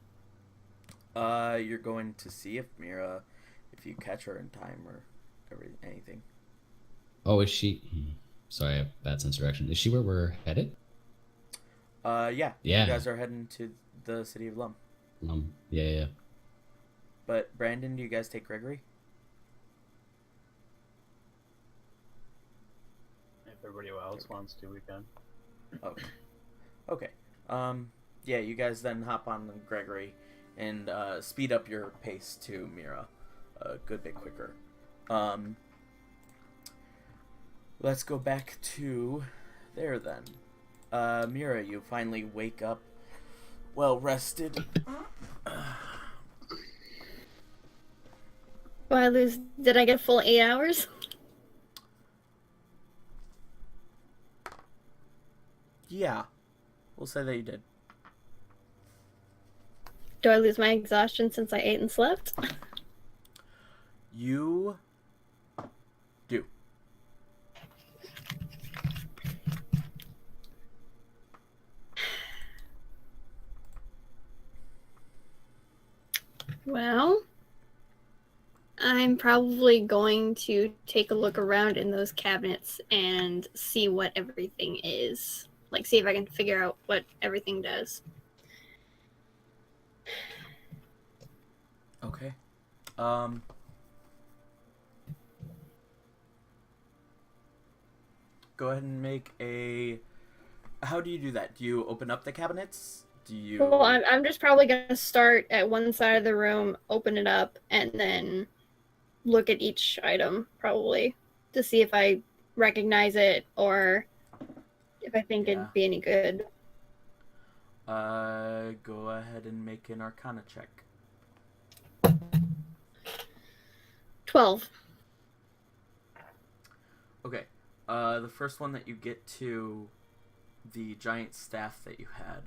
You're going to see if Mira, if you catch her in time or anything. Oh, is she... Sorry, I have bad sense of direction. Is she where we're headed? Yeah. Yeah. You guys are heading to the city of Lum. Yeah. But Brandon, do you guys take Gregory? If everybody else wants to, we can. Okay. Yeah, you guys then hop on Gregory and speed up your pace to Mira a good bit quicker. Let's go back to there then. Mira, you finally wake up well rested. Did I get full 8 hours? Yeah, we'll say that you did. Do I lose my exhaustion since I ate and slept? You do. Well, I'm probably going to take a look around in those cabinets and see what everything is. Like, see if I can figure out what everything does. Okay. Go ahead and make a... How do you do that? Do you open up the cabinets? Do you... Well, I'm just probably going to start at one side of the room, open it up, and then look at each item, probably, to see if I recognize it or if I think it'd be any good. Go ahead and make an Arcana check. 12. Okay. The first one that you get to the giant staff that you had.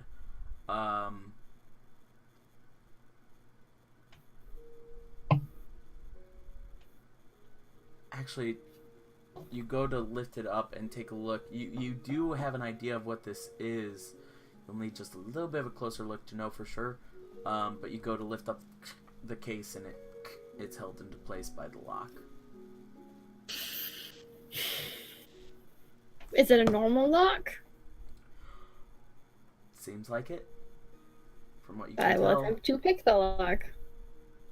Actually, you go to lift it up and take a look. You do have an idea of what this is. You'll need just a little bit of a closer look to know for sure. But you go to lift up the case and it's held into place by the lock. Is it a normal lock? Seems like it. From what you can I tell. will attempt to pick the lock.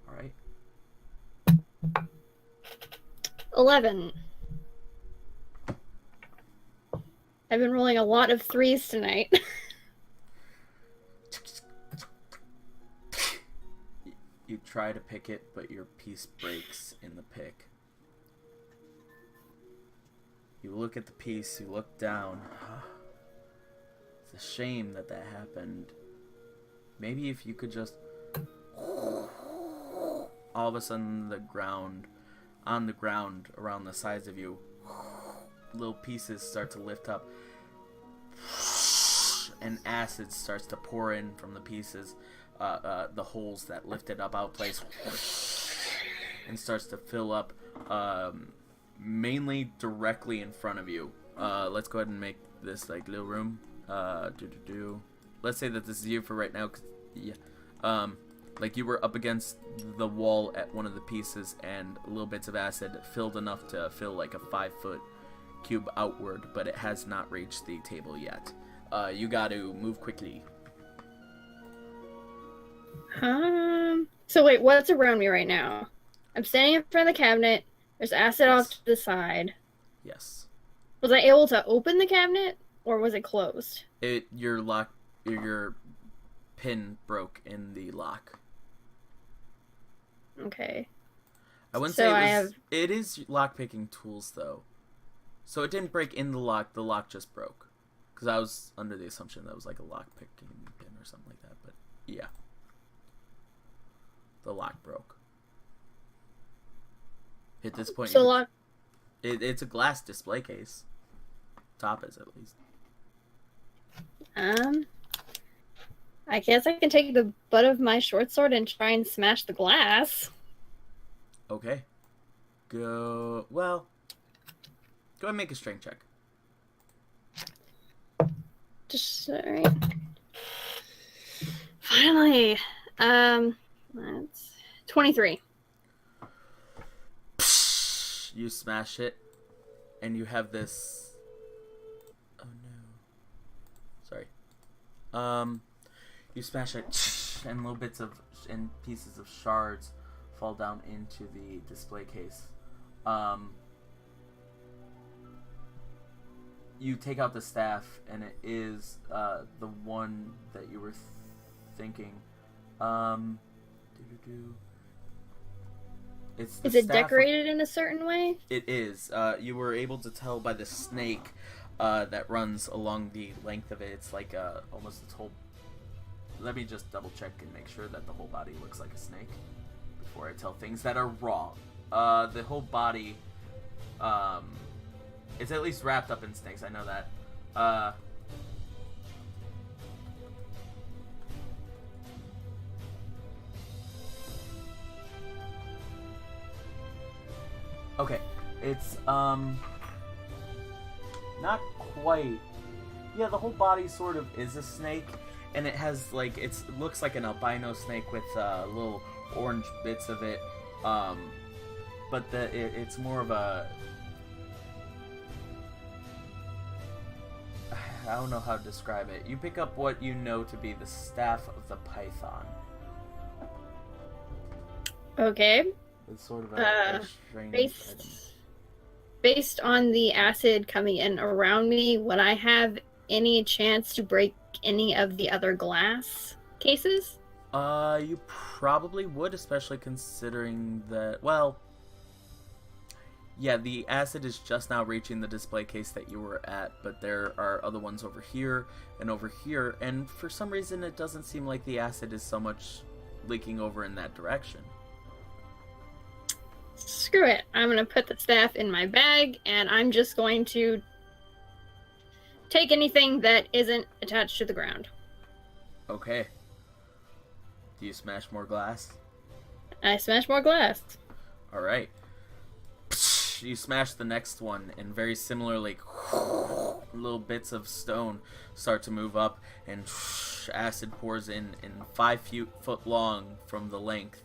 Alright. 11. I've been rolling a lot of 3s tonight. You try to pick it, but your piece breaks in the pick. You look at the piece, you look down. It's a shame that happened. Maybe if you could just... All of a sudden, on the ground around the sides of you, little pieces start to lift up. And acid starts to pour in from the pieces, the holes that lifted up out place, and starts to fill up, mainly directly in front of you. Let's go ahead and make this like little room. Let's say that this is you for right now, 'cause, yeah. Like you were up against the wall at one of the pieces, and little bits of acid filled enough to fill like a 5-foot cube outward, but it has not reached the table yet. You got to move quickly. So wait, what's around me right now? I'm standing in front of the cabinet. There's acid off to the side. Yes. Was I able to open the cabinet, or was it closed? Your pin broke in the lock. Okay. I wouldn't So say it is lock-picking tools, though. So it didn't break in the lock just broke. Because I was under the assumption that was like a lock-picking pin or something like that, but yeah. The lock broke. At this point, So it's a glass display case. Top is, at least. I guess I can take the butt of my short sword and try and smash the glass. Okay. Go ahead and make a strength check. Just alright. Finally. That's 23. You smash it, and you have this... Oh no. Sorry. You smash it, and little bits and pieces of shards fall down into the display case. You take out the staff, and it is the one that you were thinking. Is it decorated in a certain way? It is. You were able to tell by the snake that runs along the length of it. It's like almost its whole... Let me just double check and make sure that the whole body looks like a snake before I tell things that are wrong. The whole body... it's at least wrapped up in snakes, I know that. Okay, it's, not quite. Yeah, the whole body sort of is a snake, and it has, like, it looks like an albino snake with, little orange bits of it, but it's more of a... I don't know how to describe it. You pick up what you know to be the staff of the python. Okay. It's sort of a strange item. Based on the acid coming in around me, would I have any chance to break any of the other glass cases? You probably would, especially considering that, well, yeah, the acid is just now reaching the display case that you were at, but there are other ones over here, and for some reason it doesn't seem like the acid is so much leaking over in that direction. Screw it. I'm going to put the staff in my bag, and I'm just going to take anything that isn't attached to the ground. Okay. Do you smash more glass? I smash more glass. Alright. You smash the next one, and very similarly, little bits of stone start to move up, and acid pours in 5 foot long from the length.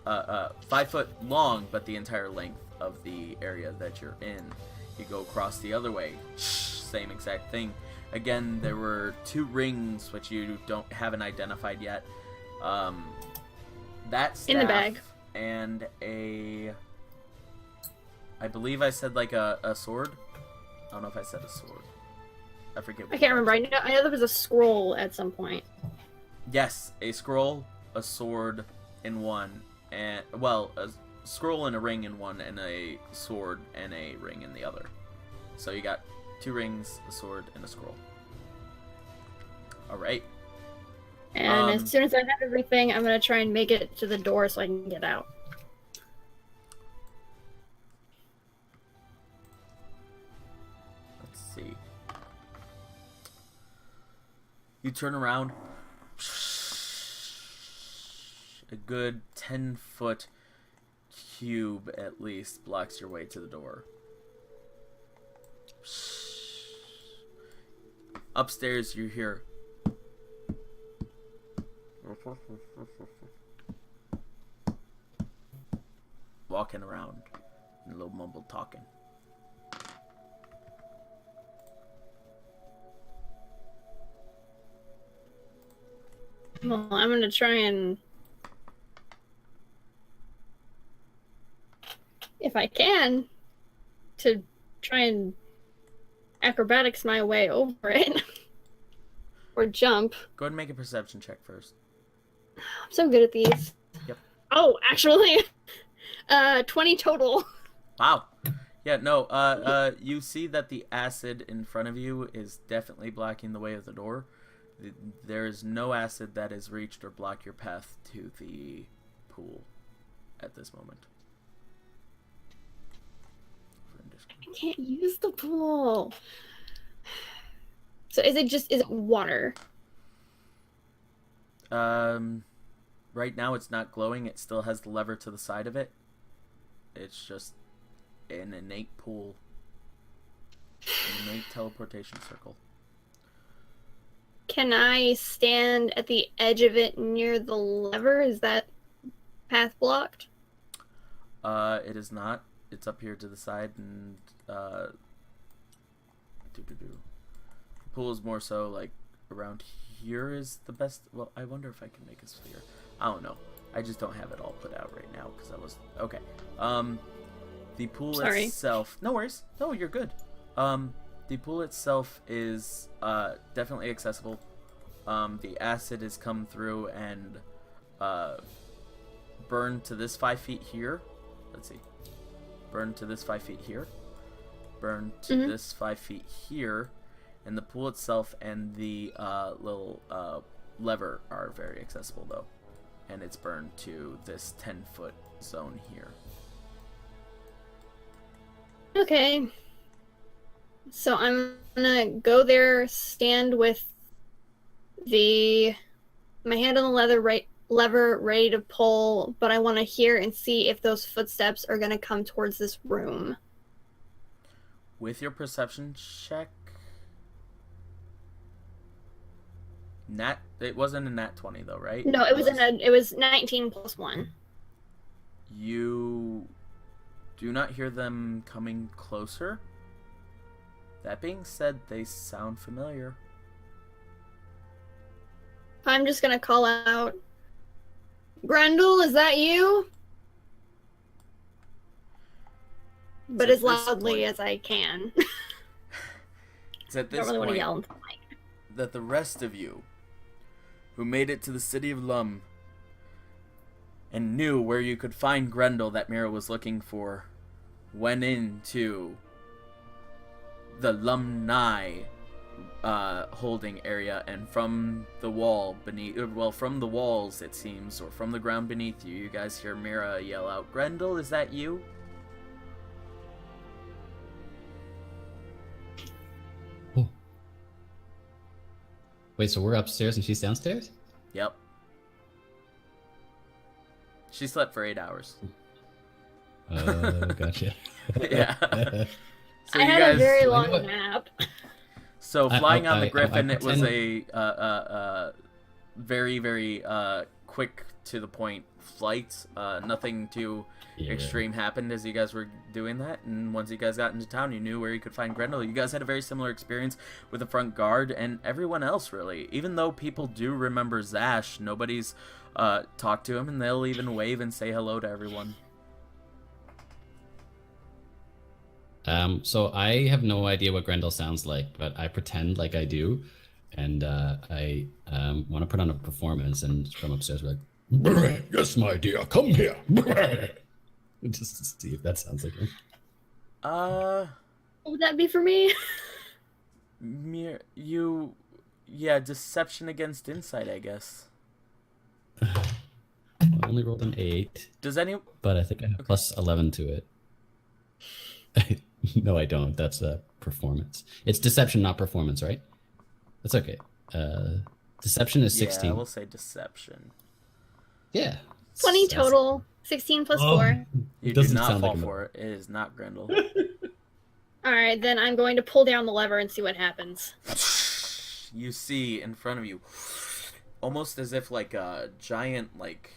5 foot long, but the entire length of the area that you're in. You go across the other way, same exact thing. Again, there were 2 rings which you haven't identified yet. That staff in the bag, and I believe I said like a sword. I don't know if I said a sword. I forget. I can't remember. I know there was a scroll at some point. Yes, a scroll, a sword in one, and well, a scroll and a ring in one, and a sword and a ring in the other. So you got 2 rings, a sword, and a scroll. All right. And as soon as I have everything, I'm gonna try and make it to the door so I can get out. Let's see. You turn around. A good 10-foot cube, at least, blocks your way to the door. Upstairs, you hear... walking around, and a little mumbled talking. Well, I'm gonna try and, if I can, to try and acrobatics my way over it. Or jump. Go ahead and make a perception check first. I'm so good at these. Yep. Oh, actually, 20 total. Wow. Yeah, no, you see that the acid in front of you is definitely blocking the way of the door. There is no acid that has reached or blocked your path to the pool at this moment. I can't use the pool. So is it water? Right now it's not glowing. It still has the lever to the side of it. It's just an innate pool. An innate teleportation circle. Can I stand at the edge of it near the lever? Is that path blocked? It is not. It's up here to the side, and The pool is more so like around here is the best. Well, I wonder if I can make a sphere. I don't know. I just don't have it all put out right now because I was okay. The pool itself. No worries. No, you're good. The pool itself is definitely accessible. The acid has come through and burned to this 5 feet here. Let's see. Burned to this 5 feet here. Burned to this 5 feet here. And the pool itself and the little lever are very accessible though. And it's burned to this 10-foot zone here. Okay. So I'm gonna go there, stand with my hand on the lever ready to pull, but I want to hear and see if those footsteps are gonna come towards this room. With your perception check, it wasn't a nat 20 though, right? No, it was 19 plus 1. do not hear them coming closer. That being said, they sound familiar. I'm just gonna call out, Grendel, is that you? But It's as at this loudly point- as I can. It's at I don't this really want to point yell into the mic. that the rest of you who made it to the city of Lum and knew where you could find Grendel that Mira was looking for went into the Lumni holding area, and from the wall beneath, well, from the walls it seems, or from the ground beneath you, you guys hear Mira yell out, "Grendel, is that you?" Oh. Wait, so we're upstairs and she's downstairs? Yep. She slept for 8 hours. Gotcha. Yeah. So I you had guys, a very you know long what? nap. so flying on the I Griffin, it was pretend- a very, very quick to the point flight. Nothing too Yeah. extreme happened as you guys were doing that, and once you guys got into town, you knew where you could find Grendel. You guys had a very similar experience with the front guard and everyone else, really. Even though people do remember Zash, nobody's talked to him, and they'll even wave and say hello to everyone. So I have no idea what Grendel sounds like, but I pretend like I do, and I want to put on a performance, and from upstairs we're like, "Yes, my dear, come here," just to see if that sounds like him. What would that be for me? Yeah, deception against insight, I guess. I only rolled an 8, Does any? but I think I have plus 11 to it. No, I don't. That's a performance. It's deception, not performance, right? That's okay. Deception is 16. Yeah, we'll say deception. Yeah. 20 That's- total. 16 plus Oh, 4. You it do doesn't not sound fall like him. for it. It is not Grendel. Alright, then I'm going to pull down the lever and see what happens. You see in front of you, almost as if like a giant, like,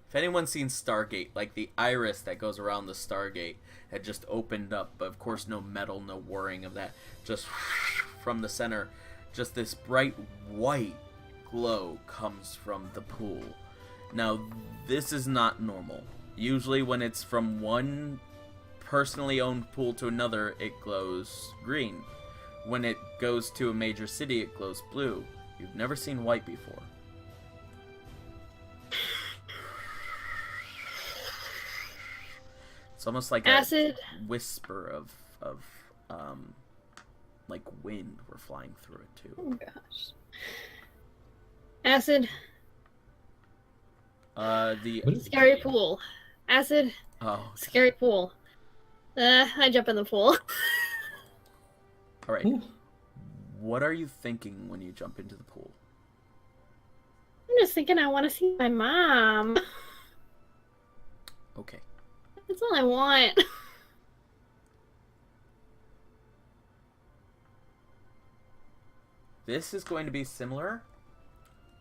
if anyone's seen Stargate, like the iris that goes around the Stargate had just opened up, but of course no metal, no whirring of that, just from the center, just this bright white glow comes from the pool. Now, this is not normal. Usually when it's from one personally owned pool to another, it glows green. When it goes to a major city, it glows blue. You've never seen white before. It's almost like Acid. a whisper of like wind we're flying through it too. Oh gosh. Acid. The What is Scary pool. Acid. oh, Scary pool. I jump in the pool. all right. Ooh. What are you thinking when you jump into the pool? I'm just thinking I want to see my mom. Okay. That's all I want. This is going to be similar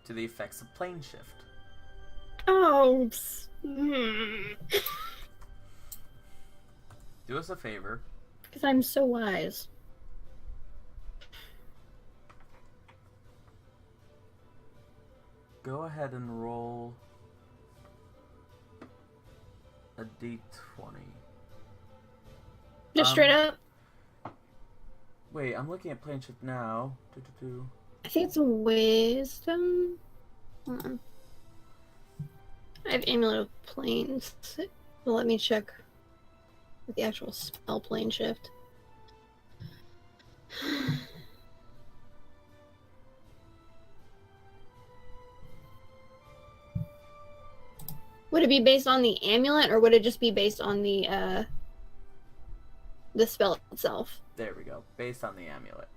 to the effects of plane shift. Oh. Do us a favor. Because I'm so wise. Go ahead and roll a d20. Just straight up. Wait, I'm looking at plane shift now. I think it's a wisdom. Hold on. I have Amulet of Planes. Well, let me check with the actual spell plane shift. Would it be based on the amulet, or would it just be based on the spell itself? There we go. Based on the amulet.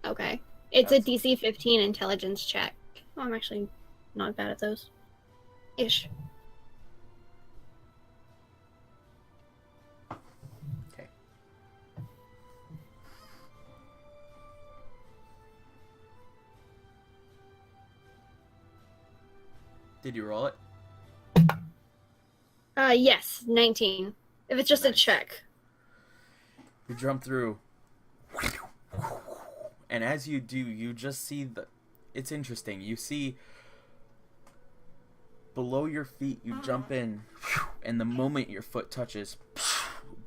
Okay. It's That's- a DC 15 intelligence check. Oh, I'm actually not bad at those. Ish. Okay. Did you roll it? Yes, 19. If it's just a Nice. check. You jump through. And as you do, you just see it's interesting. You see below your feet, you jump in, and the moment your foot touches,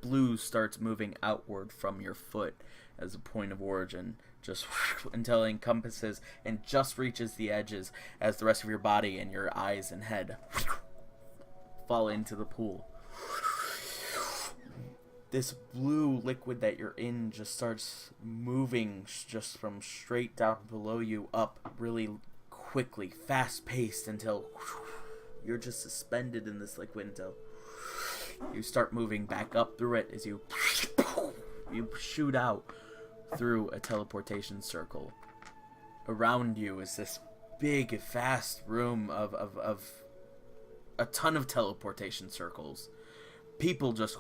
blue starts moving outward from your foot as a point of origin, just until it encompasses and just reaches the edges as the rest of your body and your eyes and head fall into the pool. This blue liquid that you're in just starts moving just from straight down below you up really quickly, fast-paced, until you're just suspended in this liquid until you start moving back up through it as you shoot out through a teleportation circle. Around you is this big, fast room of a ton of teleportation circles. People just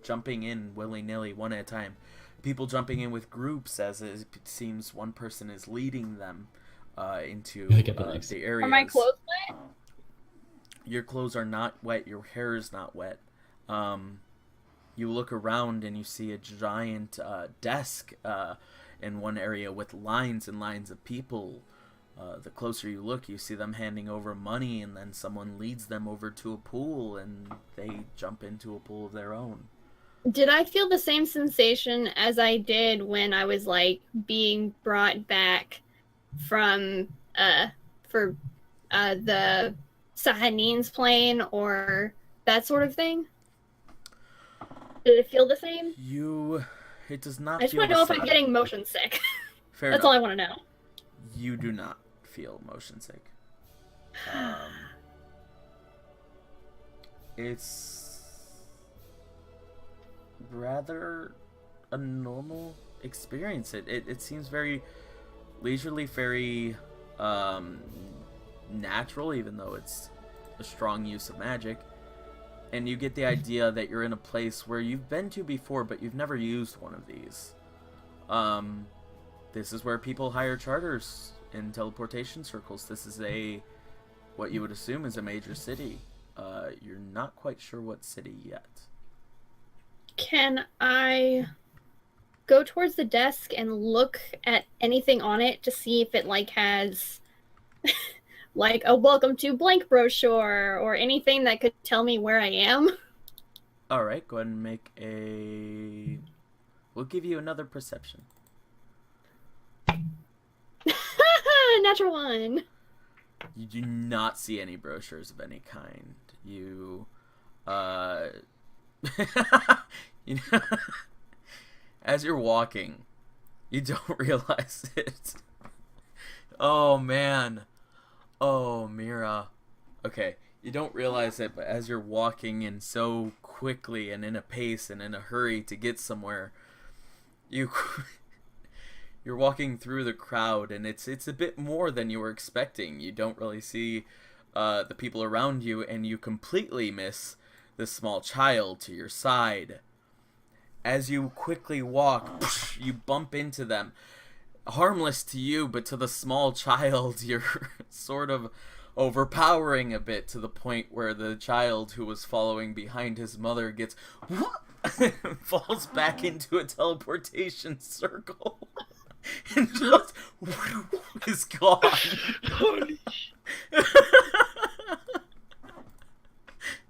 jumping in willy-nilly, one at a time. People jumping in with groups, as it seems one person is leading them into the areas. Are my clothes wet? Your clothes are not wet. Your hair is not wet. You look around and you see a giant desk in one area with lines and lines of people. The closer you look, you see them handing over money, and then someone leads them over to a pool, and they jump into a pool of their own. Did I feel the same sensation as I did when I was like being brought back from for the Sahanin's plane or that sort of thing? Did it feel the same? It does not. I just feel want to the know if same. I'm getting motion sick. Fair That's enough. all I want to know. You do not feel motion sick. It's rather a normal experience. It seems very leisurely, very natural, even though it's a strong use of magic. And you get the idea that you're in a place where you've been to before, but you've never used one of these. This is where people hire charters in teleportation circles. This is what you would assume is a major city. You're not quite sure what city yet. Can I go towards the desk and look at anything on it to see if it like has like a welcome to blank brochure or anything that could tell me where I am? Alright, go ahead and make we'll give you another perception. Natural one. You do not see any brochures of any kind. You you know, as you're walking, you don't realize it. Oh man. Oh, Mira. Okay, you don't realize it, but as you're walking in so quickly and in a pace and in a hurry to get somewhere, you're walking through the crowd, and it's a bit more than you were expecting. You don't really see the people around you, and you completely miss this small child to your side. As you quickly walk, you bump into them. Harmless to you, but to the small child, you're sort of overpowering a bit, to the point where the child who was following behind his mother gets falls back into a teleportation circle and just is gone. Holy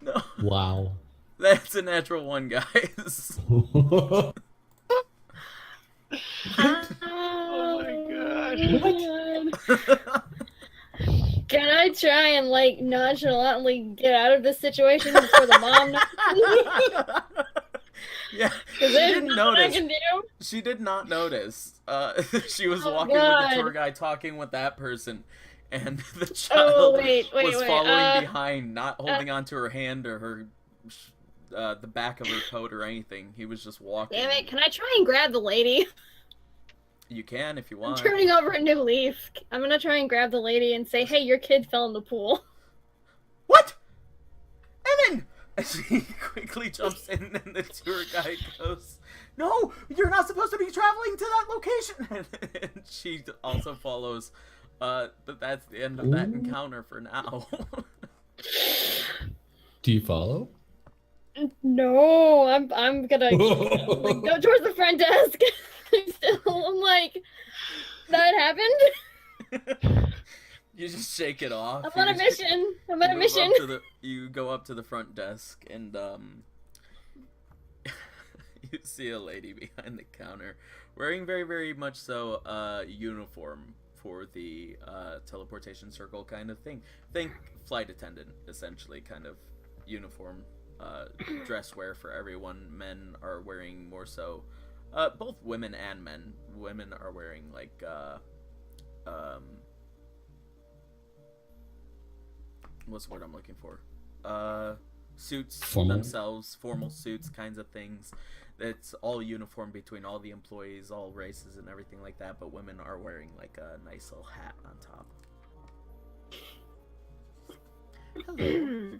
No, Wow. that's a natural one, guys. Oh my God. Can I try and like nonchalantly get out of this situation before the mom knows? Yeah, Is she there didn't nothing I notice. can do? She did not notice. She was Oh, walking with the God. tour guide, talking with that person, and the child wait, was following wait. behind, not holding onto her hand or her the back of her coat or anything. He was just walking. Damn it, can I try and grab the lady? You can if you I'm want. turning over a new leaf. I'm gonna try and grab the lady and say, hey, your kid fell in the pool. What? Evan! She quickly jumps in, and the tour guide goes, "No, you're not supposed to be traveling to that location." And she also follows. But that's the end of that encounter for now. Do you follow? No, I'm gonna like, go towards the front desk. I'm like, that happened. You just shake it off. I'm on a mission. I'm on a mission. You go up to the front desk and you see a lady behind the counter wearing very, very much so uniform for the teleportation circle kind of thing. Think flight attendant, essentially, kind of uniform dress wear for everyone. Men are wearing more so, both women and men. Women are wearing like what's the word I'm looking for? Suits Formal? themselves, formal suits kinds of things. It's all uniform between all the employees, all races and everything like that, but women are wearing like a nice little hat on top. Hello.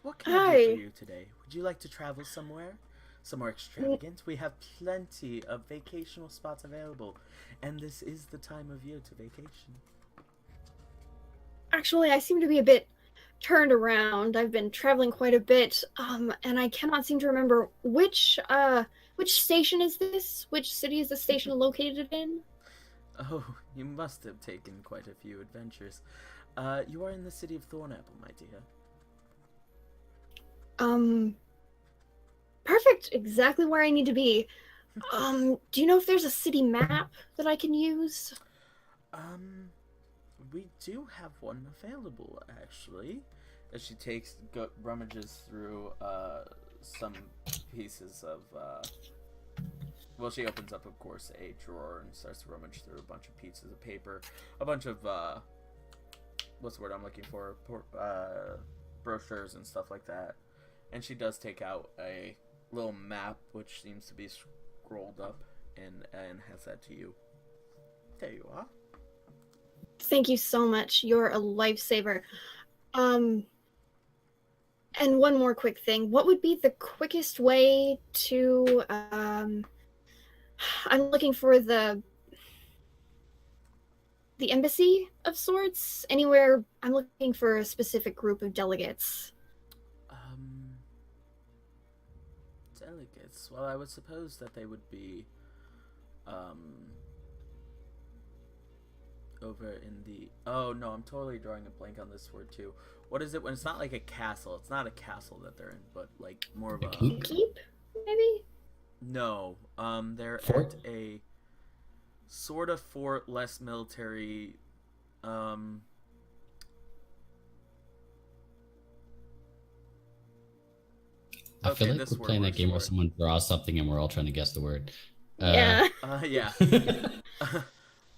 What can I do Hi. for you today? Would you like to travel somewhere? Somewhere extravagant? We have plenty of vacational spots available, and this is the time of year to vacation. Actually, I seem to be a bit turned around. I've been traveling quite a bit, and I cannot seem to remember which station is this? Which city is the station located in? Oh, you must have taken quite a few adventures. You are in the city of Thornapple, my dear. Perfect. Exactly where I need to be. Do you know if there's a city map that I can use? We do have one available, actually. As she rummages through, some pieces of, well, she opens up, of course, a drawer and starts to rummage through a bunch of pieces of paper, a bunch of, what's the word I'm looking for? Brochures and stuff like that. And she does take out a little map, which seems to be scrolled up, and has that to you. There you are. Thank you so much. You're a lifesaver. And one more quick thing. What would be the quickest way to I'm looking for the embassy of sorts. Anywhere. I'm looking for a specific group of delegates. Delegates. Well, I would suppose that they would be, over in the... Oh, no, I'm totally drawing a blank on this word, too. What is it when it's not like a castle? It's not a castle that they're in, but, like, more of a... Keep, maybe? No. They're Fort? at a sort of fort, less military, I feel Okay, like this we're word playing that works game for where it. someone draws something and we're all trying to guess the word. Yeah. Yeah.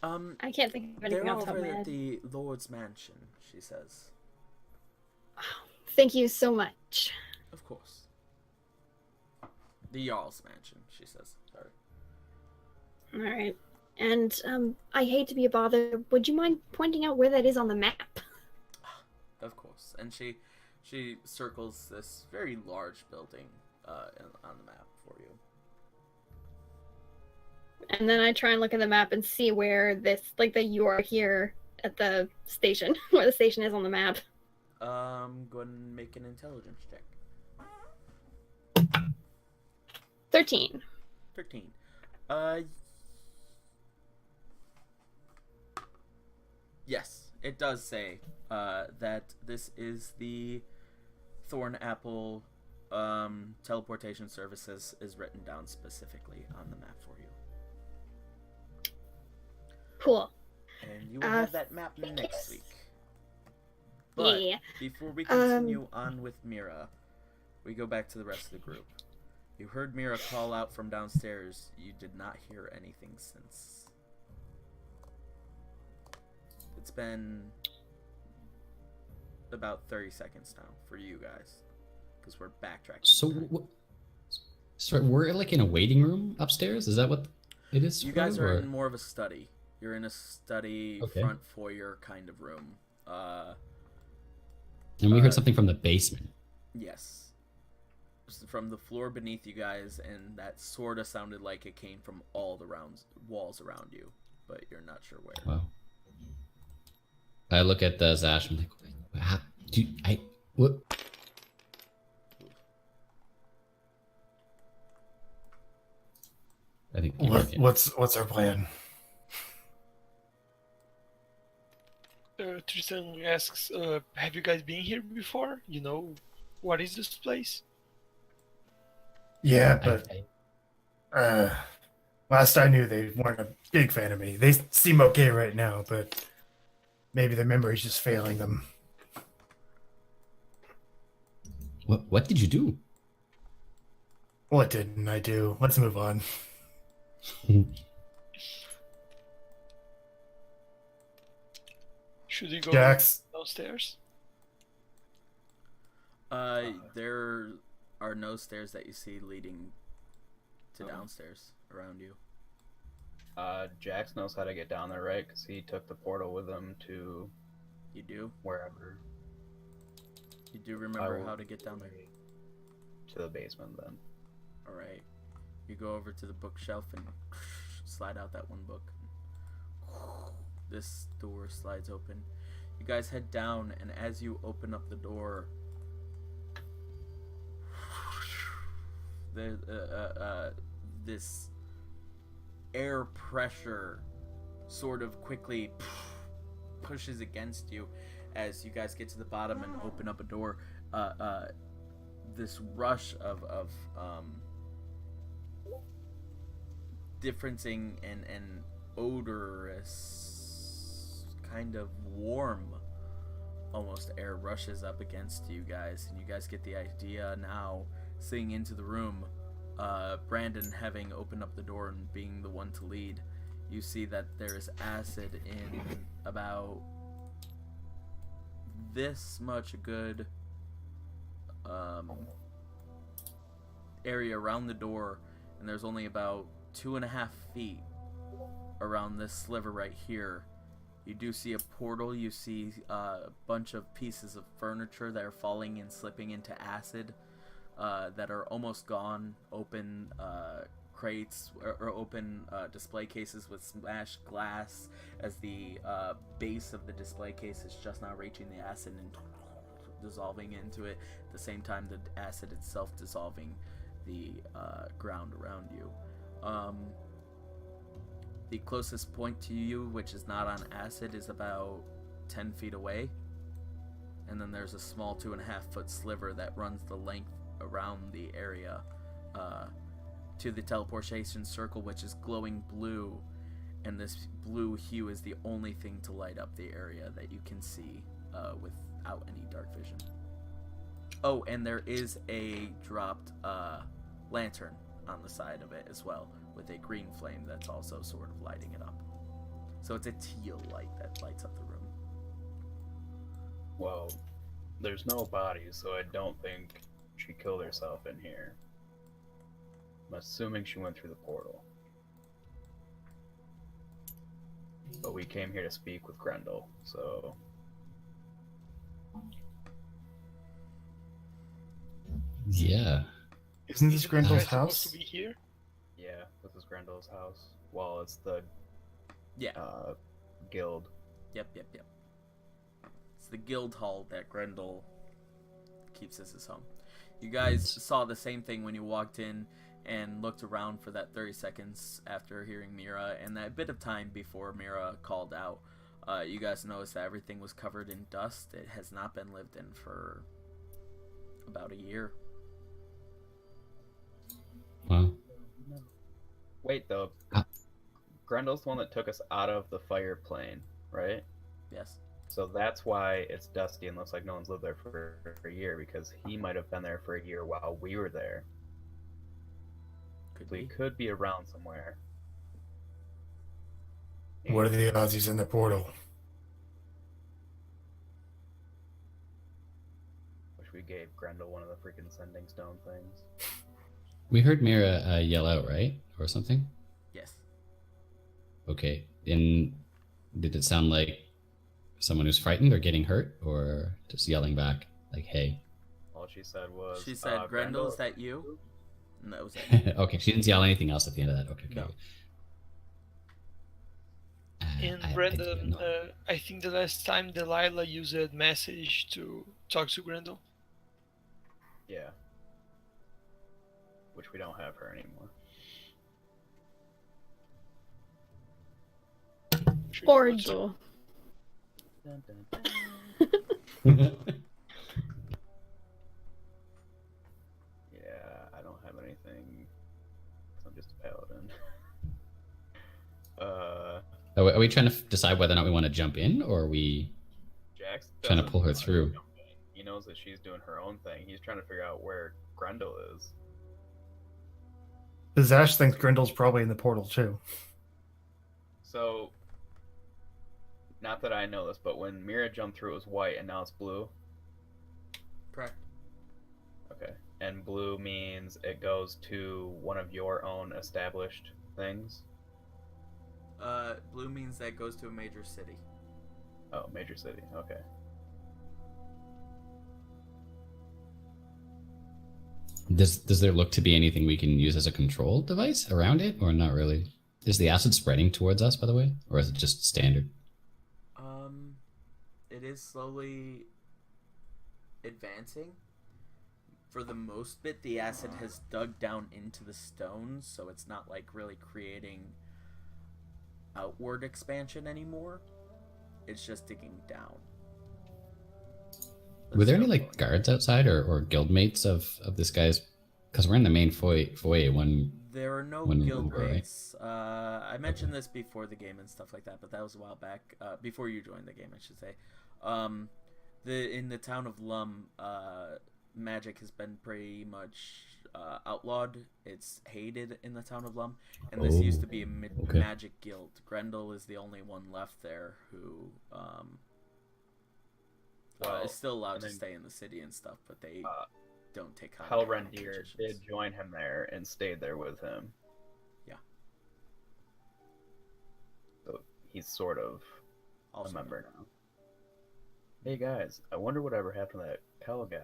I can't think of anything They're off the top of over my at head. the Lord's Mansion, she says. Thank you so much. Of course. The Jarl's Mansion, she says. Sorry. Alright. And I hate to be a bother. Would you mind pointing out where that is on the map? Of course. And she circles this very large building on the map for you. And then I try and look at the map and see where this, like, that you are here at the station, where the station is on the map. Go ahead and make an intelligence check. 13. 13. Yes, it does say that this is the Thornapple teleportation services is written down specifically on the map for you. Cool. And you will have that map next yes. week. But Yeah. before we continue on with Mira, we go back to the rest of the group. You heard Mira call out from downstairs. You did not hear anything since. It's been about 30 seconds now for you guys, because we're backtracking. So, sorry, we're like in a waiting room upstairs? Is that what it is? You for, guys are or- in more of a study. You're in a study, Okay. front foyer kind of room. And we heard something from the basement. Yes. From the floor beneath you guys, and that sort of sounded like it came from all the walls around you, but you're not sure where. Wow. I look at the Zash. I'm like, what? I think. What's our plan? Tristan asks, have you guys been here before? You know, what is this place? Yeah, but last I knew, they weren't a big fan of me. They seem okay right now, but maybe their memory's just failing them. What did you do? What didn't I do? Let's move on. Should we go Jax, downstairs? There are no stairs that you see leading to downstairs around you. Jax knows how to get down there, right? Because he took the portal with him to You do? wherever. You do remember how to get down there? To the basement, then. Alright. You go over to the bookshelf and slide out that one book. This door slides open. You guys head down, and as you open up the door, this air pressure sort of quickly pushes against you as you guys get to the bottom and open up a door. This rush of differencing and odorous, kind of warm almost air rushes up against you guys, and you guys get the idea now, seeing into the room. Brandon having opened up the door and being the one to lead, you see that there is acid in about this much good area around the door, and there's only about 2.5 feet around this sliver right here. You do see a portal. You see a bunch of pieces of furniture that are falling and slipping into acid that are almost gone. Open crates or open display cases with smashed glass as the base of the display case is just now reaching the acid and dissolving into it. At the same time, the acid itself dissolving the ground around you. The closest point to you, which is not on acid, is about 10 feet away. And then there's a small 2.5-foot sliver that runs the length around the area to the teleportation circle, which is glowing blue. And this blue hue is the only thing to light up the area that you can see without any dark vision. Oh, and there is a dropped lantern on the side of it as well, with a green flame that's also sort of lighting it up. So it's a teal light that lights up the room. Well, there's no body, so I don't think she killed herself in here. I'm assuming she went through the portal. But we came here to speak with Grendel, so... Yeah. Isn't this Grendel's Supposed house? to be here? Yeah, this is Grendel's house. Well, it's the guild. Yep. It's the guild hall that Grendel keeps as his home. You guys saw the same thing when you walked in and looked around for that 30 seconds after hearing Mira, and that bit of time before Mira called out. You guys noticed that everything was covered in dust. It has not been lived in for about a year. Wow. Wait, though. Grendel's the one that took us out of the fire plane, right? Yes. So that's why it's dusty and looks like no one's lived there for a year, because he might have been there for a year while we were there. We could be around somewhere. What are the odds he's in the portal? Wish we gave Grendel one of the freaking sending stone things. We heard Mira yell out, right? Or something? Yes. Okay. And did it sound like someone who's frightened or getting hurt, or just yelling back, like, hey? All she said was... She said, Grendel, is that you? And that was it. Okay, she didn't yell anything else at the end of that. Okay. No. And Brandon, I think the last time Delilah used a message to talk to Grendel. Yeah. Which we don't have her anymore. Sure. Cordial. Dun, dun, dun. Yeah, I don't have anything. 'Cause I'm just a paladin. Are we trying to decide whether or not we want to jump in, or are we Jax trying to doesn't pull her want through? jumping. He knows that she's doing her own thing. He's trying to figure out where Grendel is. Because Ash thinks Grindel's probably in the portal too. So, not that I know this, but when Mira jumped through, it was white, and now it's blue. Correct. Okay. And blue means it goes to one of your own established things. Blue means that goes to a major city. Oh, major city. Okay. Does there look to be anything we can use as a control device around it, or not really? Is the acid spreading towards us, by the way, or is it just standard? It is slowly advancing. For the most bit, the acid has dug down into the stones, so it's not like really creating outward expansion anymore. It's just digging down. But Were there any still like going. guards outside or guildmates of this guy's? Because we're in the main foyer. One. There are no when we guild were, right? mates. I mentioned this before the game and stuff like that, but that was a while back. Before you joined the game, I should say. In the town of Lum, magic has been pretty much outlawed. It's hated in the town of Lum, and this used to be a okay. magic guild. Grendel is the only one left there who is still allowed to stay in the city and stuff, but they don't take on Helrendir did join him there and stayed there with him. Yeah. So he's sort of Also a member now. Hey guys, I wonder whatever happened to that Kel guy.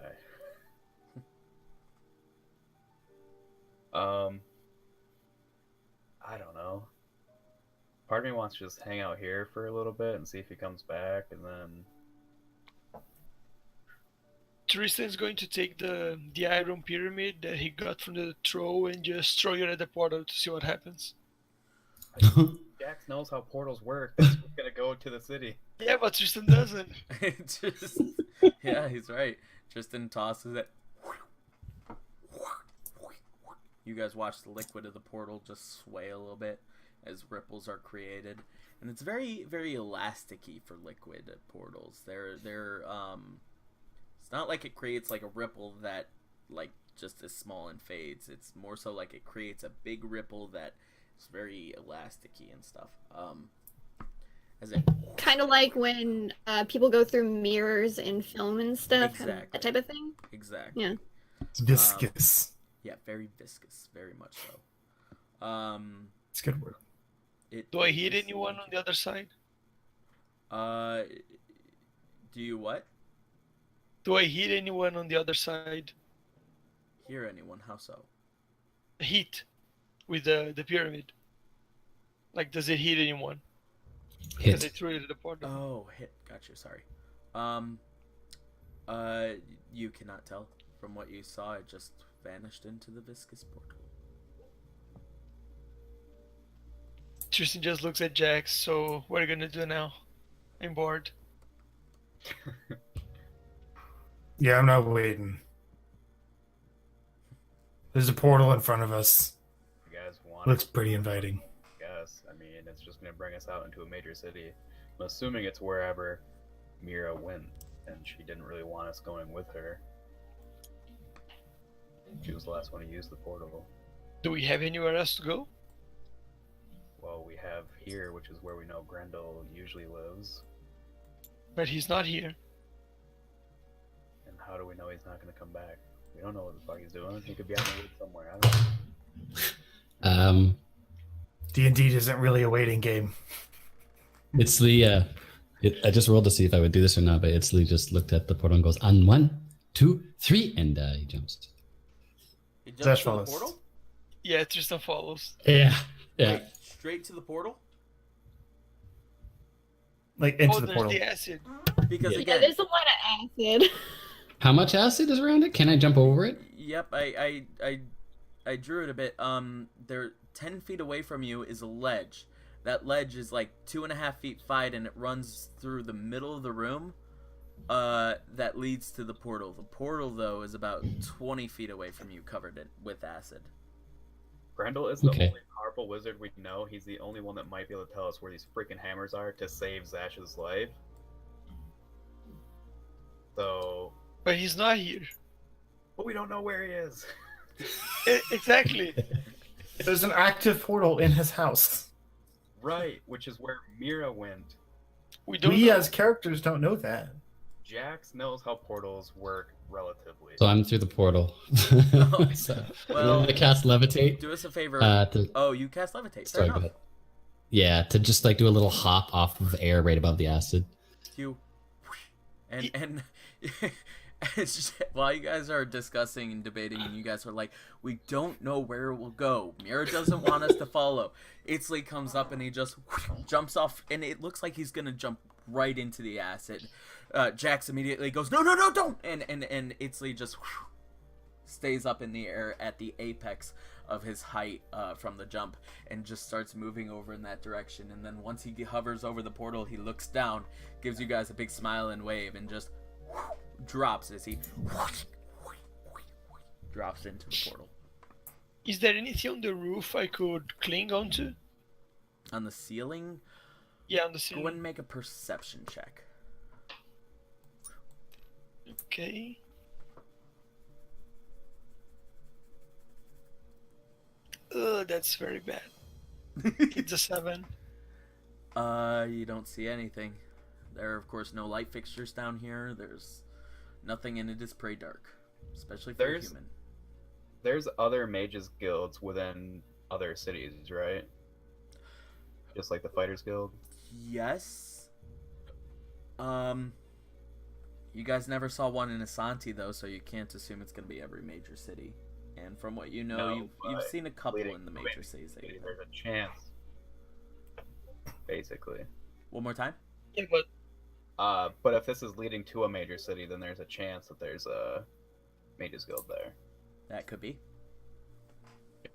I don't know. Part of me wants to just hang out here for a little bit and see if he comes back, and then Tristan's going to take the iron pyramid that he got from the troll and just throw it at the portal to see what happens. Jax knows how portals work. That's what's gonna go to the city. Yeah, but Tristan doesn't. Yeah, he's right. Tristan tosses it. You guys watch the liquid of the portal just sway a little bit as ripples are created, and it's very, very elasticy for liquid portals. They're it's not like it creates like a ripple that like just is small and fades. It's more so like it creates a big ripple that is very elasticy and stuff. As it Kind of like when people go through mirrors in film and stuff, Exactly. that type of thing. exactly. Yeah. It's viscous. Yeah, very viscous, very much so. It's good word. Do I hit anyone on the other side? Do you what? Do I hit anyone on the other side? Hear anyone? How so? Hit with the pyramid. Like, does it hit anyone? Because I Hit. threw it at the portal. Oh, hit. Gotcha. Sorry. You cannot tell from what you saw. It just vanished into the viscous portal. Tristan just looks at Jax, so what are you gonna do now? I'm bored. Yeah, I'm not waiting. There's a portal in front of us. You guys want Looks pretty inviting. guess. I mean, it's just gonna bring us out into a major city. I'm assuming it's wherever Mira went, and she didn't really want us going with her. She was the last one to use the portal. Do we have anywhere else to go? Well, we have here, which is where we know Grendel usually lives. But he's not here. And how do we know he's not gonna come back? We don't know what the fuck he's doing. He could be out in the woods somewhere. I don't know. D&D isn't really a waiting game. It's the I just rolled to see if I would do this or not, but Itzli just looked at the portal and goes on 1, 2, 3, and he jumps. It Dash jumps to the follows. portal? Yeah, Tristan follows. Yeah. Wait, straight to the portal? Like into Oh, the there's portal. the acid. Because Yeah. Yeah, again, there's a lot of acid. How much acid is around it? Can I jump over it? yep, I drew it a bit. There, 10 feet away from you is a ledge. That ledge is like 2.5 feet wide, and it runs through the middle of the room. That leads to the portal. The portal, though, is about 20 feet away from you, covered with acid. Grendel is the Okay. only powerful wizard we know. He's the only one that might be able to tell us where these freaking hammers are to save Zash's life. So, But he's not here. but we don't know where he is. Exactly. There's an active portal in his house. Right, which is where Mira went. We don't We know. as characters don't know that. Jax knows how portals work relatively. So I'm through the portal. So, Well, I'm gonna cast levitate. Do us a favor. To, Oh, you cast levitate. Fair sorry, go enough. ahead. Yeah, to just like do a little hop off of air right above the acid. You and it's just, while you guys are discussing and debating, and you guys are like, we don't know where it will go. Mira doesn't want us to follow. Itzley comes up and he just jumps off, and it looks like he's gonna jump right into the acid. Jax immediately goes, no, don't! And Itzley just stays up in the air at the apex of his height from the jump, and just starts moving over in that direction. And then once he hovers over the portal, he looks down, gives you guys a big smile and wave, and just drops as he drops into the portal. Is there anything on the roof I could cling onto? On the ceiling, Yeah, on the go ceiling. ahead and make a perception check. Okay. That's very bad. It's a 7. You don't see anything. There are, of course, no light fixtures down here. There's nothing, and it is pretty dark, especially for a There's- human. There's other mages guilds within other cities, right? Just like the Fighters Guild. Yes. You guys never saw one in Asante, though, so you can't assume it's going to be every major city. And from what you know, No, you've but seen a couple leading in the to major it, cities that you know. There's a chance, basically. One more time? Yeah, but But if this is leading to a major city, then there's a chance that there's a mages guild there. That could be.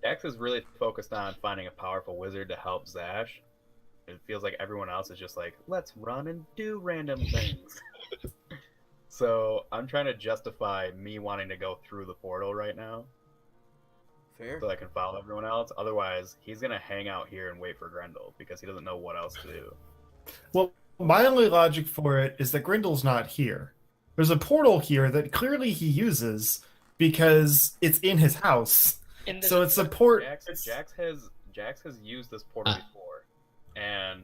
Jax is really focused on finding a powerful wizard to help Zash. It feels like everyone else is just like, let's run and do random things. So I'm trying to justify me wanting to go through the portal right now Fair. so I can follow everyone else. Otherwise, he's gonna hang out here and wait for Grendel because he doesn't know what else to do. Well, my only logic for it is that Grindel's not here. There's a portal here that clearly he uses because it's in his house. in the So it's a port. Jax has used this portal before, and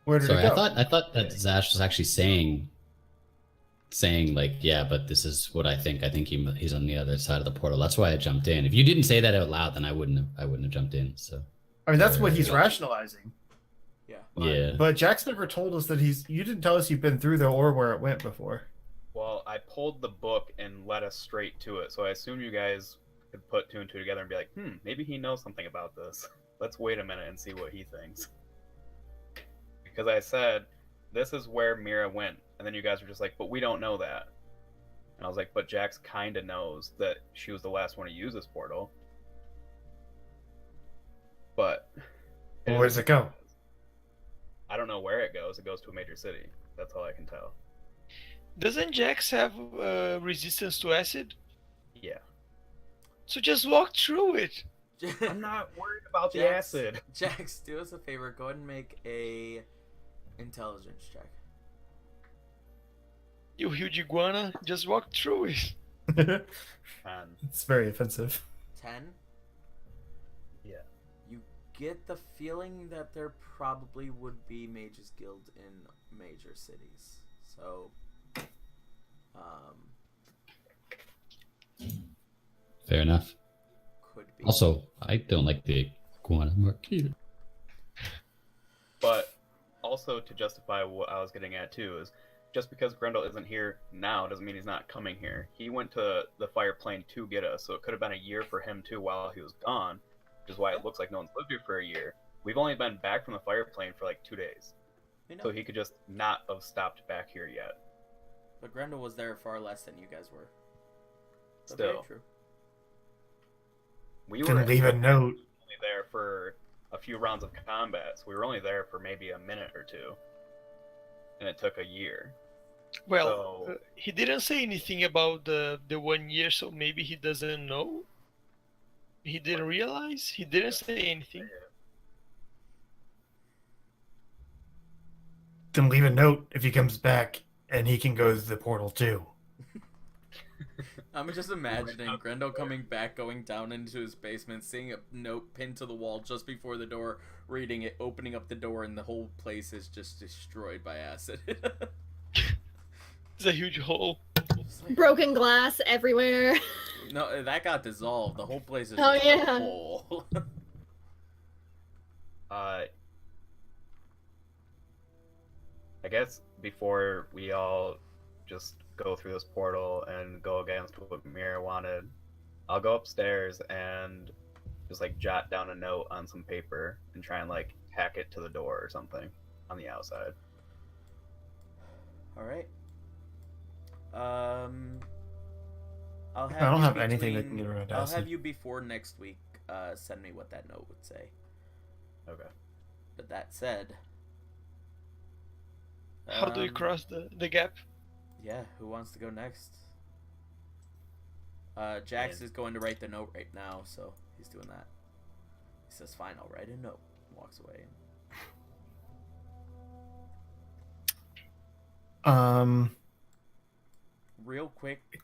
Where did Sorry, it go? I thought that Zash was actually saying like, yeah, but this is what I think. I think he's on the other side of the portal. That's why I jumped in. If you didn't say that out loud, then I wouldn't have jumped in. So I mean, that's what he's rationalizing. Yeah. yeah, But Jack's never told us that he's. You didn't tell us you've been through there or where it went before. well, I pulled the book and led us straight to it. So I assume you guys could put two and two together and be like, maybe he knows something about this. Let's wait a minute and see what he thinks. Because I said, this is where Mira went. And then you guys were just like, but we don't know that. And I was like, but Jax kind of knows that she was the last one to use this portal. But Well, where does it go? I don't know where it goes. It goes to a major city. That's all I can tell. Doesn't Jax have resistance to acid? Yeah. So just walk through it. I'm not worried about the Jax- acid. Jax, do us a favor. Go ahead and make a intelligence check. You huge iguana, just walk through it. And It's very offensive. 10. yeah. You get the feeling that there probably would be Mages Guild in major cities. So, fair enough. could be. Also, I don't like the iguana mark either. But also to justify what I was getting at too is just because Grendel isn't here now doesn't mean he's not coming here. He went to the fire plane to get us, so it could have been a year for him too while he was gone, which is why it looks like no one's lived here for a year. We've only been back from the fire plane for like 2 days, You know, so he could just not have stopped back here yet. but Grendel was there far less than you guys were. But Still. very true. We were Didn't leave a note. only there for a few rounds of combat, so we were only there for maybe a minute or two, and it took a year. Well, So- he didn't say anything about the 1 year, so maybe he doesn't know. He didn't realize. He didn't say anything. Then leave a note if he comes back, and he can go to the portal too. I'm just imagining Grendel coming back, going down into his basement, seeing a note pinned to the wall just before the door, reading it, opening up the door, and the whole place is just destroyed by acid. It's a huge hole. It's like- Broken glass everywhere. no, that got dissolved. The whole place is Oh, just yeah. a hole. I guess before we all just go through this portal and go against what Mira wanted, I'll go upstairs and just like jot down a note on some paper and try and like tack it to the door or something on the outside. All right. I'll have I don't you have anything that between- can get rid of I'll acid. have you before next week. Send me what that note would say. Okay. But that said, How do you um, cross the gap? Yeah, who wants to go next? Jax is going to write the note right now, so he's doing that. He says, "Fine, I'll write a note." Walks away. Real quick,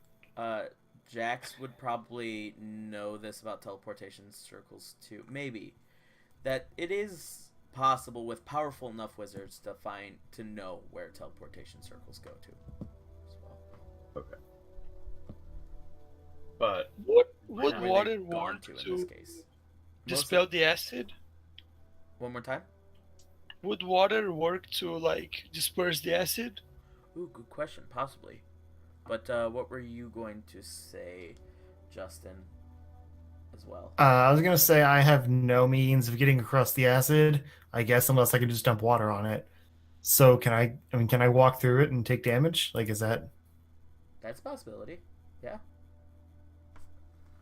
Jax would probably know this about teleportation circles too. Maybe that it is possible with powerful enough wizards to know where teleportation circles go to. As well. Okay. But Would Where they've water gone work to in this to case? dispel the acid? One more time. Would water work to like disperse the acid? Ooh, good question. Possibly. But what were you going to say, Justin? As well. I was gonna say I have no means of getting across the acid, I guess, unless I can just dump water on it. So can I? I mean, can I walk through it and take damage? Like, is that? That's a possibility. Yeah.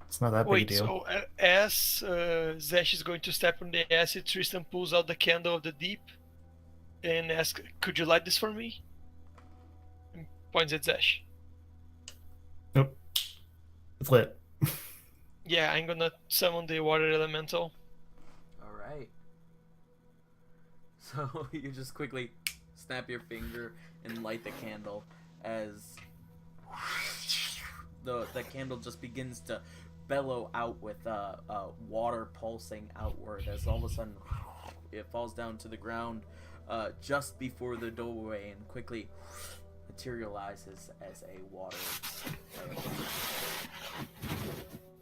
It's not that big a Wait, deal. so as Zesh is going to step on the acid, Tristan pulls out the candle of the deep and asks, "Could you light this for me?" And points at Zesh. Nope. It's lit. Yeah, I'm gonna summon the water elemental. All right. So you just quickly snap your finger and light the candle as the candle just begins to bellow out with water pulsing outward as all of a sudden it falls down to the ground just before the doorway and quickly materializes as a water.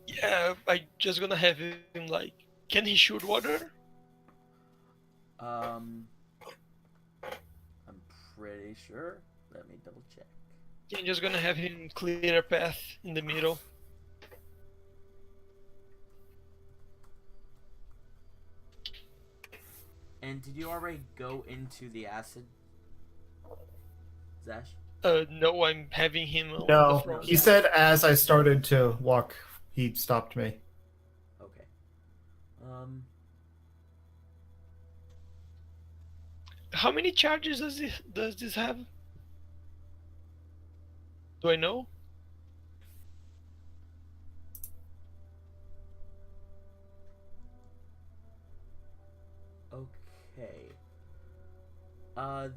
Yeah, I just gonna have him like, can he shoot water? I'm pretty sure. Let me double check. Yeah, I'm just gonna have him clear a path in the middle. And did you already go into the acid, Zash? No, I'm having him on the No, front. he said as I started to walk, he stopped me. Okay. How many charges does this have? Do I know? Okay.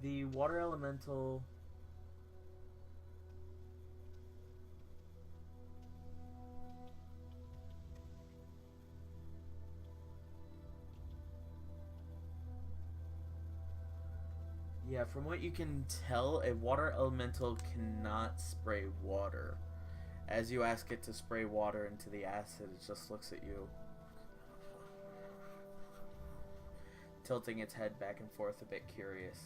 The water elemental. Yeah, from what you can tell, a water elemental cannot spray water. As you ask it to spray water into the acid, it just looks at you, tilting its head back and forth, a bit curious.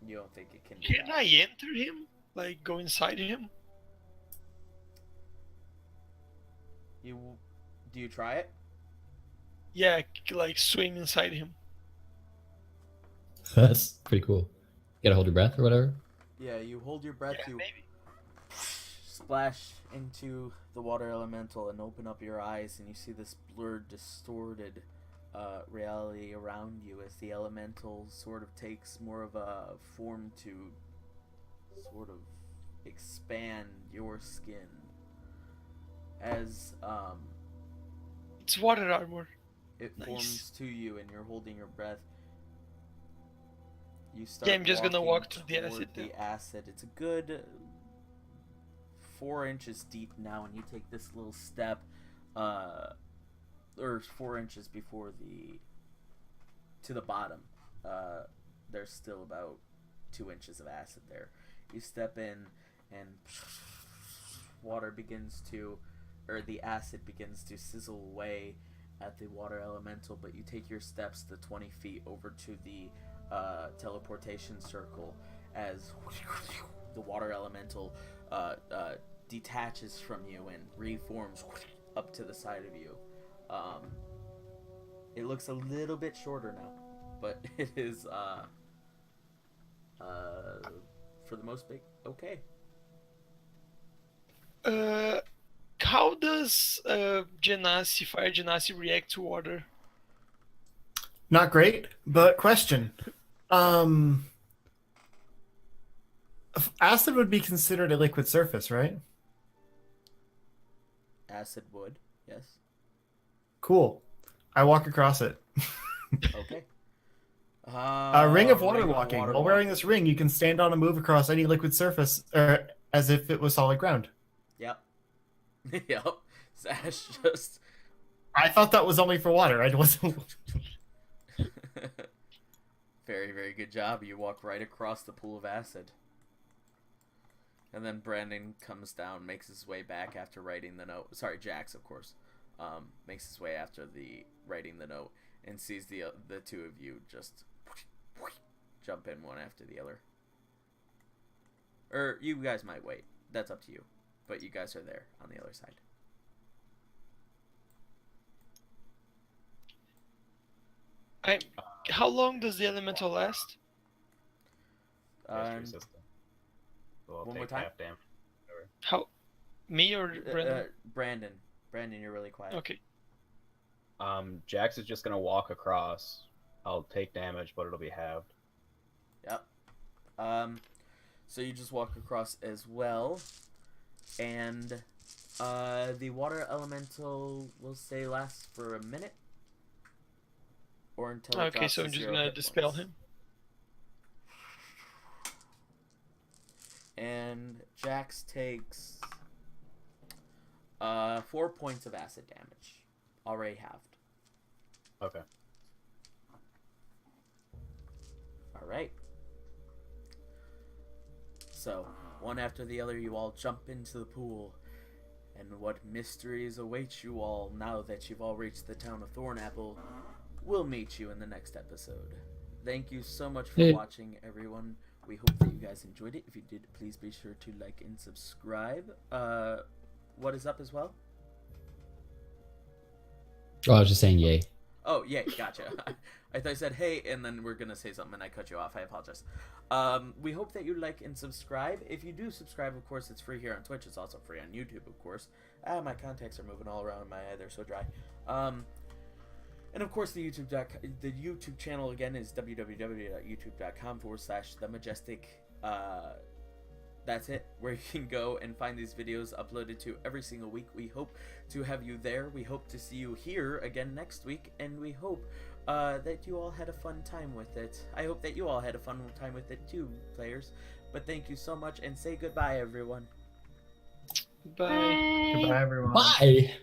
You don't think it can do Can that. I enter him? Like go inside him? Do you try it? Yeah, like swim inside him. That's pretty cool. You gotta hold your breath or whatever. Yeah, you hold your breath, Yeah, you maybe. splash into the water elemental and open up your eyes, and you see this blurred, distorted reality around you as the elemental sort of takes more of a form to sort of expand your skin. As It's water armor. it Nice. forms to you and you're holding your breath, you start Yeah, I'm just gonna walking walk to the toward acid the then. acid. It's a good 4 inches deep now, and you take this little step, or 4 inches before to the bottom. There's still about 2 inches of acid there. You step in, and the acid begins to sizzle away at the water elemental, but you take your steps the 20 feet over to the teleportation circle as the water elemental detaches from you and reforms up to the side of you. It looks a little bit shorter now, but it is for the most big okay. How does Fire Genasi react to water? Not great, but question. Acid would be considered a liquid surface, right? Acid wood, yes. Cool. I walk across it. Okay. A ring of water ring of walking. water While wearing walking. this ring, you can stand on and move across any liquid surface as if it was solid ground. Yep. Yep. Sash just I thought that was only for water. I wasn't. very, very good job. You walk right across the pool of acid. And then Brandon comes down, makes his way back after writing the note. Sorry, Jax, of course. Makes his way after the writing the note and sees the two of you just jump in one after the other. Or you guys might wait. That's up to you. But you guys are there on the other side. How long does the elemental last? Mastery system. So I'll one take more time? half damage. How? Me or Brendan? Brandon. Brandon, you're really quiet. Okay. Jax is just gonna walk across. I'll take damage, but it'll be halved. Yep. So you just walk across as well, and the water elemental will say lasts for a minute, or until it Okay, drops so to I'm just 0 gonna hit dispel points. him. And Jax takes 4 points of acid damage, already halved. Okay. All right. So, one after the other, you all jump into the pool. And what mysteries await you all now that you've all reached the town of Thornapple will meet you in the next episode. Thank you so much for watching, everyone. We hope that you guys enjoyed it. If you did, please be sure to like and subscribe. What is up as well? Oh, I was just saying yay. Oh, yeah, gotcha. I thought I said, hey, and then we're going to say something and I cut you off. I apologize. We hope that you like and subscribe. If you do subscribe, of course, it's free here on Twitch. It's also free on YouTube, of course. My contacts are moving all around my eye. They're so dry. And, of course, the YouTube channel, again, is www.youtube.com/themajestic. That's it, where you can go and find these videos uploaded to every single week. We hope to have you there. We hope to see you here again next week, and we hope that you all had a fun time with it. I hope that you all had a fun time with it too, players. But thank you so much, and say goodbye, everyone. Bye. Goodbye, everyone. Bye.